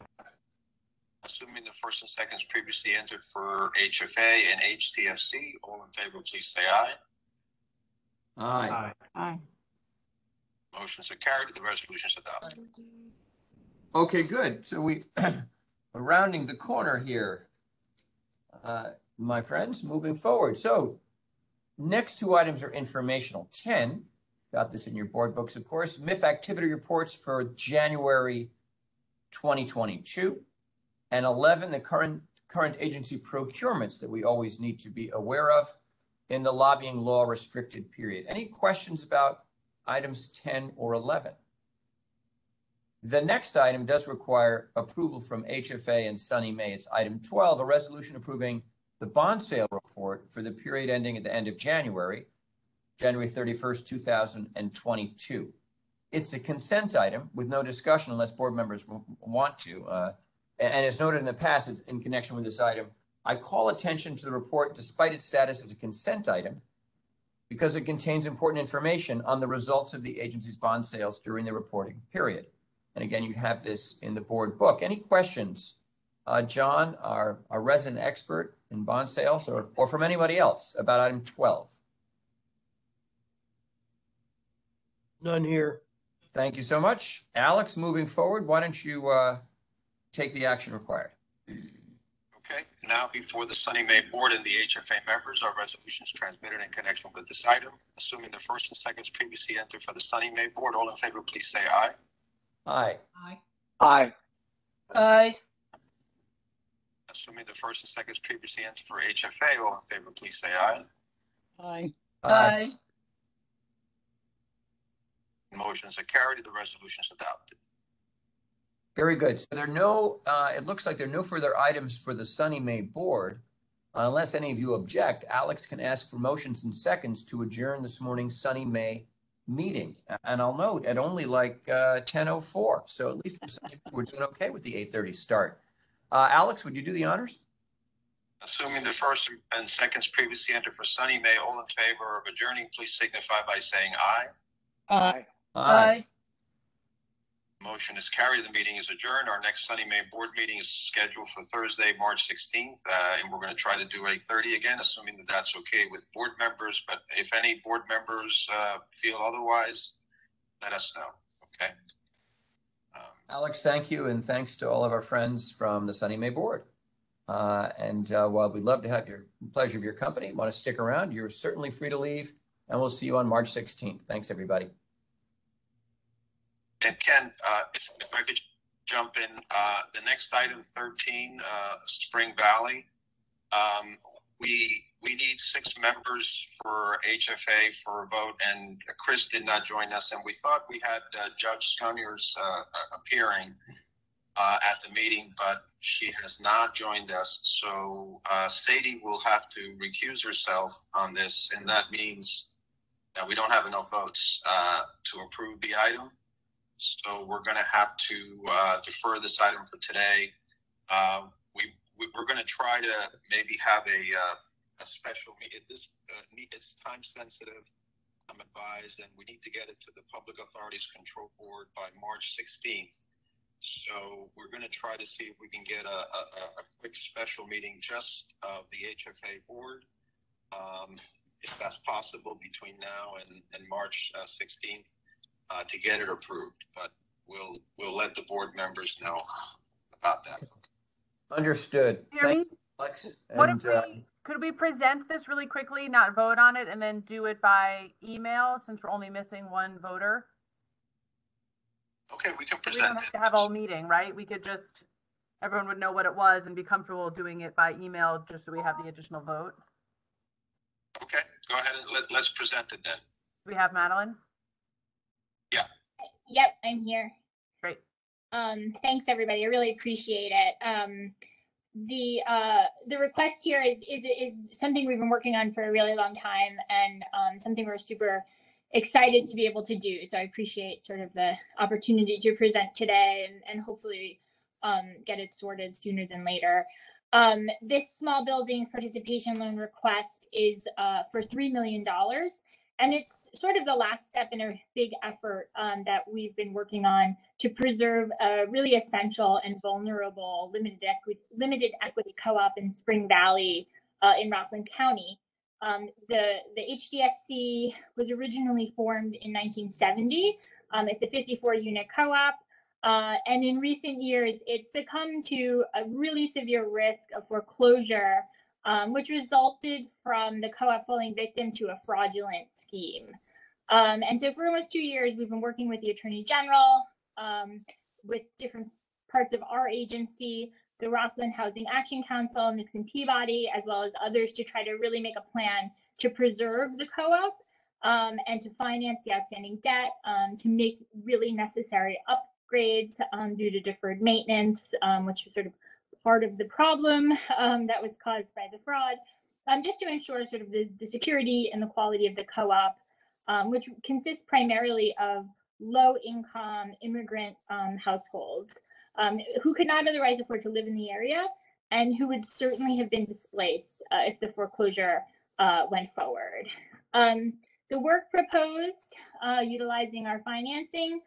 S14: Assuming the first and seconds previously entered for HFA and HTFC, all in favor, please say aye.
S4: Aye.
S6: Aye.
S14: Motions are carried. The resolution is adopted.
S4: Okay, good. So we're rounding the corner here, my friends, moving forward. So next 2 items are informational. 10, got this in your board books, of course, MIF activity reports for January 2022, and 11, the current agency procurements that we always need to be aware of in the lobbying law restricted period. Any questions about items 10 or 11? The next item does require approval from HFA and Sunny Mae. It's item 12, a resolution approving the bond sale report for the period ending at the end of January 31st, 2022. It's a consent item with no discussion unless board members want to. And as noted in the past, it's in connection with this item, I call attention to the report despite its status as a consent item because it contains important information on the results of the agency's bond sales during the reporting period. And again, you have this in the board book. Any questions, John, our resident expert in bond sales, or from anybody else about item 12?
S5: None here.
S4: Thank you so much. Alex, moving forward, why don't you take the action required?
S14: Okay. Now before the Sunny Mae Board and the HFA members are resolutions transmitted in connection with this item. Assuming the first and seconds previously entered for the Sunny Mae Board, all in favor, please say aye.
S4: Aye.
S8: Aye.
S5: Aye.
S2: Aye.
S14: Assuming the first and seconds previously entered for HFA, all in favor, please say aye.
S7: Aye.
S2: Aye.
S14: Motions are carried. The resolution is adopted.
S4: Very good. So there are no, it looks like there are no further items for the Sunny Mae Board. Unless any of you object, Alex can ask for motions and seconds to adjourn this morning's Sunny Mae meeting. And I'll note at only like 10:04. So at least for Sunny Mae, we're doing okay with the 8:30 start. Alex, would you do the honors?
S14: Assuming the first and seconds previously entered for Sunny Mae, all in favor of adjourning, please signify by saying aye.
S7: Aye.
S2: Aye.
S14: Motion is carried. The meeting is adjourned. Our next Sunny Mae Board meeting is scheduled for Thursday, March 16th, and we're going to try to do 8:30 again, assuming that that's okay with board members. But if any board members feel otherwise, let us know. Okay.
S4: Alex, thank you, and thanks to all of our friends from the Sunny Mae Board. While we'd love to have your pleasure of your company, want to stick around, you're certainly free to leave, and we'll see you on March 16th. Thanks, everybody.
S14: And Ken, if I could jump in, the next item, 13, Spring Valley. We need 6 members for HFA for a vote, and Chris did not join us, and we thought we had Judge Sconiers appearing. at the meeting, but she has not joined us. So Sadie will have to recuse herself on this, and that means that we don't have enough votes to approve the item. So we're going to have to defer this item for today. We're going to try to maybe have a special meeting. This it's time sensitive, I'm advised, and we need to get it to the Public Authorities Control Board by March 16th. So we're going to try to see if we can get a quick special meeting just of the HFA board, if that's possible between now and March 16th, to get it approved. But we'll let the board members know about that.
S4: Understood.
S3: Jeremy,
S4: Thanks, Alex.
S3: what
S4: And,
S3: if could we present this really quickly, not vote on it, and then do it by email since we're only missing one voter?
S14: Okay, we can
S3: We
S14: present
S3: don't have to have a whole meeting, right? We could just, everyone would know what it was and be comfortable doing it by email just so we have the additional vote.
S14: Okay, go ahead and let's present it then.
S3: Do we have Madeline?
S14: Yeah.
S15: Yep, I'm here.
S3: Great.
S15: Thanks everybody. I really appreciate it. The request here is something we've been working on for a really long time, and something we're super excited to be able to do. So I appreciate sort of the opportunity to present today and hopefully get it sorted sooner than later. This small buildings participation loan request is for $3 million. And it's sort of the last step in a big effort that we've been working on to preserve a really essential and vulnerable limited equity co-op in Spring Valley in Rockland County. The HTFC was originally formed in 1970. It's a 54-unit co-op. And in recent years, it succumbed to a really severe risk of foreclosure, which resulted from the co-op falling victim to a fraudulent scheme. And so for almost 2 years, we've been working with the Attorney General, with different parts of our agency, the Rockland Housing Action Council, Nixon Peabody, as well as others, to try to really make a plan to preserve the co-op and to finance the outstanding debt, to make really necessary upgrades due to deferred maintenance, which was sort of part of the problem that was caused by the fraud, just to ensure sort of the security and the quality of the co-op, which consists primarily of low-income immigrant households who could not otherwise afford to live in the area and who would certainly have been displaced if the foreclosure went forward. The work proposed utilizing our financing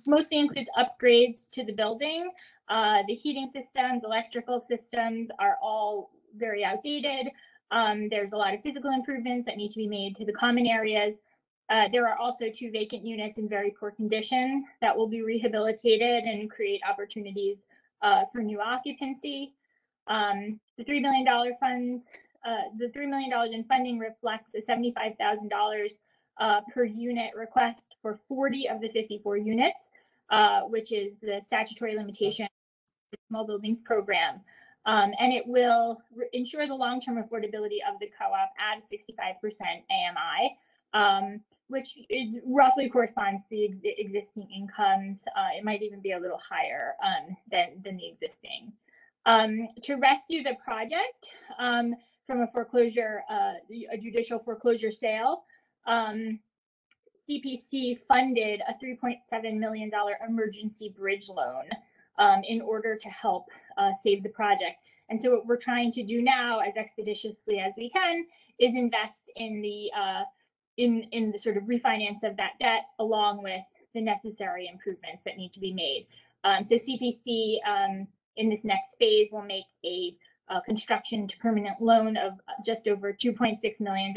S15: mostly includes upgrades to the building. The heating systems, electrical systems are all very outdated. There's a lot of physical improvements that need to be made to the common areas. There are also 2 vacant units in very poor condition that will be rehabilitated and create opportunities for new occupancy. The $3 million funds, the $3 million in funding reflects a $75,000 per unit request for 40 of the 54 units, which is the statutory limitation of the small buildings program. And it will ensure the long-term affordability of the co-op at 65% AMI, which is roughly corresponds to the existing incomes. It might even be a little higher than the existing. To rescue the project from a foreclosure, a judicial foreclosure sale, CPC funded a $3.7 million emergency bridge loan in order to help save the project. And so what we're trying to do now, as expeditiously as we can, is invest in the sort of refinance of that debt, along with the necessary improvements that need to be made. So CPC in this next phase will make a construction to permanent loan of just over $2.6 million,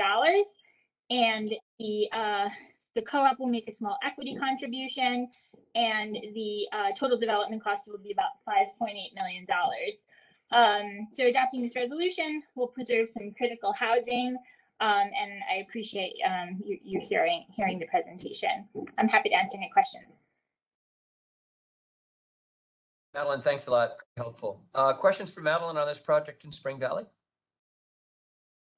S15: and the co-op will make a small equity contribution, and the total development cost will be about $5.8 million. So adopting this resolution will preserve some critical housing, and I appreciate you hearing the presentation. I'm happy to answer any questions.
S4: Madeline, thanks a lot. Helpful. Questions for Madeline on this project in Spring Valley?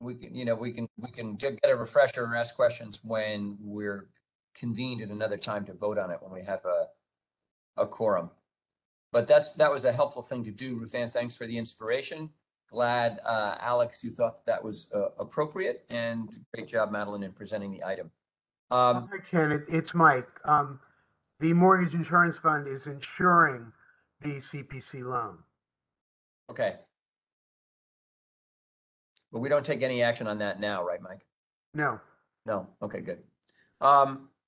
S4: We can get a refresher or ask questions when we're convened at another time to vote on it when we have a quorum. But that was a helpful thing to do, Ruth Ann. Thanks for the inspiration. Glad, Alex, you thought that was appropriate, and great job, Madeline, in presenting the item.
S9: Hi, Ken, it's Mike. The Mortgage Insurance Fund is insuring the CPC loan.
S4: Okay. But we don't take any action on that now, right, Mike?
S9: No.
S4: No. Okay, good.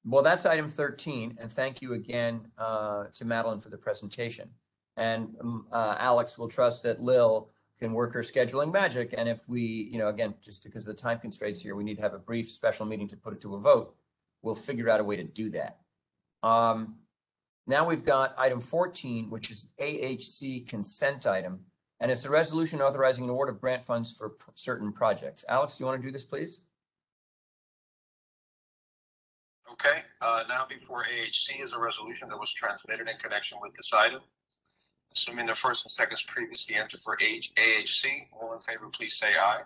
S4: Well, that's item 13, and thank you again to Madeline for the presentation. And Alex will trust that Lil can work her scheduling magic, and if we, again, just because of the time constraints here, we need to have a brief special meeting to put it to a vote, we'll figure out a way to do that. Now we've got item 14, which is AHC consent item, and it's a resolution authorizing an award of grant funds for certain projects. Alex, do you want to do this, please?
S14: Okay, now before AHC is a resolution that was transmitted in connection with this item. Assuming the first and seconds previously entered for AHC, all in favor, please say aye.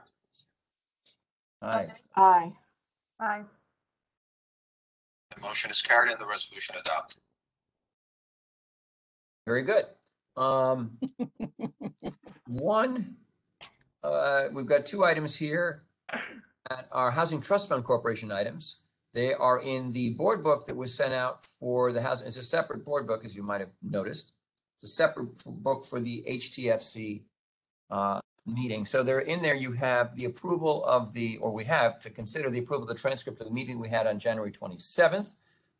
S4: Aye.
S6: Aye.
S3: Aye.
S14: The motion is carried and the resolution adopted.
S4: Very good. We've got two items here that are Housing Trust Fund Corporation items. They are in the board book that was sent out for the housing. It's a separate board book, as you might have noticed. It's a separate book for the HTFC meeting. So they're in there. You have the approval of we have to consider the approval of the transcript of the meeting we had on January 27th.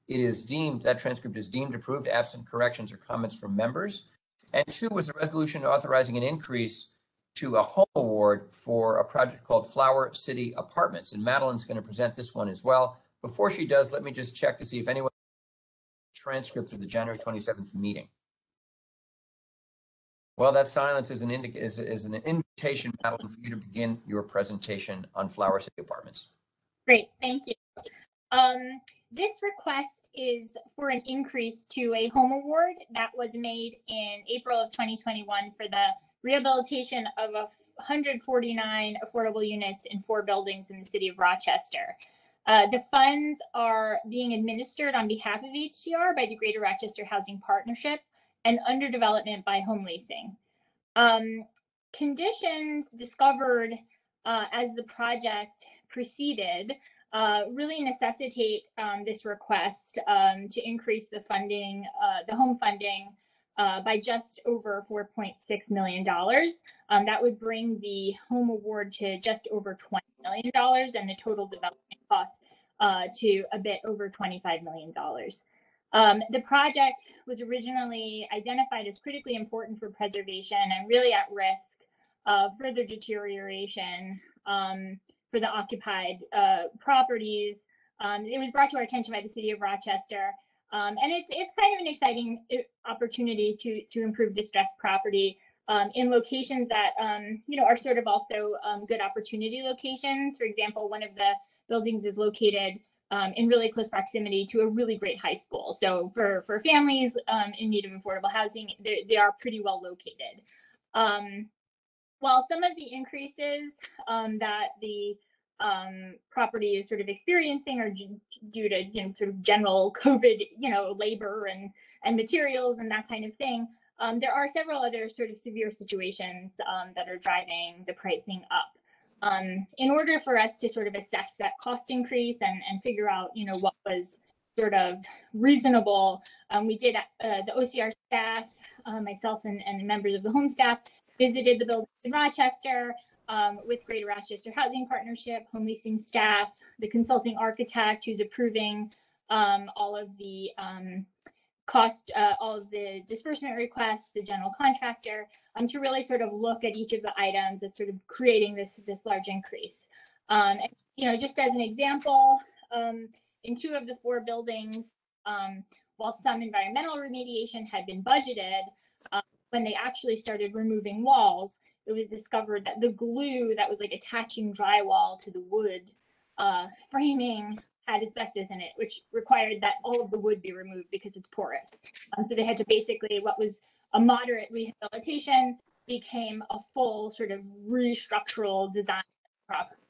S4: It is deemed, that transcript is deemed approved, absent corrections or comments from members. And 2 was a resolution authorizing an increase to a home award for a project called Flower City Apartments. And Madeline's going to present this one as well. Before she does, let me just check to see if anyone transcript of the January 27th meeting. Well, that silence is an invitation, Madeline, for you to begin your presentation on Flower City Apartments.
S15: Great, thank you. This request is for an increase to a home award that was made in April of 2021 for the rehabilitation of 149 affordable units in 4 buildings in the city of Rochester. The funds are being administered on behalf of HCR by the Greater Rochester Housing Partnership and under development by Home Leasing. Conditions discovered as the project proceeded really necessitate this request to increase the funding, the home funding by just over $4.6 million. That would bring the home award to just over $20 million and the total development cost to a bit over $25 million. The project was originally identified as critically important for preservation and really at risk of further deterioration for the occupied properties. It was brought to our attention by the city of Rochester, and it's kind of an exciting opportunity to improve distressed property in locations that are sort of also good opportunity locations. For example, one of the buildings is located in really close proximity to a really great high school. So for families in need of affordable housing, they are pretty well located. While some of the increases that the property is sort of experiencing are due to sort of general COVID, labor and materials and that kind of thing, there are several other sort of severe situations that are driving the pricing up. In order for us to sort of assess that cost increase and figure out, what was sort of reasonable, we did the OCR staff, myself and members of the home staff visited the buildings in Rochester with Greater Rochester Housing Partnership, home leasing staff, the consulting architect who's approving all of the all of the disbursement requests, the general contractor, to really sort of look at each of the items that's sort of creating this large increase. And, just as an example, in 2 of the 4 buildings, while some environmental remediation had been budgeted, when they actually started removing walls, it was discovered that the glue that was like attaching drywall to the wood framing had asbestos in it, which required that all of the wood be removed because it's porous. So they had to basically, what was a moderate rehabilitation became a full sort of restructural design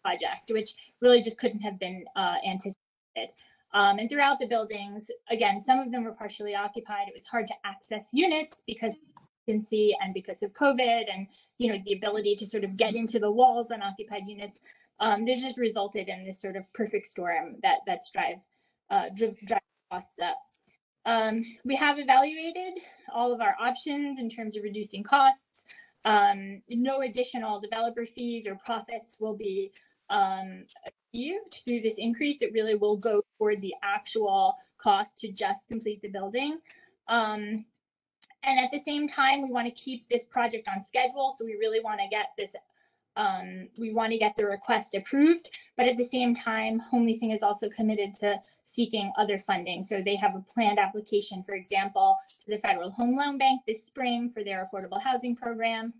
S15: project, which really just couldn't have been anticipated. And throughout the buildings, again, some of them were partially occupied. It was hard to access units because occupancy and because of COVID and, the ability to sort of get into the walls on occupied units, there's just resulted in this sort of perfect storm that's drive costs up. We have evaluated all of our options in terms of reducing costs. No additional developer fees or profits will be achieved through this increase. It really will go toward the actual cost to just complete the building. And at the same time, we want to keep this project on schedule. So we really want to get this, we want to get the request approved. But at the same time, Home Leasing is also committed to seeking other funding. So they have a planned application, for example, to the Federal Home Loan Bank this spring for their affordable housing program.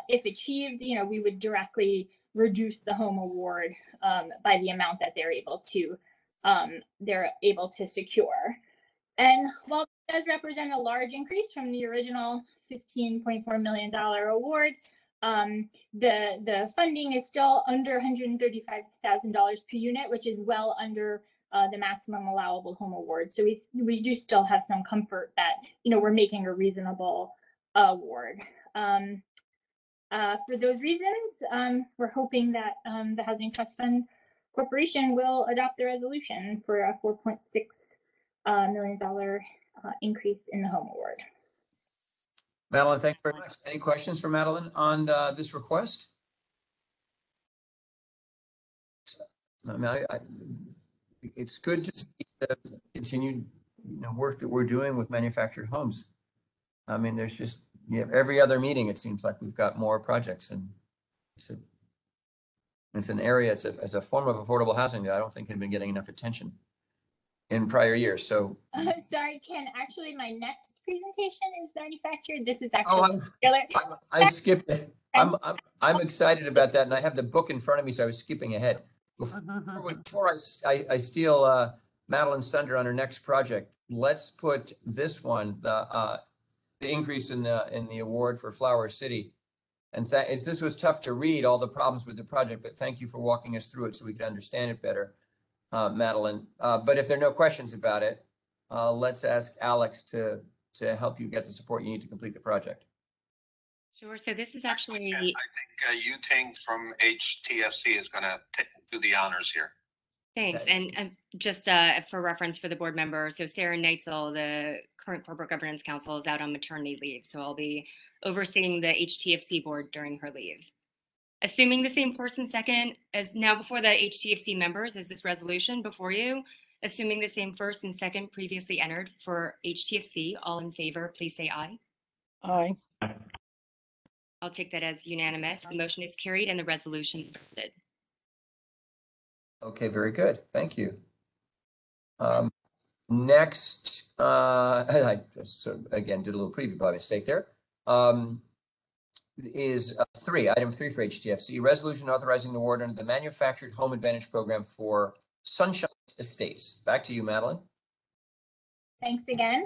S15: If achieved, we would directly reduce the home award by the amount that they're able to secure. And while it does represent a large increase from the original $15.4 million award, the funding is still under $135,000 per unit, which is well under the maximum allowable home award. So we do still have some comfort that we're making a reasonable award. For those reasons, we're hoping that the Housing Trust Fund Corporation will adopt the resolution for a $4.6 million increase in the home award.
S4: Madeline, thank you very much. Any questions for Madeline on this request? It's good to see the continued work that we're doing with manufactured homes. I mean, there's just every other meeting, it seems like we've got more projects, and it's an area, it's a form of affordable housing that I don't think had been getting enough attention in prior years. So
S15: sorry, Ken, actually my next presentation is manufactured. This is actually
S4: I skipped it. I'm excited about that, and I have the book in front of me, so I was skipping ahead. Before I steal Madeline's thunder on her next project, let's put this one, the increase in the award for Flower City. And this was tough to read, all the problems with the project, but thank you for walking us through it so we could understand it better, Madeline. But if there are no questions about it, let's ask Alex to help you get the support you need to complete the project.
S16: Sure. So this is actually...
S14: I think Yu-Ting from HTFC is going to do the honors here.
S16: Thanks. And just for reference for the board member, so Sarah Neitzel, the current corporate governance counsel, is out on maternity leave. So I'll be overseeing the HTFC board during her leave. Assuming the same first and second as now before the HTFC members is this resolution before you, assuming the same first and second previously entered for HTFC, all in favor, please say aye.
S7: Aye.
S16: I'll take that as unanimous. The motion is carried and the resolution is adopted.
S4: Okay, very good. Thank you. Next, I just again did a little preview by mistake there. Is item 3 for HTFC, resolution authorizing the award under the Manufactured Home Advantage Program for Sunshine Estates. Back to you, Madeline.
S15: Thanks again.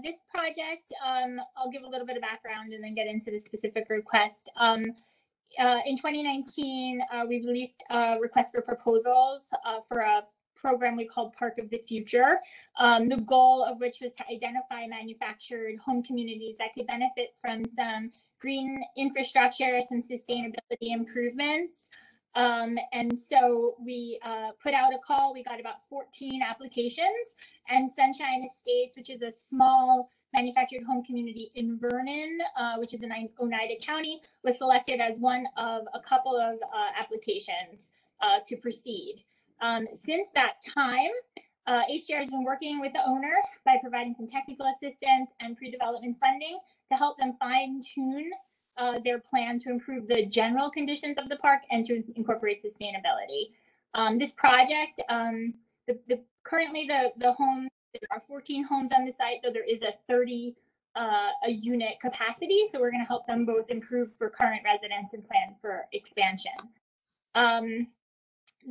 S15: This project, I'll give a little bit of background and then get into the specific request. In 2019, we released a request for proposals for a program we called Park of the Future, the goal of which was to identify manufactured home communities that could benefit from some green infrastructure, some sustainability improvements. And so we put out a call. We got about 14 applications, and Sunshine Estates, which is a small manufactured home community in Vernon, which is in Oneida County, was selected as one of a couple of applications to proceed. Since that time, HDR has been working with the owner by providing some technical assistance and pre-development funding to help them fine-tune their plan to improve the general conditions of the park and to incorporate sustainability. This project, currently the home, there are 14 homes on the site, so there is a 30 a unit capacity. So we're going to help them both improve for current residents and plan for expansion.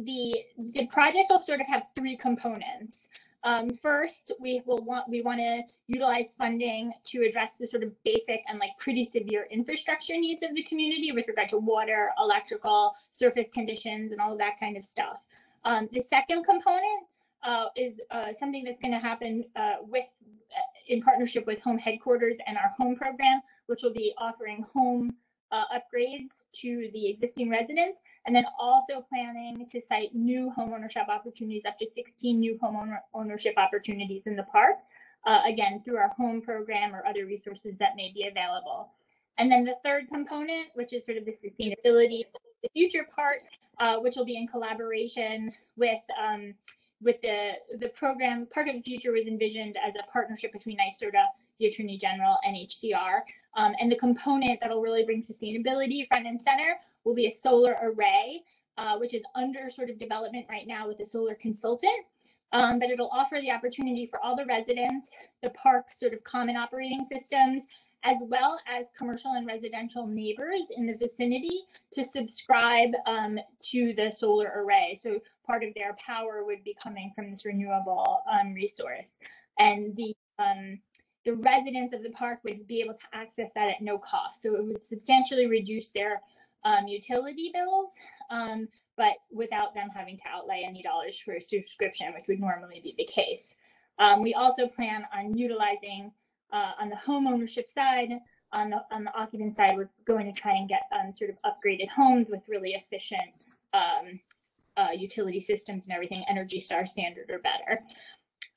S15: The project will sort of have 3 components. First, we want to utilize funding to address the sort of basic and like pretty severe infrastructure needs of the community with regard to water, electrical, surface conditions, and all of that kind of stuff. The second component is something that's going to happen in partnership with Home Headquarters and our home program, which will be offering home upgrades to the existing residents, and then also planning to cite new homeownership opportunities, up to 16 new homeownership opportunities in the park, again, through our home program or other resources that may be available. And then the third component, which is sort of the sustainability, the future part, which will be in collaboration with the program. Park of the Future was envisioned as a partnership between NYSERDA, the Attorney General, and HCR. And the component that will really bring sustainability front and center will be a solar array, which is under sort of development right now with a solar consultant. But it'll offer the opportunity for all the residents, the park's sort of common operating systems, as well as commercial and residential neighbors in the vicinity to subscribe to the solar array. So part of their power would be coming from this renewable resource. And the residents of the park would be able to access that at no cost. So it would substantially reduce their utility bills, but without them having to outlay any dollars for a subscription, which would normally be the case. We also plan on utilizing on the home ownership side, on the occupant side, we're going to try and get sort of upgraded homes with really efficient utility systems and everything, Energy Star standard or better.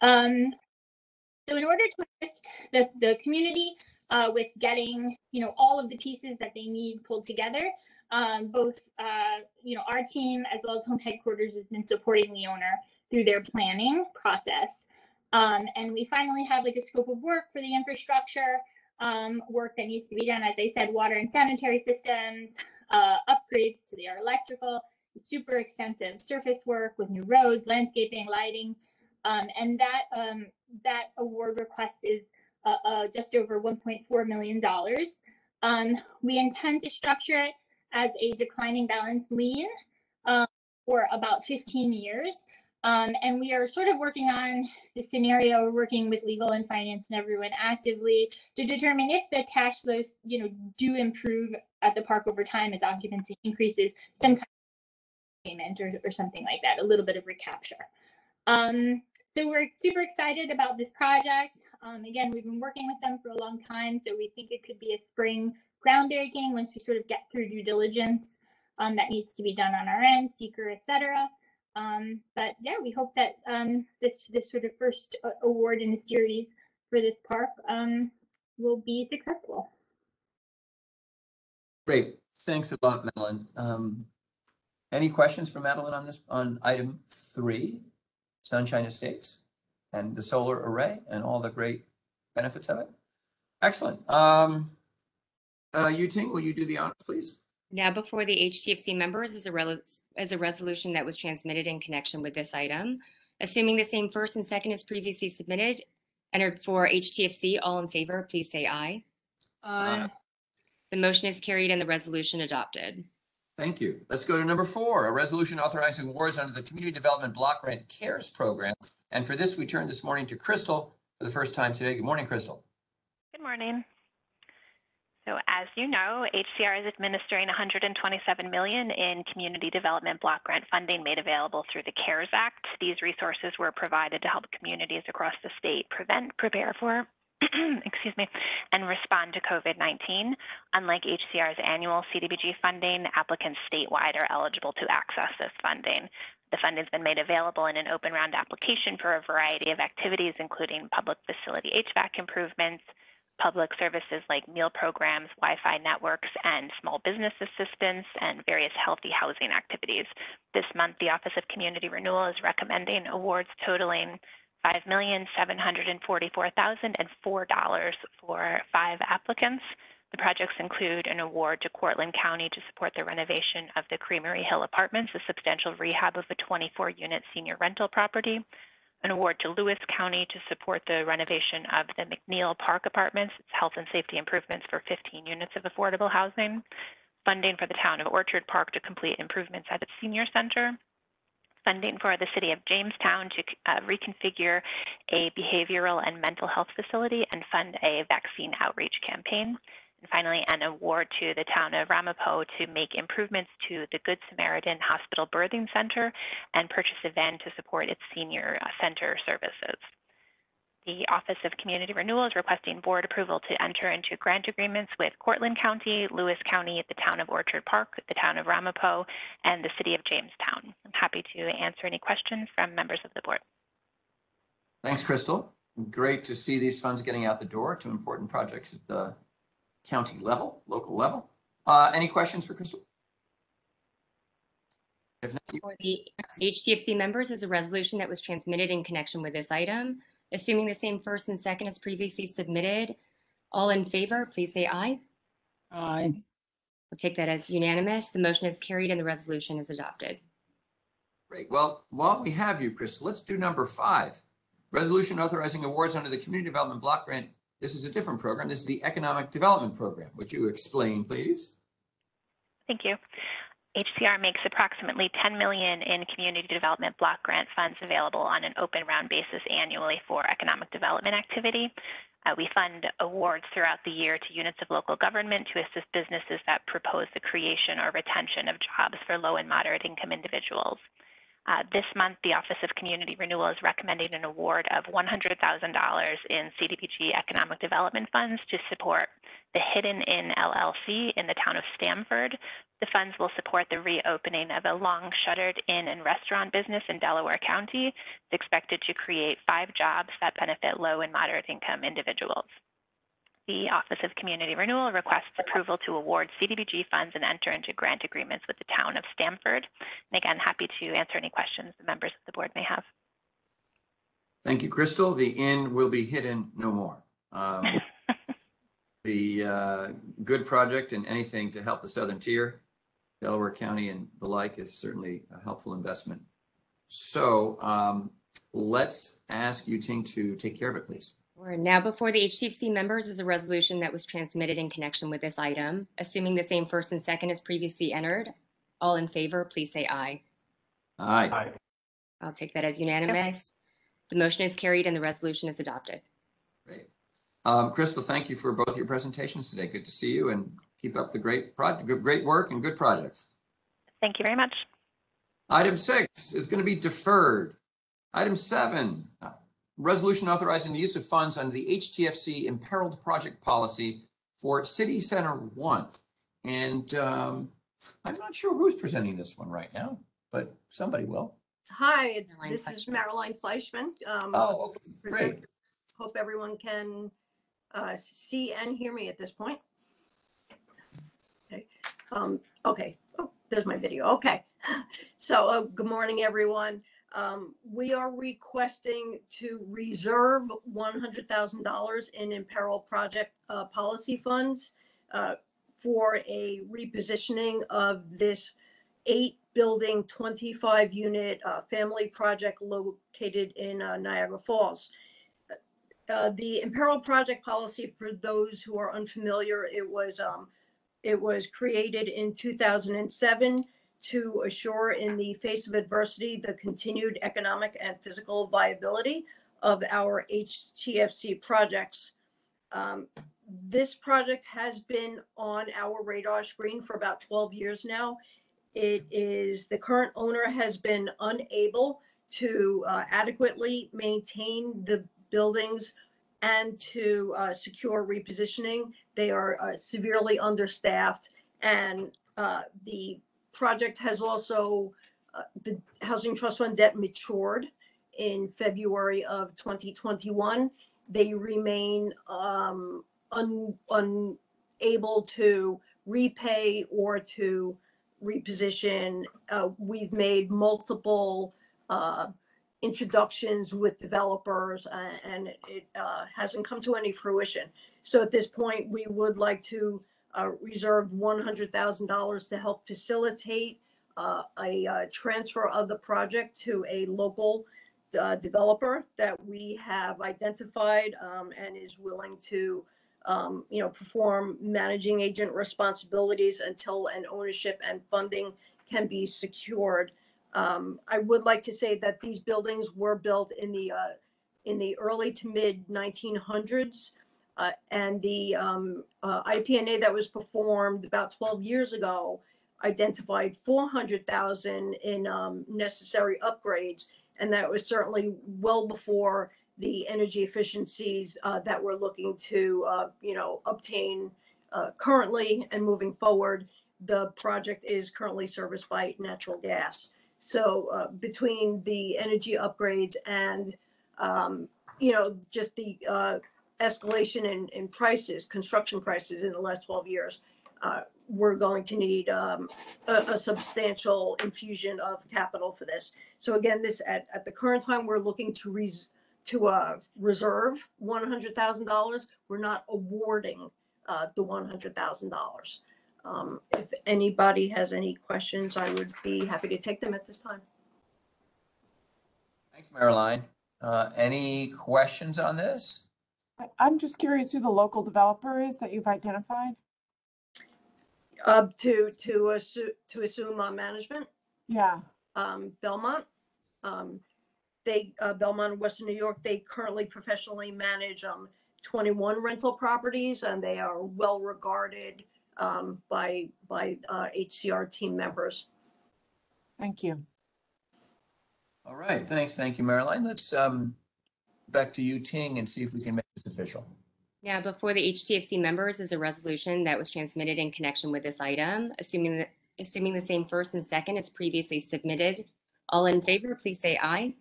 S15: So in order to assist the community with getting, all of the pieces that they need pulled together, both, our team as well as Home Headquarters has been supporting the owner through their planning process. And we finally have like a scope of work for the infrastructure work that needs to be done. As I said, water and sanitary systems, upgrades to their electrical, super extensive surface work with new roads, landscaping, lighting. And that award request is just over $1.4 million. We intend to structure it as a declining balance lien for about 15 years. And we are sort of working on the scenario, working with legal and finance and everyone actively to determine if the cash flows, do improve at the park over time as occupancy increases, some kind of payment or something like that, a little bit of recapture. So we're super excited about this project. Again, we've been working with them for a long time, so we think it could be a spring groundbreaking once we sort of get through due diligence that needs to be done on our end, seeker, et cetera. But yeah, we hope that this sort of first award in the series for this park will be successful.
S4: Great. Thanks a lot, Madeline. Any questions for Madeline on item 3, Sunshine Estates and the solar array and all the great benefits of it? Excellent. Yu-Ting, will you do the honors, please?
S16: Now, before the HTFC members is a resolution that was transmitted in connection with this item. Assuming the same first and second as previously submitted, entered for HTFC, all in favor, please say aye.
S2: Aye.
S16: The motion is carried and the resolution adopted.
S4: Thank you. Let's go to number 4, a resolution authorizing awards under the Community Development Block Grant CARES program. And for this, we turn this morning to Crystal for the first time today. Good morning, Crystal.
S17: Good morning. So as you know, HCR is administering $127 million in community development block grant funding made available through the CARES Act. These resources were provided to help communities across the state prepare for, and respond to COVID-19. Unlike HCR's annual CDBG funding, applicants statewide are eligible to access this funding. The funding has been made available in an open round application for a variety of activities, including public facility HVAC improvements, public services like meal programs, Wi-Fi networks, and small business assistance, and various healthy housing activities. This month, the Office of Community Renewal is recommending awards totaling $5,744,004 for 5 applicants. The projects include an award to Cortland County to support the renovation of the Creamery Hill Apartments, a substantial rehab of a 24-unit senior rental property, an award to Lewis County to support the renovation of the McNeil Park Apartments, its health and safety improvements for 15 units of affordable housing, funding for the town of Orchard Park to complete improvements at its senior center, funding for the city of Jamestown to reconfigure a behavioral and mental health facility and fund a vaccine outreach campaign. And finally, an award to the town of Ramapo to make improvements to the Good Samaritan Hospital Birthing Center and purchase a van to support its senior center services. The Office of Community Renewal is requesting board approval to enter into grant agreements with Cortland County, Lewis County, the town of Orchard Park, the town of Ramapo, and the city of Jamestown. I'm happy to answer any questions from members of the board.
S4: Thanks, Crystal. Great to see these funds getting out the door to important projects at the county level, local level. Any questions for Crystal? If not,
S16: For the HTFC members is a resolution that was transmitted in connection with this item. Assuming the same first and second as previously submitted, all in favor, please say aye.
S7: Aye.
S16: We'll take that as unanimous. The motion is carried and the resolution is adopted.
S4: great. Well, while we have you, Crystal, let's do number 5. Resolution authorizing awards under the Community Development Block Grant. This is a different program. This is the Economic Development Program. Would you explain, please?
S17: Thank you. HCR makes approximately $10 million in community development block grant funds available on an open round basis annually for economic development activity. We fund awards throughout the year to units of local government to assist businesses that propose the creation or retention of jobs for low and moderate income individuals. This month, the Office of Community Renewal is recommending an award of $100,000 in CDBG economic development funds to support the Hidden Inn LLC in the town of Stamford. The funds will support the reopening of a long-shuttered inn and restaurant business in Delaware County. It's expected to create 5 jobs that benefit low and moderate income individuals. The Office of Community Renewal requests approval to award CDBG funds and enter into grant agreements with the town of Stamford. And again, happy to answer any questions the members of the board may have.
S4: Thank you, Crystal. The inn will be hidden no more. The good project and anything to help the Southern Tier, Delaware County and the like is certainly a helpful investment. So let's ask you, Ting, to take care of it, please.
S16: We're now before the HTFC members is a resolution that was transmitted in connection with this item. Assuming the same first and second as previously entered, all in favor, please say aye.
S4: Aye. Aye.
S16: I'll take that as unanimous. The motion is carried and the resolution is adopted.
S4: Great. Crystal, thank you for both your presentations today. Good to see you and keep up the great work and good projects.
S17: Thank you very much.
S4: Item 6 is going to be deferred. Item 7, resolution authorizing the use of funds under the HTFC imperiled project policy for City Center 1. And I'm not sure who's presenting this one right now, but somebody will.
S18: Hi, this is Marilyn Fleischman.
S4: Oh, great.
S18: Hope everyone can see and hear me at this point. Okay. Okay. Oh, there's my video. Okay. So good morning, everyone. We are requesting to reserve $100,000 in imperiled project policy funds for a repositioning of this 8-building, 25-unit family project located in Niagara Falls. The imperiled project policy, for those who are unfamiliar, it was created in 2007 to assure, in the face of adversity, the continued economic and physical viability of our HTFC projects. This project has been on our radar screen for about 12 years now. The current owner has been unable to adequately maintain the buildings and to secure repositioning. They are severely understaffed, and the project has also, the Housing Trust Fund debt matured in February of 2021. They remain unable to repay or to reposition. We've made multiple introductions with developers, and it hasn't come to any fruition. So at this point, we would like to reserve $100,000 to help facilitate a transfer of the project to a local developer that we have identified and is willing to perform managing agent responsibilities until an ownership and funding can be secured. I would like to say that these buildings were built in the early to mid 1900s, and the IPNA that was performed about 12 years ago identified $400,000 in necessary upgrades, and that was certainly well before the energy efficiencies that we're looking to, obtain currently and moving forward. The project is currently serviced by natural gas. So between the energy upgrades and, just the escalation in prices, construction prices in the last 12 years, we're going to need a substantial infusion of capital for this. So again, this at the current time, we're looking to reserve $100,000. We're not awarding the $100,000. If anybody has any questions, I would be happy to take them at this time.
S4: Thanks, Marilyn. Any questions on this?
S6: I'm just curious who the local developer is that you've identified.
S18: To assume management.
S6: Yeah.
S18: Belmont. Belmont, Western New York. They currently professionally manage 21 rental properties, and they are well regarded by HCR team members.
S6: Thank you.
S4: All right, thanks. Thank you, Marilyn. Let's back to you, Ting, and see if we can make this official.
S16: Yeah, before the HTFC members is a resolution that was transmitted in connection with this item, assuming the same first and second as previously submitted. All in favor, please say aye.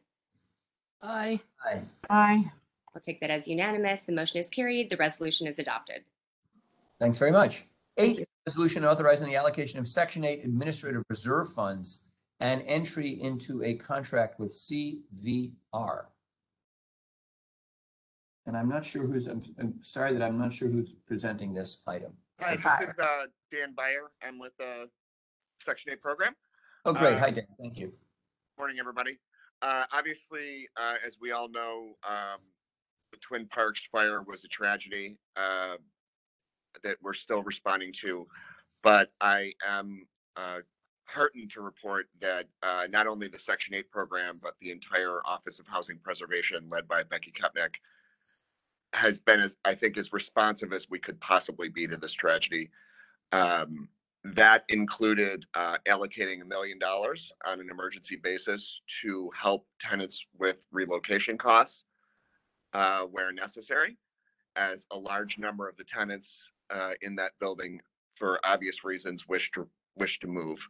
S2: Aye.
S4: Aye.
S6: Aye.
S16: I'll take that as unanimous. The motion is carried. The resolution is adopted.
S4: Thanks very much. 8, resolution authorizing the allocation of Section 8 administrative reserve funds and entry into a contract with CVR. And I'm not sure who's, I'm sorry that I'm not sure who's presenting this item.
S19: Hi, this is Dan Beyer. I'm with the Section 8 program.
S4: Oh, great. Hi, Dan. Thank you.
S19: Morning, everybody. Obviously, as we all know, the Twin Parks fire was a tragedy that we're still responding to. But I am heartened to report that not only the Section 8 program, but the entire Office of Housing Preservation, led by Becky Kopnick, has been, as responsive as we could possibly be to this tragedy. That included allocating $1 million on an emergency basis to help tenants with relocation costs where necessary, as a large number of the tenants in that building, for obvious reasons, wish to move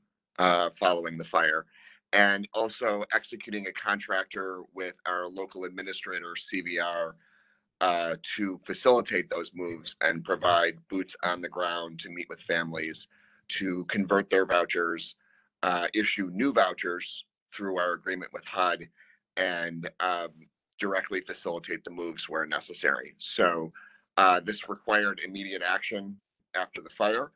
S19: following the fire. And also executing a contractor with our local administrator, CVR, to facilitate those moves and provide boots on the ground to meet with families, to convert their vouchers, issue new vouchers through our agreement with HUD, and directly facilitate the moves where necessary. So this required immediate action after the fire,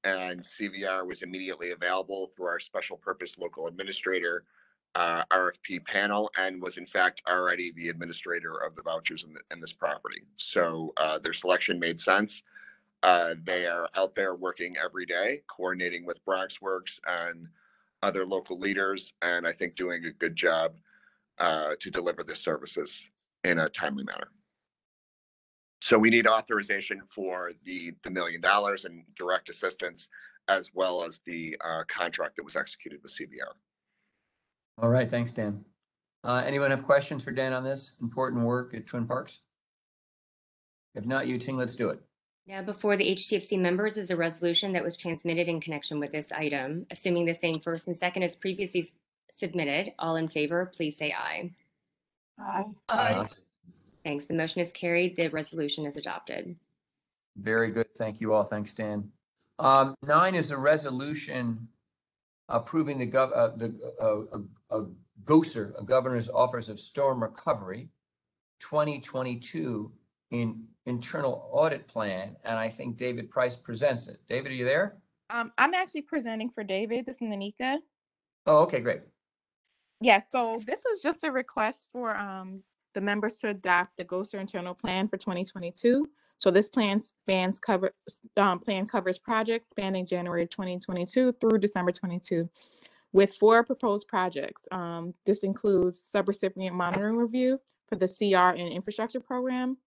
S19: and CVR was immediately available through our special purpose local administrator RFP panel, and was in fact already the administrator of the vouchers in this property. So their selection made sense. They are out there working every day, coordinating with BronxWorks and other local leaders, and I think doing a good job to deliver the services in a timely manner. So we need authorization for the $1 million and direct assistance, as well as the contract that was executed with CVR.
S4: All right, thanks, Dan. Anyone have questions for Dan on this important work at Twin Parks? If not, you, Ting, let's do it.
S16: Now, before the HTFC members is a resolution that was transmitted in connection with this item, assuming the same first and second as previously submitted. All in favor, please say aye.
S6: Aye.
S2: Aye.
S16: Thanks. The motion is carried. The resolution is adopted.
S4: Very good. Thank you all. Thanks, Dan. 9 is a resolution approving the GOSER, a Governor's Office of Storm Recovery, 2022 in internal audit plan, and I think David Price presents it. David, are you there?
S20: I'm actually presenting for David. This is Nanika.
S4: Oh, okay, great.
S20: Yeah, so this is just a request for the members to adopt the GOSER internal plan for 2022. So this plan covers projects spanning January 2022 through December 22, with 4 proposed projects. This includes subrecipient monitoring review for the CR and infrastructure program,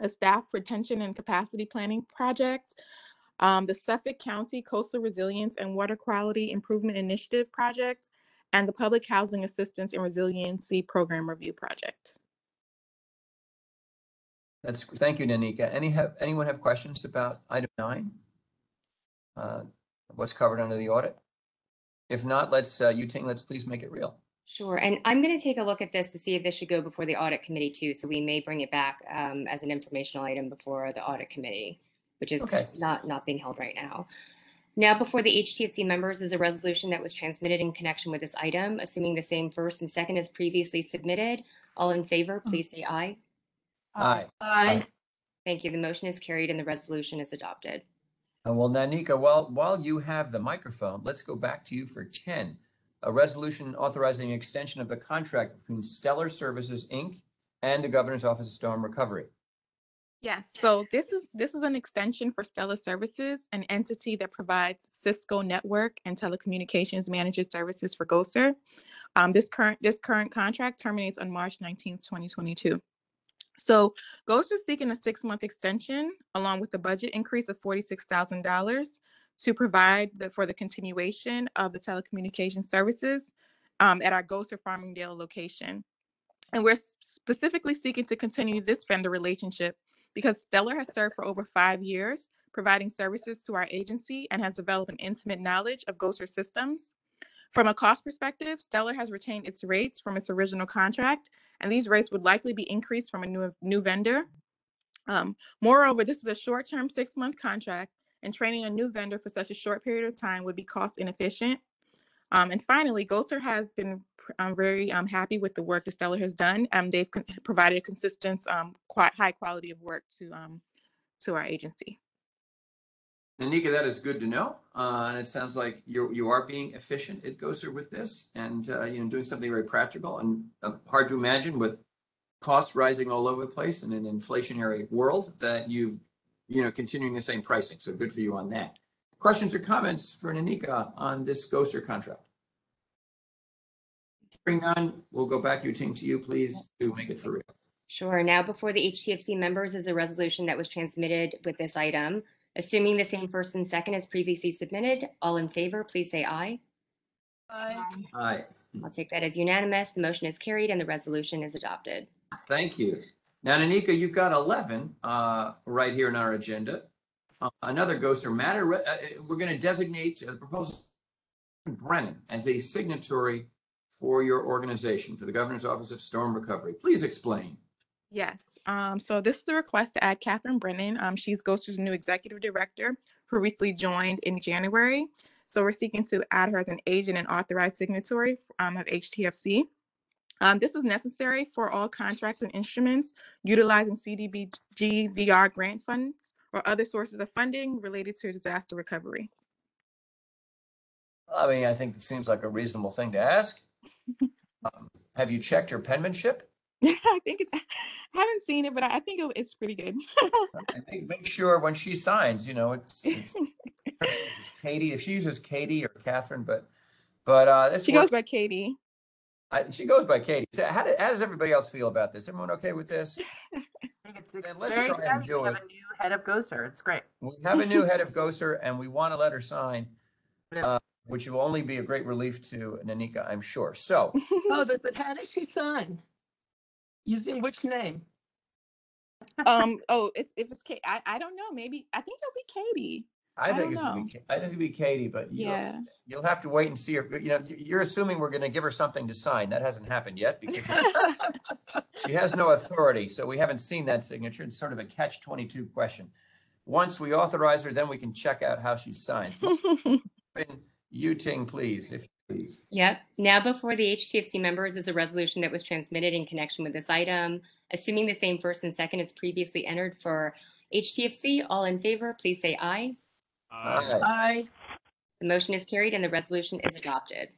S20: a staff retention and capacity planning project, the Suffolk County Coastal Resilience and Water Quality Improvement Initiative project, and the Public Housing Assistance and Resiliency Program Review project.
S4: Thank you, Nanika. Anyone have questions about item 9? What's covered under the audit? If not, let's please make it real.
S16: Sure. And I'm going to take a look at this to see if this should go before the audit committee too. So we may bring it back as an informational item before the audit committee, which is not being held right now. Now before the HTFC members is a resolution that was transmitted in connection with this item, assuming the same first and second as previously submitted. All in favor, please say aye.
S4: Aye.
S2: Aye.
S16: Thank you. The motion is carried and the resolution is adopted.
S4: Well, Nanika, while you have the microphone, let's go back to you for 10. A resolution authorizing extension of the contract between Stellar Services, Inc. and the Governor's Office of Storm Recovery.
S20: Yes, so this is an extension for Stellar Services, an entity that provides Cisco network and telecommunications managed services for GOSER. This current contract terminates on March 19th, 2022. So GOSER is seeking a 6-month extension along with a budget increase of $46,000 to provide for the continuation of the telecommunications services at our GOSER Farmingdale location. And we're specifically seeking to continue this vendor relationship because Stellar has served for over 5 years, providing services to our agency and has developed an intimate knowledge of GOSER systems. From a cost perspective, Stellar has retained its rates from its original contract, and these rates would likely be increased from a new vendor. Moreover, this is a short-term 6-month contract, and training a new vendor for such a short period of time would be cost inefficient. And finally, GOSER has been very happy with the work that Stellar has done. They've provided a consistent, high quality of work to our agency.
S4: Nanika, that is good to know. And it sounds like you are being efficient at GOSER with this and doing something very practical and hard to imagine with costs rising all over the place in an inflationary world that continuing the same pricing. So good for you on that. Questions or comments for Nanika on this GOSER contract? Hearing none, we'll go back to you, please, to make it for real.
S16: Sure. Now before the HTFC members is a resolution that was transmitted with this item. Assuming the same first and second as previously submitted, all in favor, please say aye.
S2: Aye.
S4: Aye.
S16: I'll take that as unanimous. The motion is carried and the resolution is adopted.
S4: Thank you. Now, Nanika, you've got 11 right here in our agenda. Another GOSER matter. We're going to designate the proposal Brennan as a signatory for your organization, for the Governor's Office of Storm Recovery. Please explain.
S20: Yes. So this is the request to add Catherine Brennan. She's GOSER's new executive director who recently joined in January. So we're seeking to add her as an agent and authorized signatory of HTFC. This is necessary for all contracts and instruments utilizing CDBG VR grant funds or other sources of funding related to disaster recovery.
S4: I mean, I think it seems like a reasonable thing to ask. Have you checked her penmanship?
S20: I haven't seen it, but I think it's pretty good.
S4: Make sure when she signs, it's Katie. If she uses Katie or Catherine, but
S20: she goes by Katie.
S4: She goes by Katie. So how does everybody else feel about this? Everyone okay with this?
S3: I think it's
S4: Let's
S3: very
S4: try and
S3: exciting.
S4: do
S3: We have
S4: it.
S3: a new head of GOSER. It's great.
S4: We have a new head of GOSER, and we want to let her sign, which will only be a great relief to Nanika, I'm sure. So.
S2: But how does she sign? Using which name?
S20: If it's Katie, I don't know. Maybe I think it'll be Katie.
S4: I think it'll be Katie, but you'll have to wait and see her. You're assuming we're going to give her something to sign. That hasn't happened yet because she has no authority. So we haven't seen that signature. It's sort of a catch-22 question. Once we authorize her, then we can check out how she signs. Ting, please, if you please.
S16: Yep. Now before the HTFC members is a resolution that was transmitted in connection with this item. Assuming the same first and second as previously entered for HTFC, all in favor, please say aye.
S4: Aye.
S2: Aye.
S16: The motion is carried and the resolution is adopted.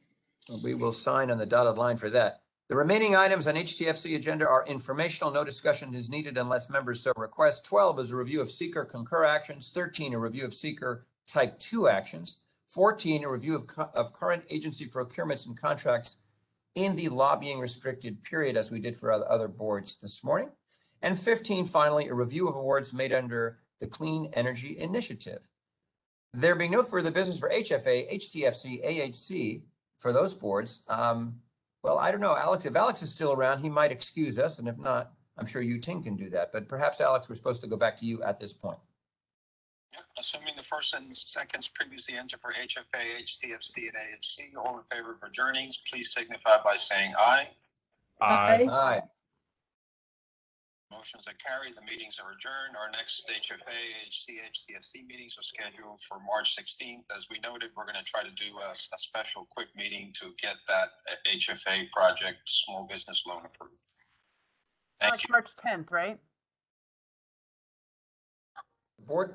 S4: We will sign on the dotted line for that. The remaining items on HTFC agenda are informational. No discussion is needed unless members so request. 12 is a review of seeker concur actions. 13, a review of seeker type 2 actions. 14, a review of current agency procurements and contracts in the lobbying restricted period, as we did for other boards this morning. And 15, finally, a review of awards made under the Clean Energy Initiative. There being no further business for HFA, HTFC, AHC for those boards. Well, I don't know, Alex. If Alex is still around, he might excuse us. And if not, I'm sure you, Ting, can do that, but perhaps, Alex, we're supposed to go back to you at this point.
S14: Yep, assuming the first and seconds previously entered for HFA, HTFC, and AHC, all in favor of adjourning, please signify by saying aye.
S2: Aye.
S4: Aye.
S14: Motions are carried. The meetings are adjourned. Our next HFA, HC, HTFC meetings are scheduled for March 16th. As we noted, we're going to try to do a special quick meeting to get that HFA project small business loan approved. Thank you.
S3: March 10th, right?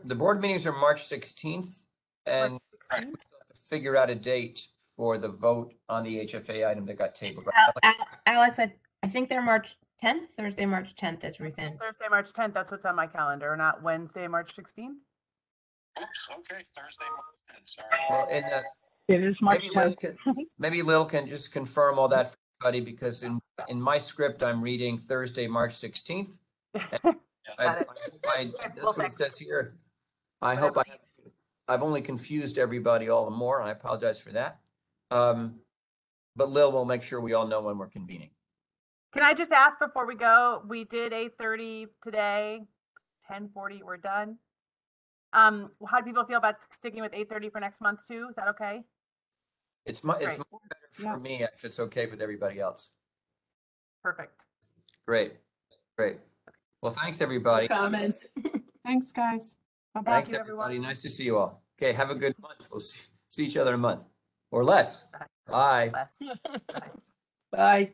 S4: The board meetings are March 16th, and
S3: March
S4: we
S3: 16th?
S4: have to figure out a date for the vote on the HFA item that got tabled.
S13: Alex, I think they're March 10th, Thursday, March 10th is Ruth Ann.
S3: Thursday, March 10th. That's what's on my calendar, not Wednesday, March 16th.
S14: Oops, okay, Thursday, March 10th, sorry.
S4: Well, in the,
S11: It is March
S4: maybe Lil can just confirm all that for everybody, because in my script, I'm reading Thursday, March 16th. That's what it says here. I hope I've only confused everybody all the more, and I apologize for that. But Lil will make sure we all know when we're convening.
S3: Can I just ask before we go? We did 8:30 today, 10:40 we're done. How do people feel about sticking with 8:30 for next month too? Is that okay?
S4: It's much better for me if it's okay with everybody else.
S3: Perfect.
S4: Great. Well, thanks, everybody.
S2: Comments.
S6: Thanks, guys. Bye-bye.
S4: Thanks, everybody. Nice to see you all. Okay, have a good month. We'll see each other in a month or less. Bye.
S2: Bye.